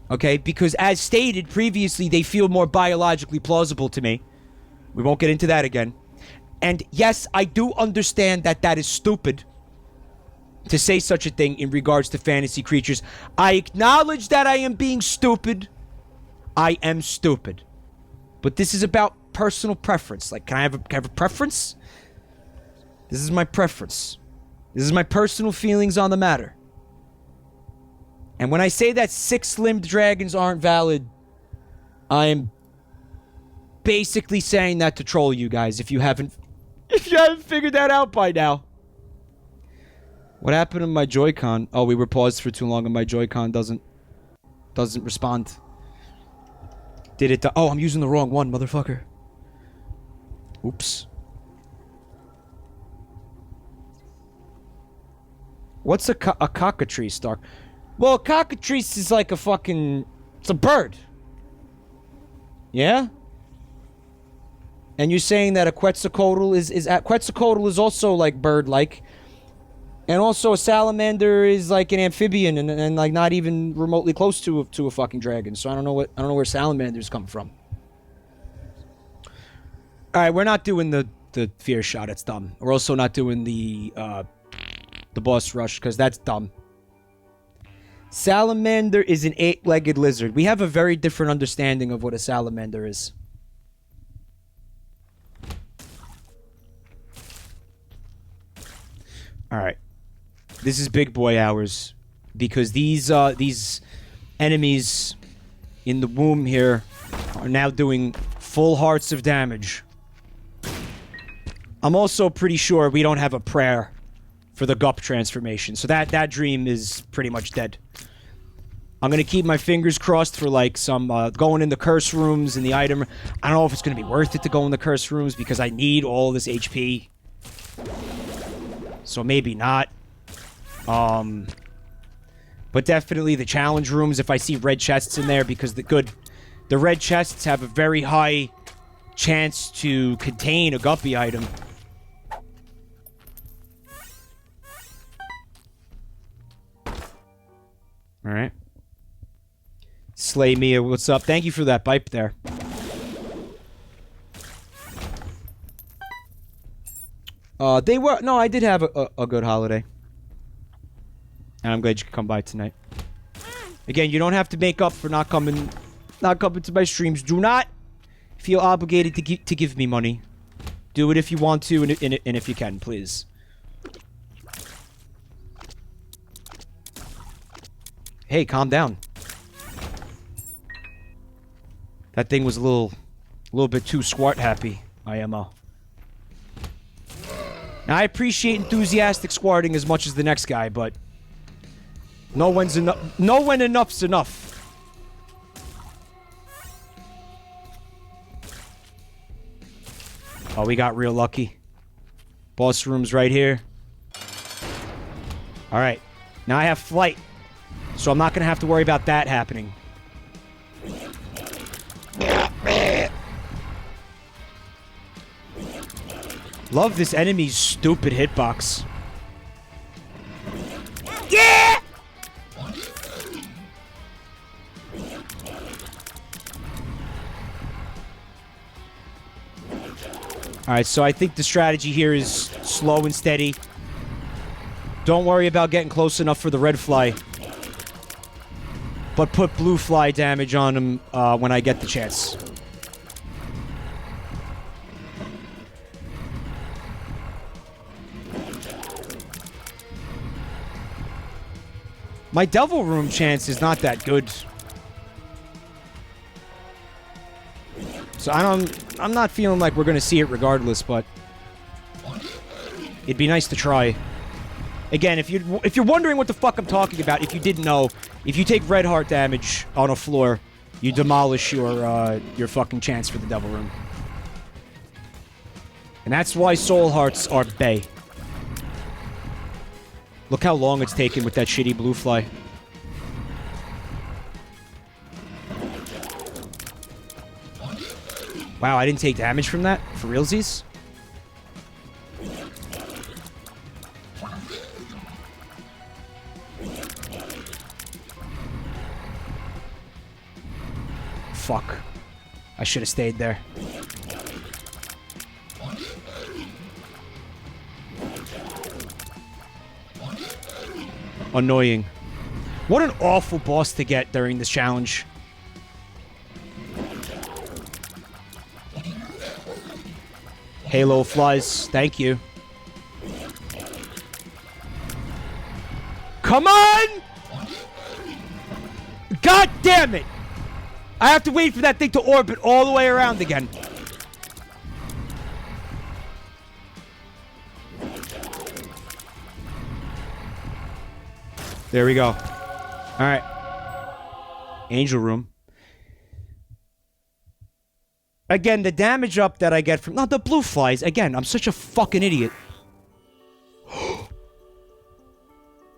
Okay? Because as stated previously, they feel more biologically plausible to me. We won't get into that again. And yes, I do understand that that is stupid to say such a thing in regards to fantasy creatures. I acknowledge that I am being stupid. I am stupid. But this is about personal preference. Like, can I have a preference? This is my preference. This is my personal feelings on the matter. And when I say that 6-limbed dragons aren't valid, I am basically saying that to troll you guys if you haven't figured that out by now. What happened to my Joy-Con? Oh, we were paused for too long and my Joy-Con doesn't respond. Did it? Oh, I'm using the wrong one, motherfucker. Oops. What's a cockatrice, Stark? Well, a cockatrice is like a fucking... It's a bird. Yeah? And you're saying that a quetzalcoatl is Quetzalcoatl is also like bird-like. And also a salamander is like an amphibian and like not even remotely close to a fucking dragon. So I don't know where salamanders come from. Alright, we're not doing the fear shot, it's dumb. We're also not doing the boss rush, because that's dumb. Salamander is an 8-legged lizard. We have a very different understanding of what a salamander is. Alright. This is big boy hours. Because these enemies in the womb here are now doing full hearts of damage. I'm also pretty sure we don't have a prayer for the gup transformation. So that dream is pretty much dead. I'm gonna keep my fingers crossed for like some going in the curse rooms and the item. I don't know if it's gonna be worth it to go in the curse rooms because I need all this HP. So maybe not. But definitely the challenge rooms if I see red chests in there, because the red chests have a very high chance to contain a guppy item. Alright. Slay Mia, what's up? Thank you for that pipe there. No, I did have a good holiday. And I'm glad you could come by tonight. Again, you don't have to make up for not coming to my streams. Do not feel obligated to give me money. Do it if you want to, and if you can, please. Hey, calm down. That thing was a little bit too squart happy, IMO. Now, I appreciate enthusiastic squarting as much as the next guy, but no when enough's enough. Oh, we got real lucky. Boss room's right here. Alright. Now I have flight. So I'm not going to have to worry about that happening. Love this enemy's stupid hitbox. Yeah! Alright, so I think the strategy here is slow and steady. Don't worry about getting close enough for the red fly. But put blue fly damage on him when I get the chance. My devil room chance is not that good. So I'm not feeling like we're gonna see it regardless, but it'd be nice to try. Again, if you're wondering what the fuck I'm talking about, if you didn't know, if you take red heart damage on a floor, you demolish your fucking chance for the devil room. And that's why soul hearts are bae. Look how long it's taken with that shitty blue fly. Wow, I didn't take damage from that? For realsies? Fuck. I should have stayed there. Annoying. What an awful boss to get during this challenge. Halo flies. Thank you. Come on! God damn it! I have to wait for that thing to orbit all the way around again. There we go. Alright. Angel room. Again, the damage up that I get from... No, the blue flies. Again, I'm such a fucking idiot.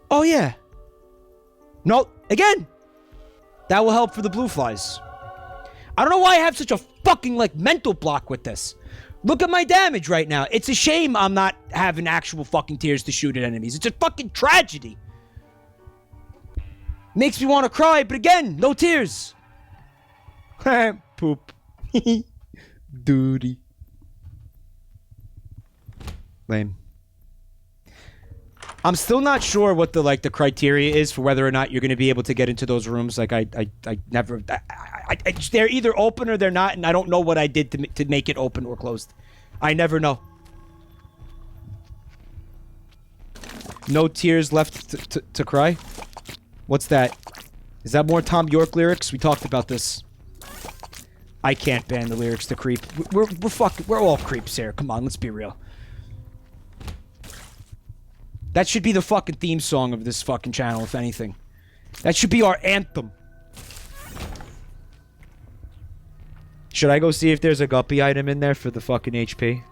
Oh, yeah. No, again. That will help for the blue flies. I don't know why I have such a fucking, like, mental block with this. Look at my damage right now. It's a shame I'm not having actual fucking tears to shoot at enemies. It's a fucking tragedy. Makes me want to cry, but again, no tears. Poop. Duty. Lame. I'm still not sure what the criteria is for whether or not you're going to be able to get into those rooms. Like, I never... they're either open or they're not, and I don't know what I did to make it open or closed. I never know. No tears left to cry? What's that? Is that more Tom York lyrics? We talked about this. I can't ban the lyrics to creep. We're all creeps here. Come on, let's be real. That should be the fucking theme song of this fucking channel, if anything. That should be our anthem. Should I go see if there's a guppy item in there for the fucking HP?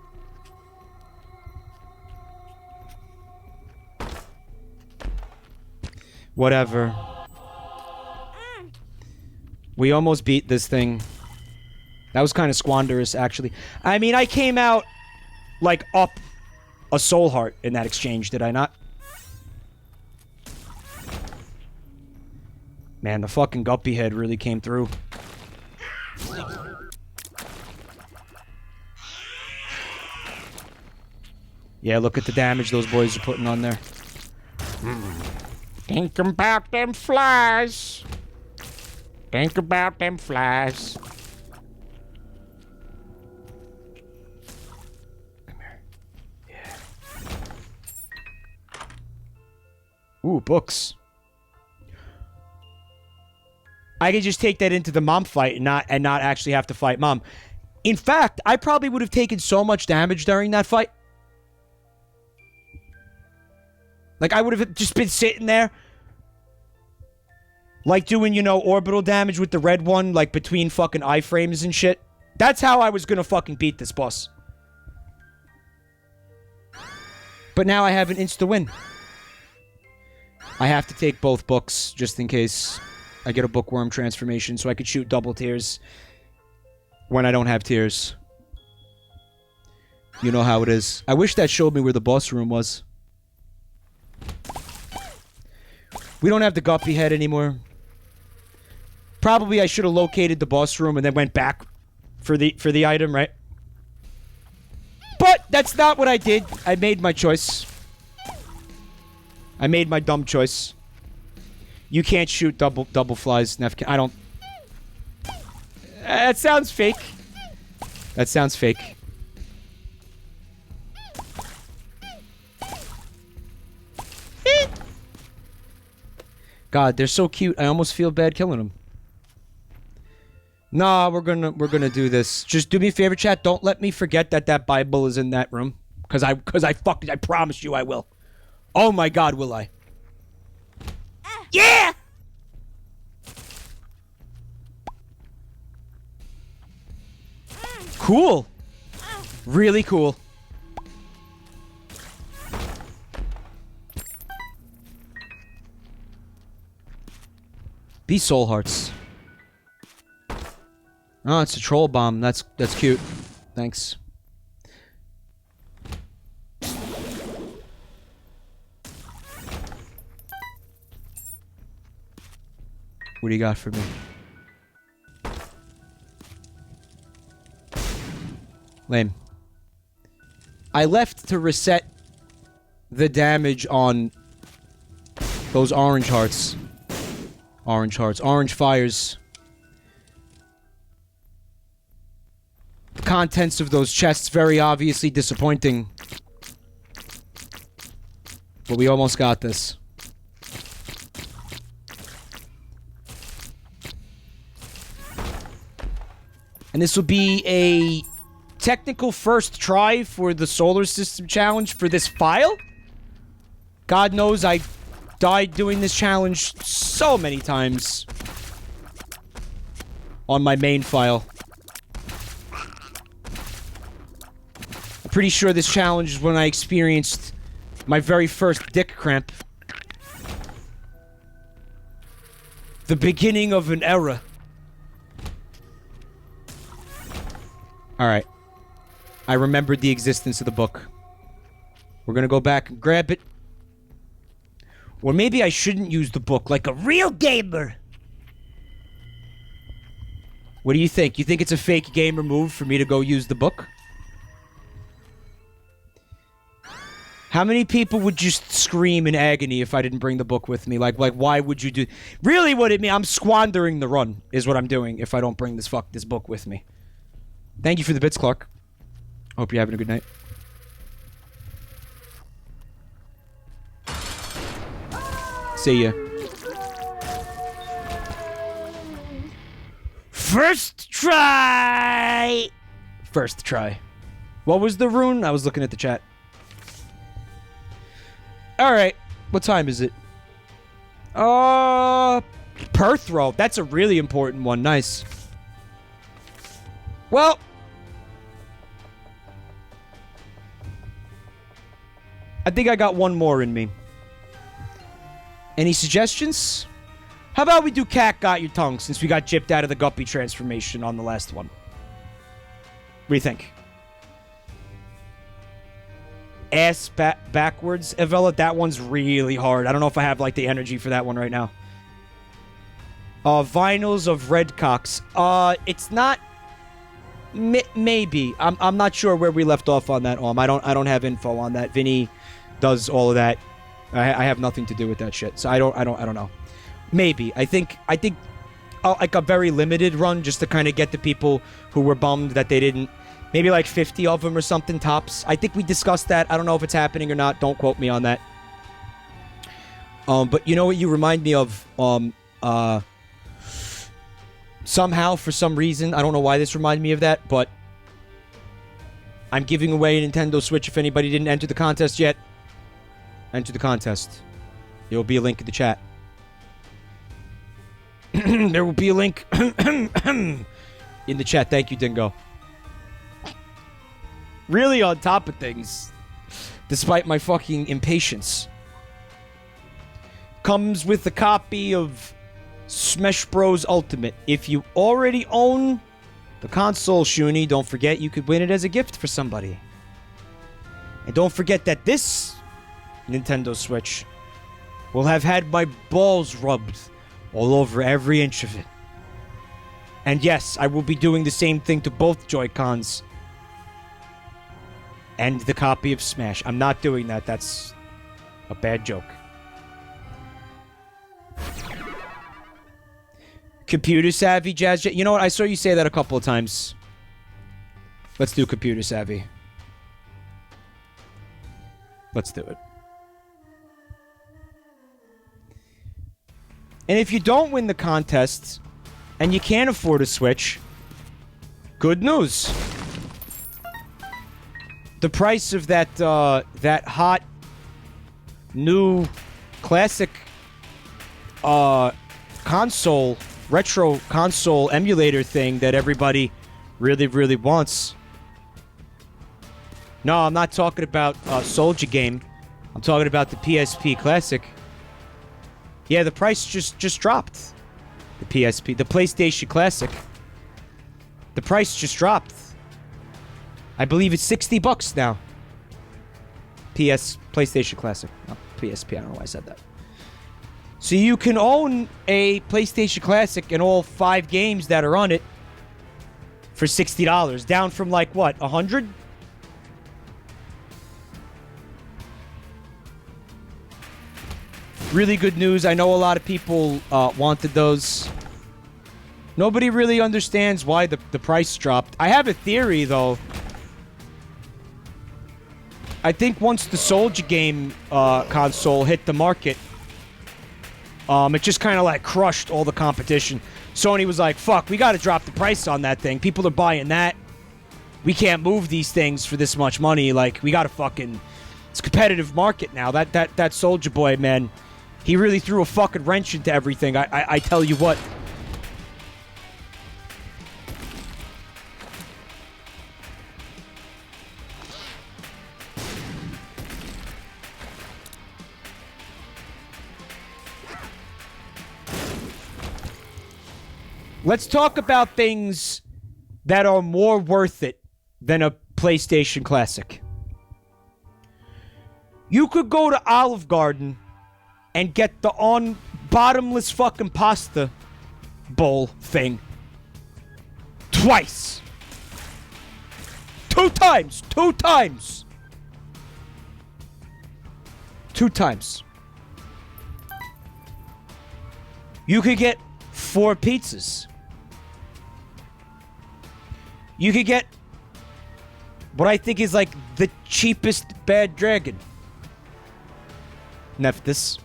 Whatever. We almost beat this thing. That was kind of squanderous, actually. I mean, I came out, like, up a soul heart in that exchange, did I not? Man, the fucking guppy head really came through. Yeah, look at the damage those boys are putting on there. Think about them flies. Think about them flies. Come here. Yeah. Ooh, books. I could just take that into the mom fight and not actually have to fight mom. In fact, I probably would have taken so much damage during that fight. Like, I would have just been sitting there. Like doing, you know, orbital damage with the red one, like between fucking iframes and shit. That's how I was gonna fucking beat this boss. But now I have an insta-win. I have to take both books, just in case I get a bookworm transformation, so I could shoot double tears when I don't have tears. You know how it is. I wish that showed me where the boss room was. We don't have the guppy head anymore. Probably I should have located the boss room and then went back for the item, right? But that's not what I did. I made my choice. I made my dumb choice. You can't shoot double flies, Nef. I don't. That sounds fake. That sounds fake. God, they're so cute. I almost feel bad killing them. Nah, we're gonna do this. Just do me a favor, chat. Don't let me forget that Bible is in that room. Cause I promise you I will. Oh my God, will I? Yeah! Cool. Really cool. Be soul hearts. Oh, it's a troll bomb. That's cute. Thanks. What do you got for me? Lame. I left to reset the damage on those orange hearts. Orange hearts. Orange fires. The contents of those chests very obviously disappointing. But we almost got this. And this will be a technical first try for the solar system challenge for this file. God knows I died doing this challenge so many times on my main file. I'm pretty sure this challenge is when I experienced my very first dick cramp. The beginning of an era. Alright. I remembered the existence of the book. We're gonna go back and grab it. Or maybe I shouldn't use the book like a real gamer. What do you think? You think it's a fake gamer move for me to go use the book? How many people would just scream in agony if I didn't bring the book with me? Like why would you do... Really what it means, I'm squandering the run, is what I'm doing if I don't bring this book with me. Thank you for the bits, Clark. Hope you're having a good night. See ya. First try! First try. What was the rune? I was looking at the chat. Alright. What time is it? Perth row. That's a really important one. Nice. Well. I think I got one more in me. Any suggestions? How about we do Cat Got Your Tongue, since we got gypped out of the guppy transformation on the last one? What do you think? Ass backwards, Evella? That one's really hard. I don't know if I have, like, the energy for that one right now. Vinyls of Red Cocks. It's not... maybe. I'm not sure where we left off on that, I don't have info on that. Vinny does all of that. I have nothing to do with that shit, so I don't know. Maybe. I think like a very limited run, just to kind of get the people who were bummed that they didn't... Maybe like 50 of them or something tops. I think we discussed that. I don't know if it's happening or not. Don't quote me on that. But you know what you remind me of? Somehow, for some reason, I don't know why this reminded me of that, but I'm giving away a Nintendo Switch if anybody didn't enter the contest yet. Enter the contest. There will be a link in the chat. There will be a link in the chat. Thank you, Dingo. Really on top of things, despite my fucking impatience. Comes with a copy of Smash Bros. Ultimate. If you already own the console, Shuni, don't forget you could win it as a gift for somebody. And don't forget that this Nintendo Switch will have had my balls rubbed all over every inch of it. And yes, I will be doing the same thing to both Joy-Cons and the copy of Smash. I'm not doing that. That's a bad joke. Computer savvy, Jazz. You know what? I saw you say that a couple of times. Let's do computer savvy. Let's do it. And if you don't win the contest and you can't afford a Switch, good news. The price of that that hot new classic console, retro console emulator thing that everybody really wants. No, I'm not talking about Soldier Game. I'm talking about the PSP Classic. Yeah, the price just dropped. The PSP, the PlayStation Classic. The price just dropped. I believe it's $60 now. PlayStation Classic. Not PSP, I don't know why I said that. So you can own a PlayStation Classic and all 5 games that are on it for $60. Down from like, what, $100? Really good news. I know a lot of people wanted those. Nobody really understands why the price dropped. I have a theory, though. I think once the Soldier Game console hit the market, it just kind of like crushed all the competition. Sony was like, fuck, we got to drop the price on that thing. People are buying that. We can't move these things for this much money. Like, we got to fucking... It's a competitive market now. That Soldier Boy, man, he really threw a fucking wrench into everything. I tell you what. Let's talk about things that are more worth it than a PlayStation Classic. You could go to Olive Garden and get the bottomless fucking pasta bowl thing twice. 2 times. 2 times. 2 times. You could get 4 pizzas. You could get what I think is like the cheapest Bad Dragon. Nephthys.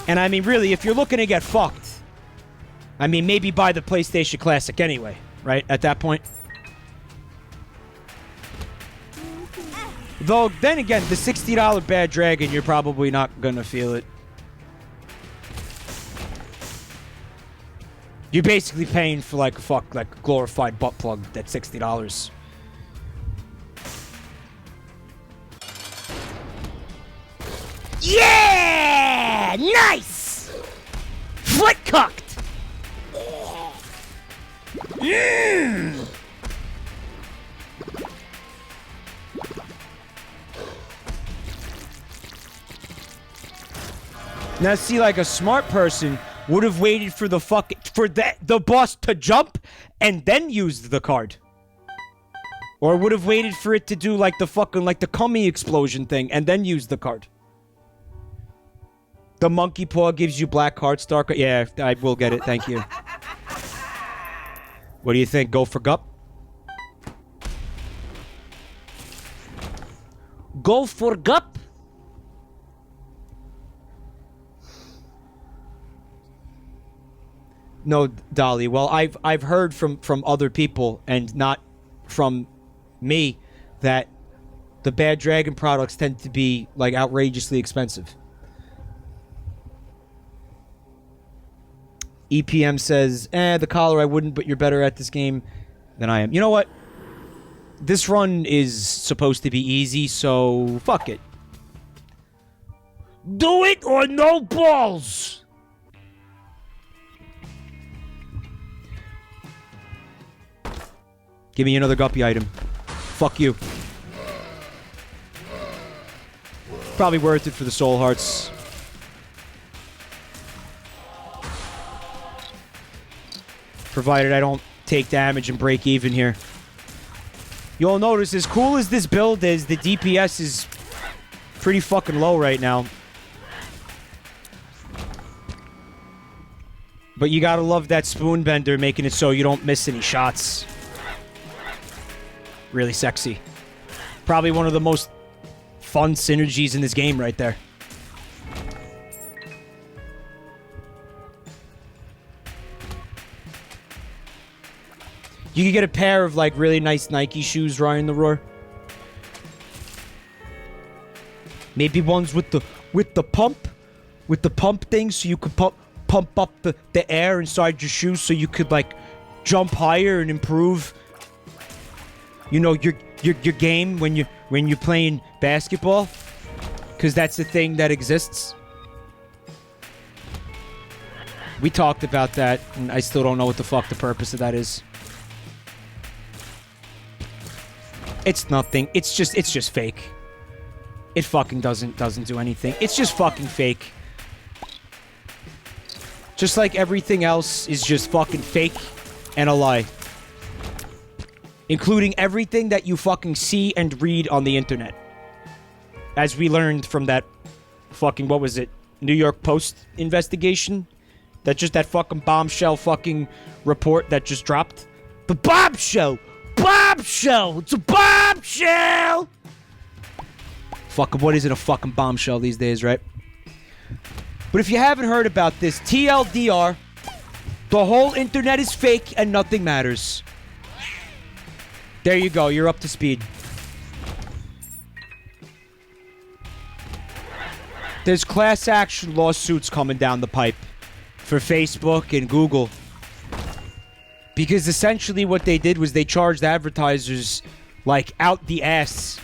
And I mean, really, if you're looking to get fucked, I mean, maybe buy the PlayStation Classic anyway, right? At that point. Though, then again, the $60 Bad Dragon, you're probably not gonna feel it. You're basically paying for like a glorified butt plug that's $60. Yeah! Nice! Foot cooked! Mmm! Now, see, like a smart person would have waited for the boss to jump and then used the card. Or would have waited for it to do like the cummy explosion thing and then used the card. The monkey paw gives you black heart star. Yeah, I will get it. Thank you. What do you think? Go for gup? Go for gup? No, Dolly. Well, I've heard from other people and not from me that the Bad Dragon products tend to be like outrageously expensive. EPM says, the collar I wouldn't, but you're better at this game than I am. You know what? This run is supposed to be easy, so fuck it. Do it or no balls! Give me another guppy item. Fuck you. Probably worth it for the soul hearts. Provided I don't take damage and break even here. You'll notice, as cool as this build is, the DPS is pretty fucking low right now. But you gotta love that spoon bender, making it so you don't miss any shots. Really sexy. Probably one of the most fun synergies in this game right there. You could get a pair of like really nice Nike shoes riding the roar. Maybe ones with the pump thing, so you could pump up the air inside your shoes, so you could like jump higher and improve, you know, your game when you're playing basketball, because that's the thing that exists. We talked about that, and I still don't know what the fuck the purpose of that is. It's nothing. It's just fake. It fucking doesn't do anything. It's just fucking fake. Just like everything else is just fucking fake and a lie. Including everything that you fucking see and read on the internet. As we learned from that fucking, what was it? New York Post investigation? That fucking bombshell fucking report that just dropped? The bombshell! Bombshell! It's a bombshell! Fucking, what isn't a fucking bombshell these days, right? But if you haven't heard about this, TLDR, the whole internet is fake and nothing matters. There you go, you're up to speed. There's class action lawsuits coming down the pipe for Facebook and Google. Because essentially what they did was they charged advertisers, like, out the ass,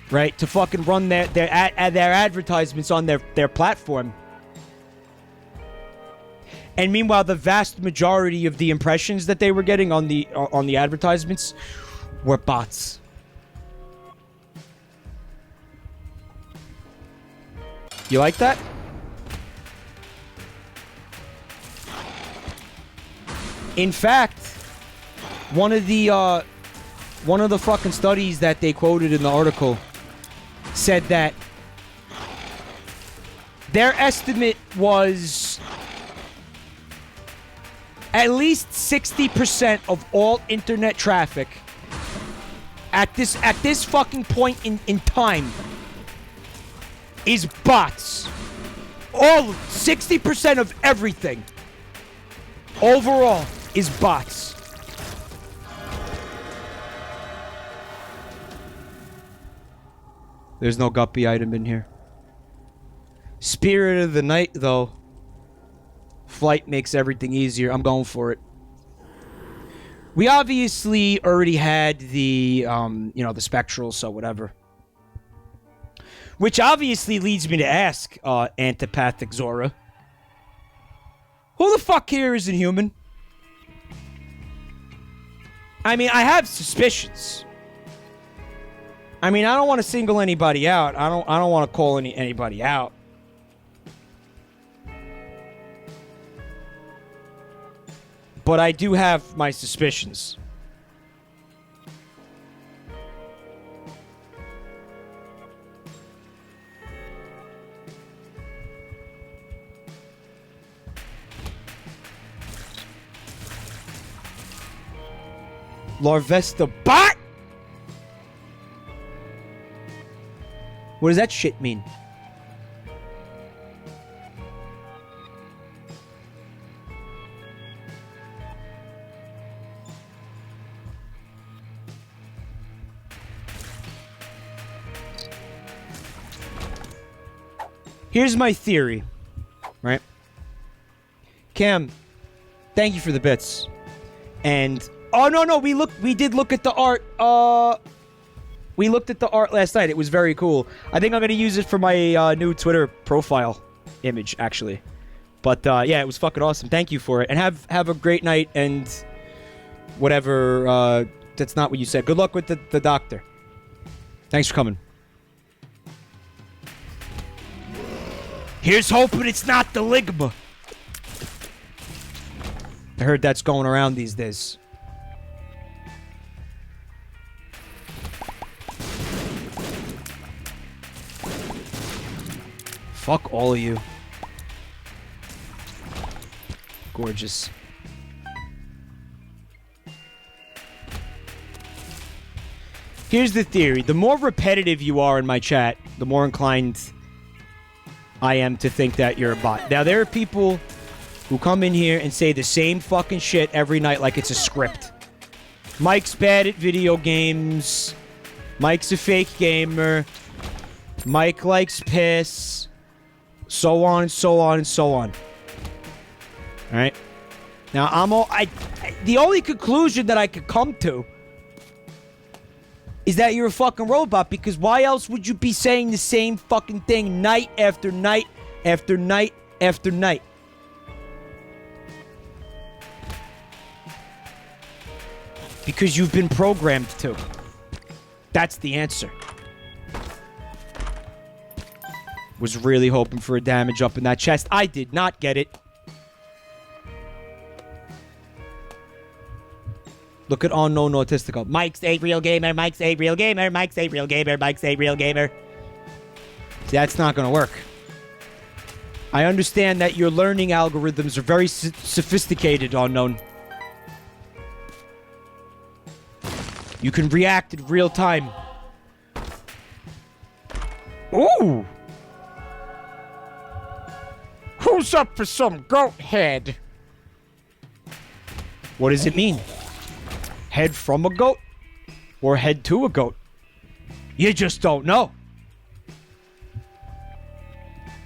right, to fucking run their advertisements on their platform. And meanwhile, the vast majority of the impressions that they were getting on the advertisements were bots. You like that? In fact, one of the fucking studies that they quoted in the article said that their estimate was at least 60% of all internet traffic at this fucking point in time is bots. All 60% of everything overall is bots. There's no guppy item in here. Spirit of the night, though. Flight makes everything easier. I'm going for it. We obviously already had the, the spectral, so whatever. Which obviously leads me to ask, Antipathic Zora. Who the fuck here isn't human? I mean, I have suspicions. I mean, I don't want to single anybody out. I don't want to call anybody out. But I do have my suspicions. Larvesta bot? What does that shit mean? Here's my theory, right? Cam, thank you for the bits. And oh no, we did look at the art. We looked at the art last night. It was very cool. I think I'm gonna use it for my new Twitter profile image, actually. But yeah, it was fucking awesome. Thank you for it, and have a great night. And whatever. That's not what you said. Good luck with the doctor. Thanks for coming. Here's hoping it's not the Ligma. I heard that's going around these days. Fuck all of you. Gorgeous. Here's the theory. The more repetitive you are in my chat, the more inclined I am to think that you're a bot. Now, there are people who come in here and say the same fucking shit every night like it's a script. Mike's bad at video games. Mike's a fake gamer. Mike likes piss. So on and so on and so on. Alright? Now, the only conclusion that I could come to is that you're a fucking robot, because why else would you be saying the same fucking thing night after night after night after night? Because you've been programmed to. That's the answer. Was really hoping for a damage up in that chest. I did not get it. Look at Unknown Autistical. Mike's a real gamer. Mike's a real gamer. Mike's a real gamer. Mike's a real gamer. See, that's not going to work. I understand that your learning algorithms are very sophisticated, Unknown. You can react in real time. Ooh! Who's up for some goat head? What does it mean? Head from a goat? Or head to a goat? You just don't know.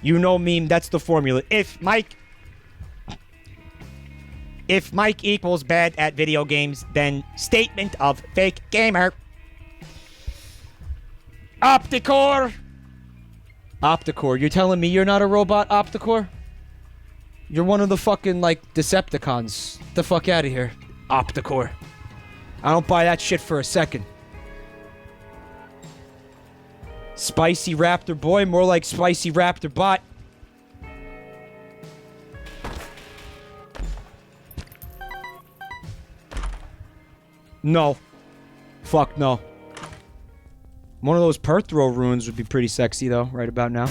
You know, meme, that's the formula. If Mike equals bad at video games, then statement of fake gamer. Opticore! Opticore, you're telling me you're not a robot, Opticore? You're one of the fucking, like, Decepticons. Get the fuck out of here, Opticore. I don't buy that shit for a second. Spicy Raptor boy, more like Spicy Raptor bot. No. Fuck no. One of those Perthrow runes would be pretty sexy, though, right about now.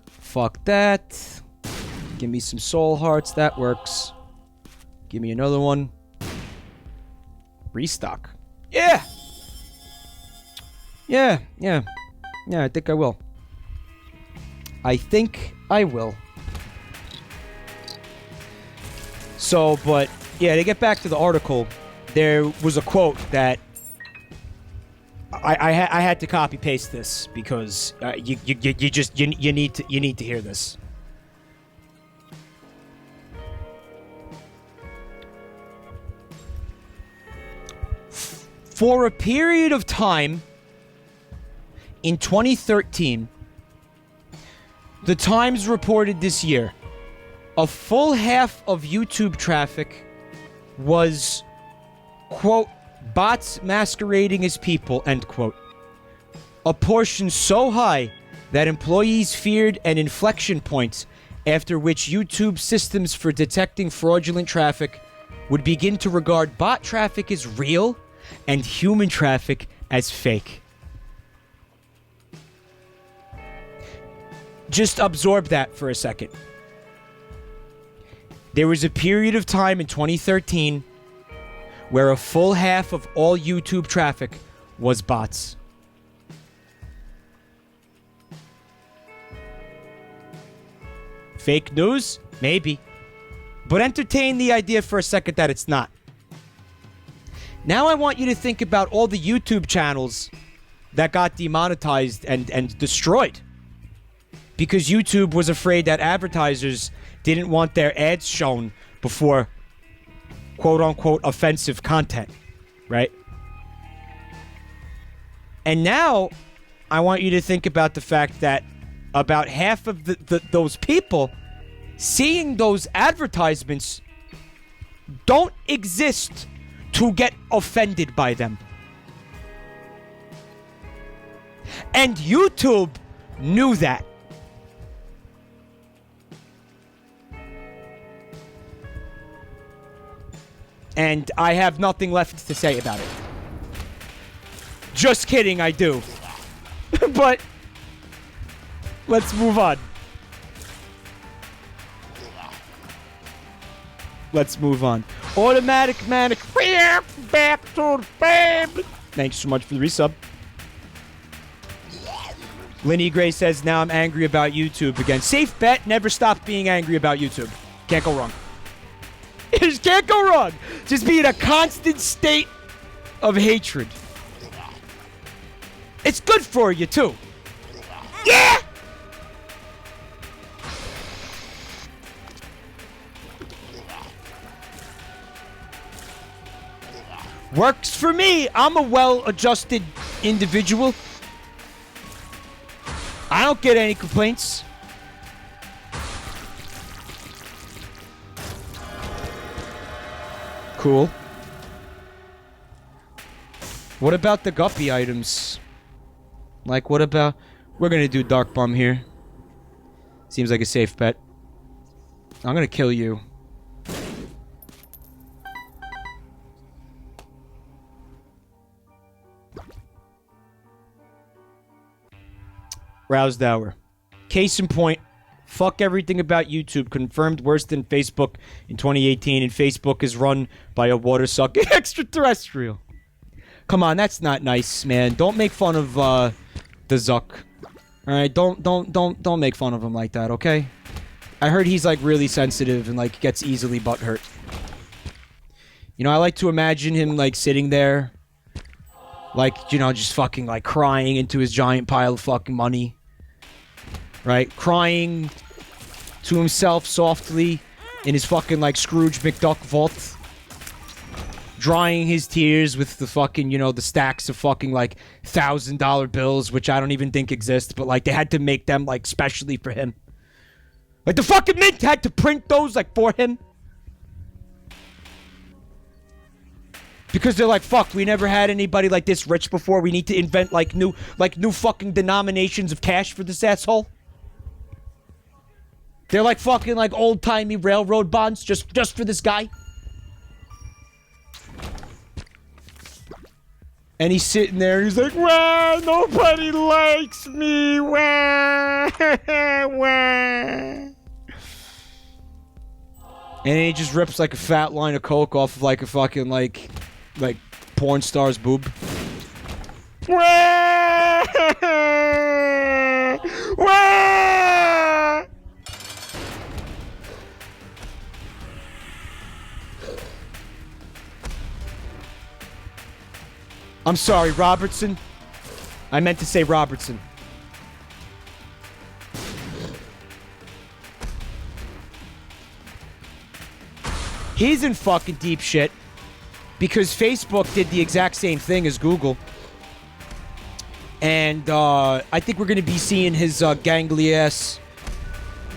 Fuck that. Give me some soul hearts. That works. Give me another one. Restock. Yeah! Yeah, I think I will. I think I will. So, but, yeah, to get back to the article, there was a quote that I had to copy paste this because you need to hear this. For a period of time in 2013, the Times reported this year, a full half of YouTube traffic was, quote, bots masquerading as people, end quote. A portion so high that employees feared an inflection point after which YouTube systems for detecting fraudulent traffic would begin to regard bot traffic as real and human traffic as fake. Just absorb that for a second. There was a period of time in 2013 where a full half of all YouTube traffic was bots. Fake news? Maybe. But entertain the idea for a second that it's not. Now I want you to think about all the YouTube channels that got demonetized and destroyed. Because YouTube was afraid that advertisers didn't want their ads shown before quote-unquote offensive content, right? And now I want you to think about the fact that about half of those people seeing those advertisements don't exist to get offended by them. And YouTube knew that. And I have nothing left to say about it. Just kidding, I do. But let's move on. Let's move on. Automatic manic. Back to the baby. Thanks so much for the resub. Linny Gray says, now I'm angry about YouTube again. Safe bet, never stop being angry about YouTube. Can't go wrong. You just can't go wrong. Just be in a constant state of hatred. It's good for you, too. Yeah! Works for me. I'm a well-adjusted individual. I don't get any complaints. Cool. What about the guppy items? Like, what about... We're gonna do Dark Bum here. Seems like a safe bet. I'm gonna kill you. Roused Hour. Case in point, fuck everything about YouTube. Confirmed worse than Facebook in 2018, and Facebook is run by a water-sucking extraterrestrial. Come on, that's not nice, man. Don't make fun of the Zuck. Alright, don't make fun of him like that, okay? I heard he's like really sensitive and like gets easily butthurt. You know, I like to imagine him like sitting there, like, you know, just fucking like crying into his giant pile of fucking money. Right? Crying to himself softly in his fucking like Scrooge McDuck vault. Drying his tears with the fucking, you know, the stacks of fucking like $1,000 bills, which I don't even think exist, but like they had to make them like specially for him. Like the fucking mint had to print those like for him. Because they're like, fuck, we never had anybody like this rich before. We need to invent like new fucking denominations of cash for this asshole. They're like fucking like old-timey railroad bonds just for this guy. And he's sitting there and he's like, wah, nobody likes me, wah, wah. And then he just rips like a fat line of coke off of like a fucking like porn star's boob. Wah, wah. I'm sorry, Robertson. I meant to say Robertson. He's in fucking deep shit because Facebook did the exact same thing as Google. And I think we're going to be seeing his gangly ass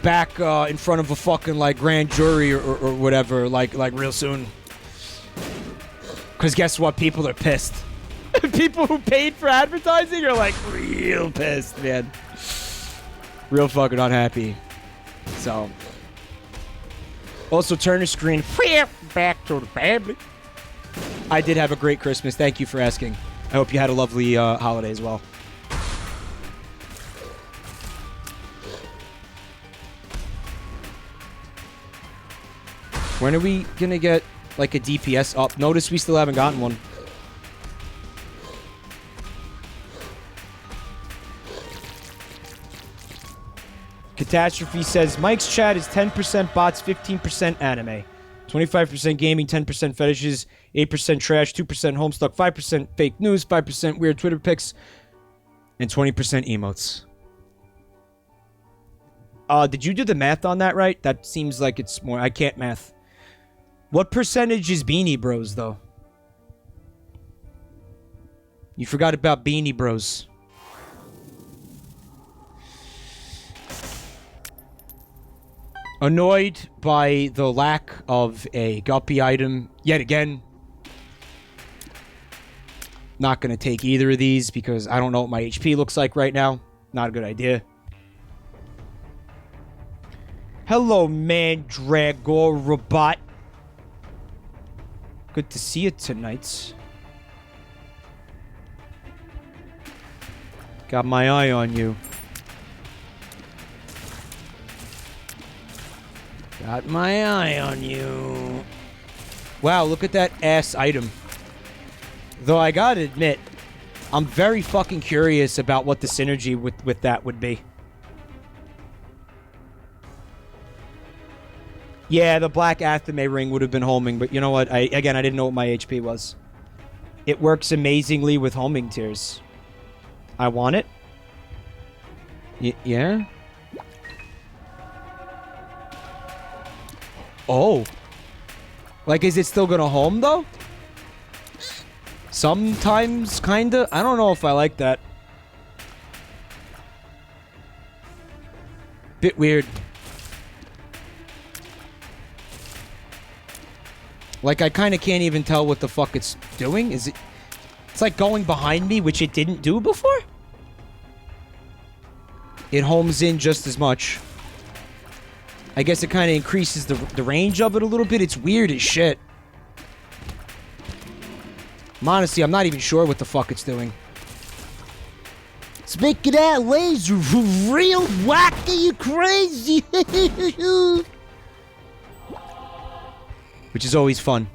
back in front of a fucking like grand jury or whatever like real soon. Because guess what? People are pissed. People who paid for advertising are like real pissed, man. Real fucking unhappy. So. Also, turn the screen back to the family. I did have a great Christmas. Thank you for asking. I hope you had a lovely holiday as well. When are we gonna get like a DPS up? Notice we still haven't gotten one. Catastrophe says, Mike's chat is 10% bots, 15% anime. 25% gaming, 10% fetishes, 8% trash, 2% homestuck, 5% fake news, 5% weird Twitter pics, and 20% emotes. Did you do the math on that right? That seems like it's more... I can't math. What percentage is Beanie Bros, though? You forgot about Beanie Bros. Annoyed by the lack of a guppy item yet again. Not going to take either of these because I don't know what my HP looks like right now. Not a good idea. Hello, Mandragore Robot. Good to see you tonight. Got my eye on you. Got my eye on you. Wow, look at that ass item. Though I gotta admit, I'm very fucking curious about what the synergy with that would be. Yeah, the black Athame ring would have been homing, but you know what? I didn't know what my HP was. It works amazingly with homing tiers. I want it. Yeah? Oh. Like, is it still gonna home, though? Sometimes, kinda. I don't know if I like that. Bit weird. Like, I kinda can't even tell what the fuck it's doing. Is it... It's like going behind me, which it didn't do before? It homes in just as much. I guess it kind of increases the range of it a little bit. It's weird as shit. Honestly, I'm not even sure what the fuck it's doing. It's making that laser real wacky, you crazy. Which is always fun.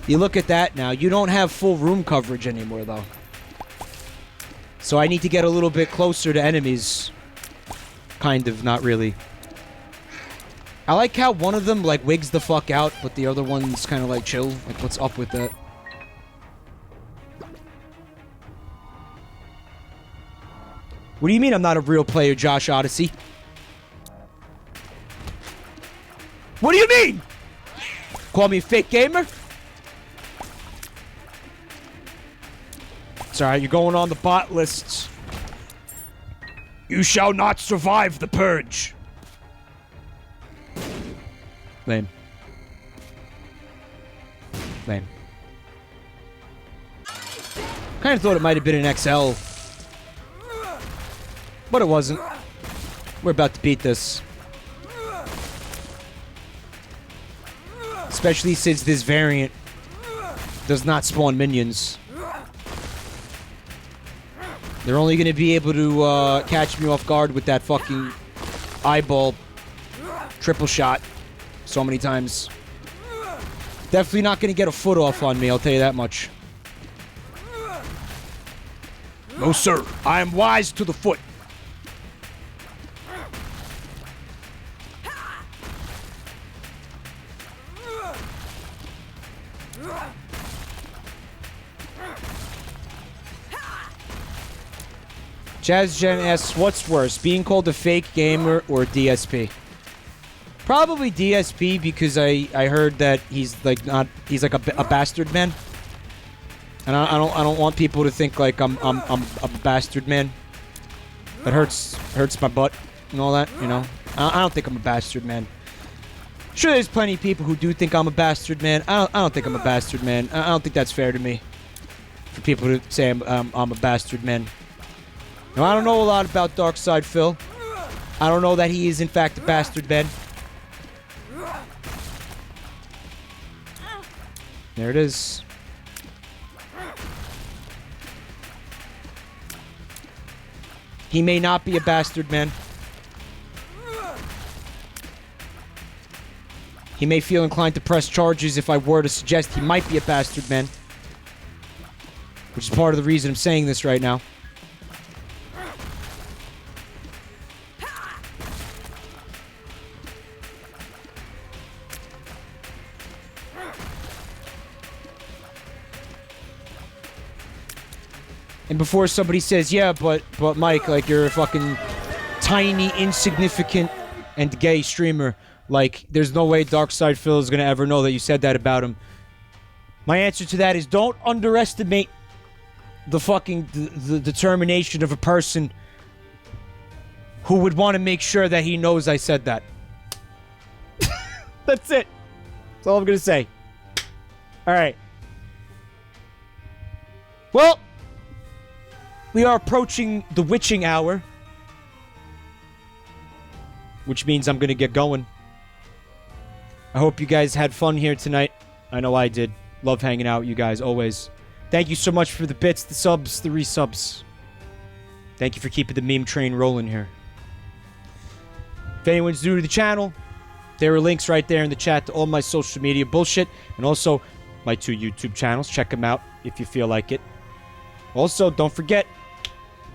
You look at that now. You don't have full room coverage anymore, though. So I need to get a little bit closer to enemies. Kind of, not really. I like how one of them, like, wigs the fuck out, but the other one's kind of, like, chill. Like, what's up with that? What do you mean I'm not a real player, Josh Odyssey? What do you mean? Call me a fake gamer? It's alright, you're going on the bot lists. You shall not survive the purge. Lame. Lame. Kind of thought it might have been an XL. But it wasn't. We're about to beat this. Especially since this variant does not spawn minions. They're only going to be able to catch me off guard with that fucking eyeball triple shot so many times. Definitely not going to get a foot off on me, I'll tell you that much. No, sir. I am wise to the foot. Jazz Jen asks, what's worse, being called a fake gamer or DSP? Probably DSP because I heard that he's like a bastard man, and I don't want people to think like I'm a bastard man. That hurts my butt and all that, you know. I don't think I'm a bastard man. Sure, there's plenty of people who do think I'm a bastard man. I don't think I'm a bastard man. I don't think that's fair to me for people to say I'm a bastard man. Now, I don't know a lot about Darkside Phil. I don't know that he is in fact a bastard man. There it is. He may not be a bastard man. He may feel inclined to press charges if I were to suggest he might be a bastard man. Which is part of the reason I'm saying this right now. And before somebody says, yeah, but Mike, like, you're a fucking tiny, insignificant, and gay streamer. Like, there's no way Darkside Phil is gonna ever know that you said that about him. My answer to that is don't underestimate the fucking the determination of a person who would want to make sure that he knows I said that. That's it. That's all I'm gonna say. Alright. Well, we are approaching the witching hour, which means I'm gonna get going. I hope you guys had fun here tonight. I know I did. Love hanging out with you guys, always. Thank you so much for the bits, the subs, the resubs. Thank you for keeping the meme train rolling here. If anyone's new to the channel, there are links right there in the chat to all my social media bullshit, and also my 2 YouTube channels. Check them out if you feel like it. Also, don't forget,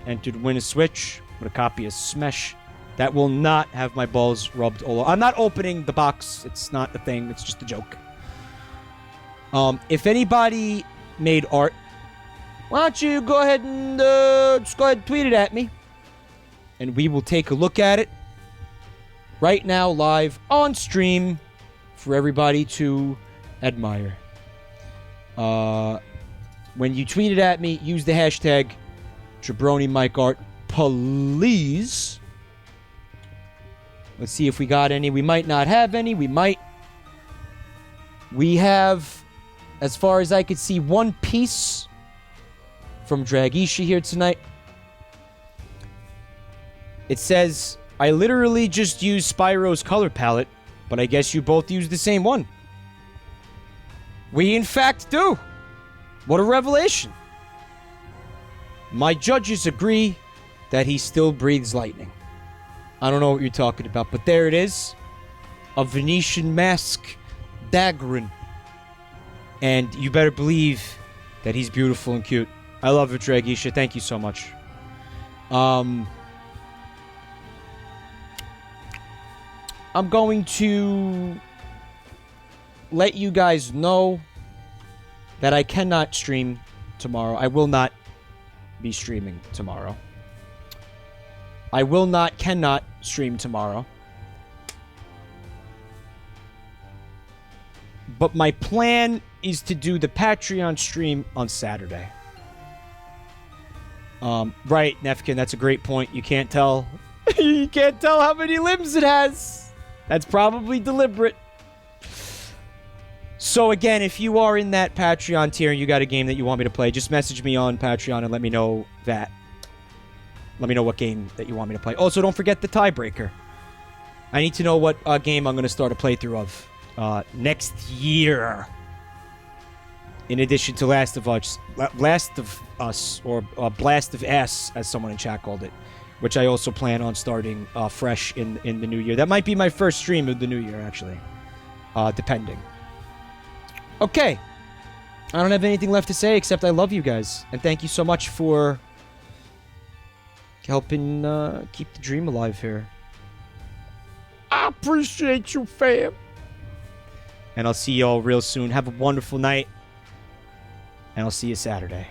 enter to win a Switch with a copy of Smesh. That will not have my balls rubbed all over. I'm not opening the box. It's not a thing. It's just a joke. If anybody made art, why don't you go ahead and just go ahead and tweet it at me, and we will take a look at it right now live on stream for everybody to admire. When you tweet it at me, use the hashtag Jabroni Mike Art, please. Let's see if we got any. We might not have any. We might. We have, as far as I could see, one piece from Dragisha here tonight. It says, I literally just used Spyro's color palette, but I guess you both use the same one. We in fact do. What a revelation. My judges agree that he still breathes lightning. I don't know what you're talking about, but there it is. A Venetian mask Dagrin. And you better believe that he's beautiful and cute. I love it, Dragisha. Thank you so much. I'm going to let you guys know that I cannot stream tomorrow. I will not be streaming tomorrow. Cannot stream tomorrow. But my plan is to do the Patreon stream on Saturday. Right, Nefkin, that's a great point. You can't tell. You can't tell how many limbs it has. That's probably deliberate. So again, if you are in that Patreon tier and you got a game that you want me to play, just message me on Patreon and let me know that. Let me know what game that you want me to play. Also, don't forget the tiebreaker. I need to know what game I'm going to start a playthrough of next year. In addition to Last of Us, or Blast of Ass, as someone in chat called it, which I also plan on starting fresh in the new year. That might be my first stream of the new year, actually, depending. Okay, I don't have anything left to say except I love you guys, and thank you so much for helping keep the dream alive here. I appreciate you, fam. And I'll see y'all real soon. Have a wonderful night. And I'll see you Saturday.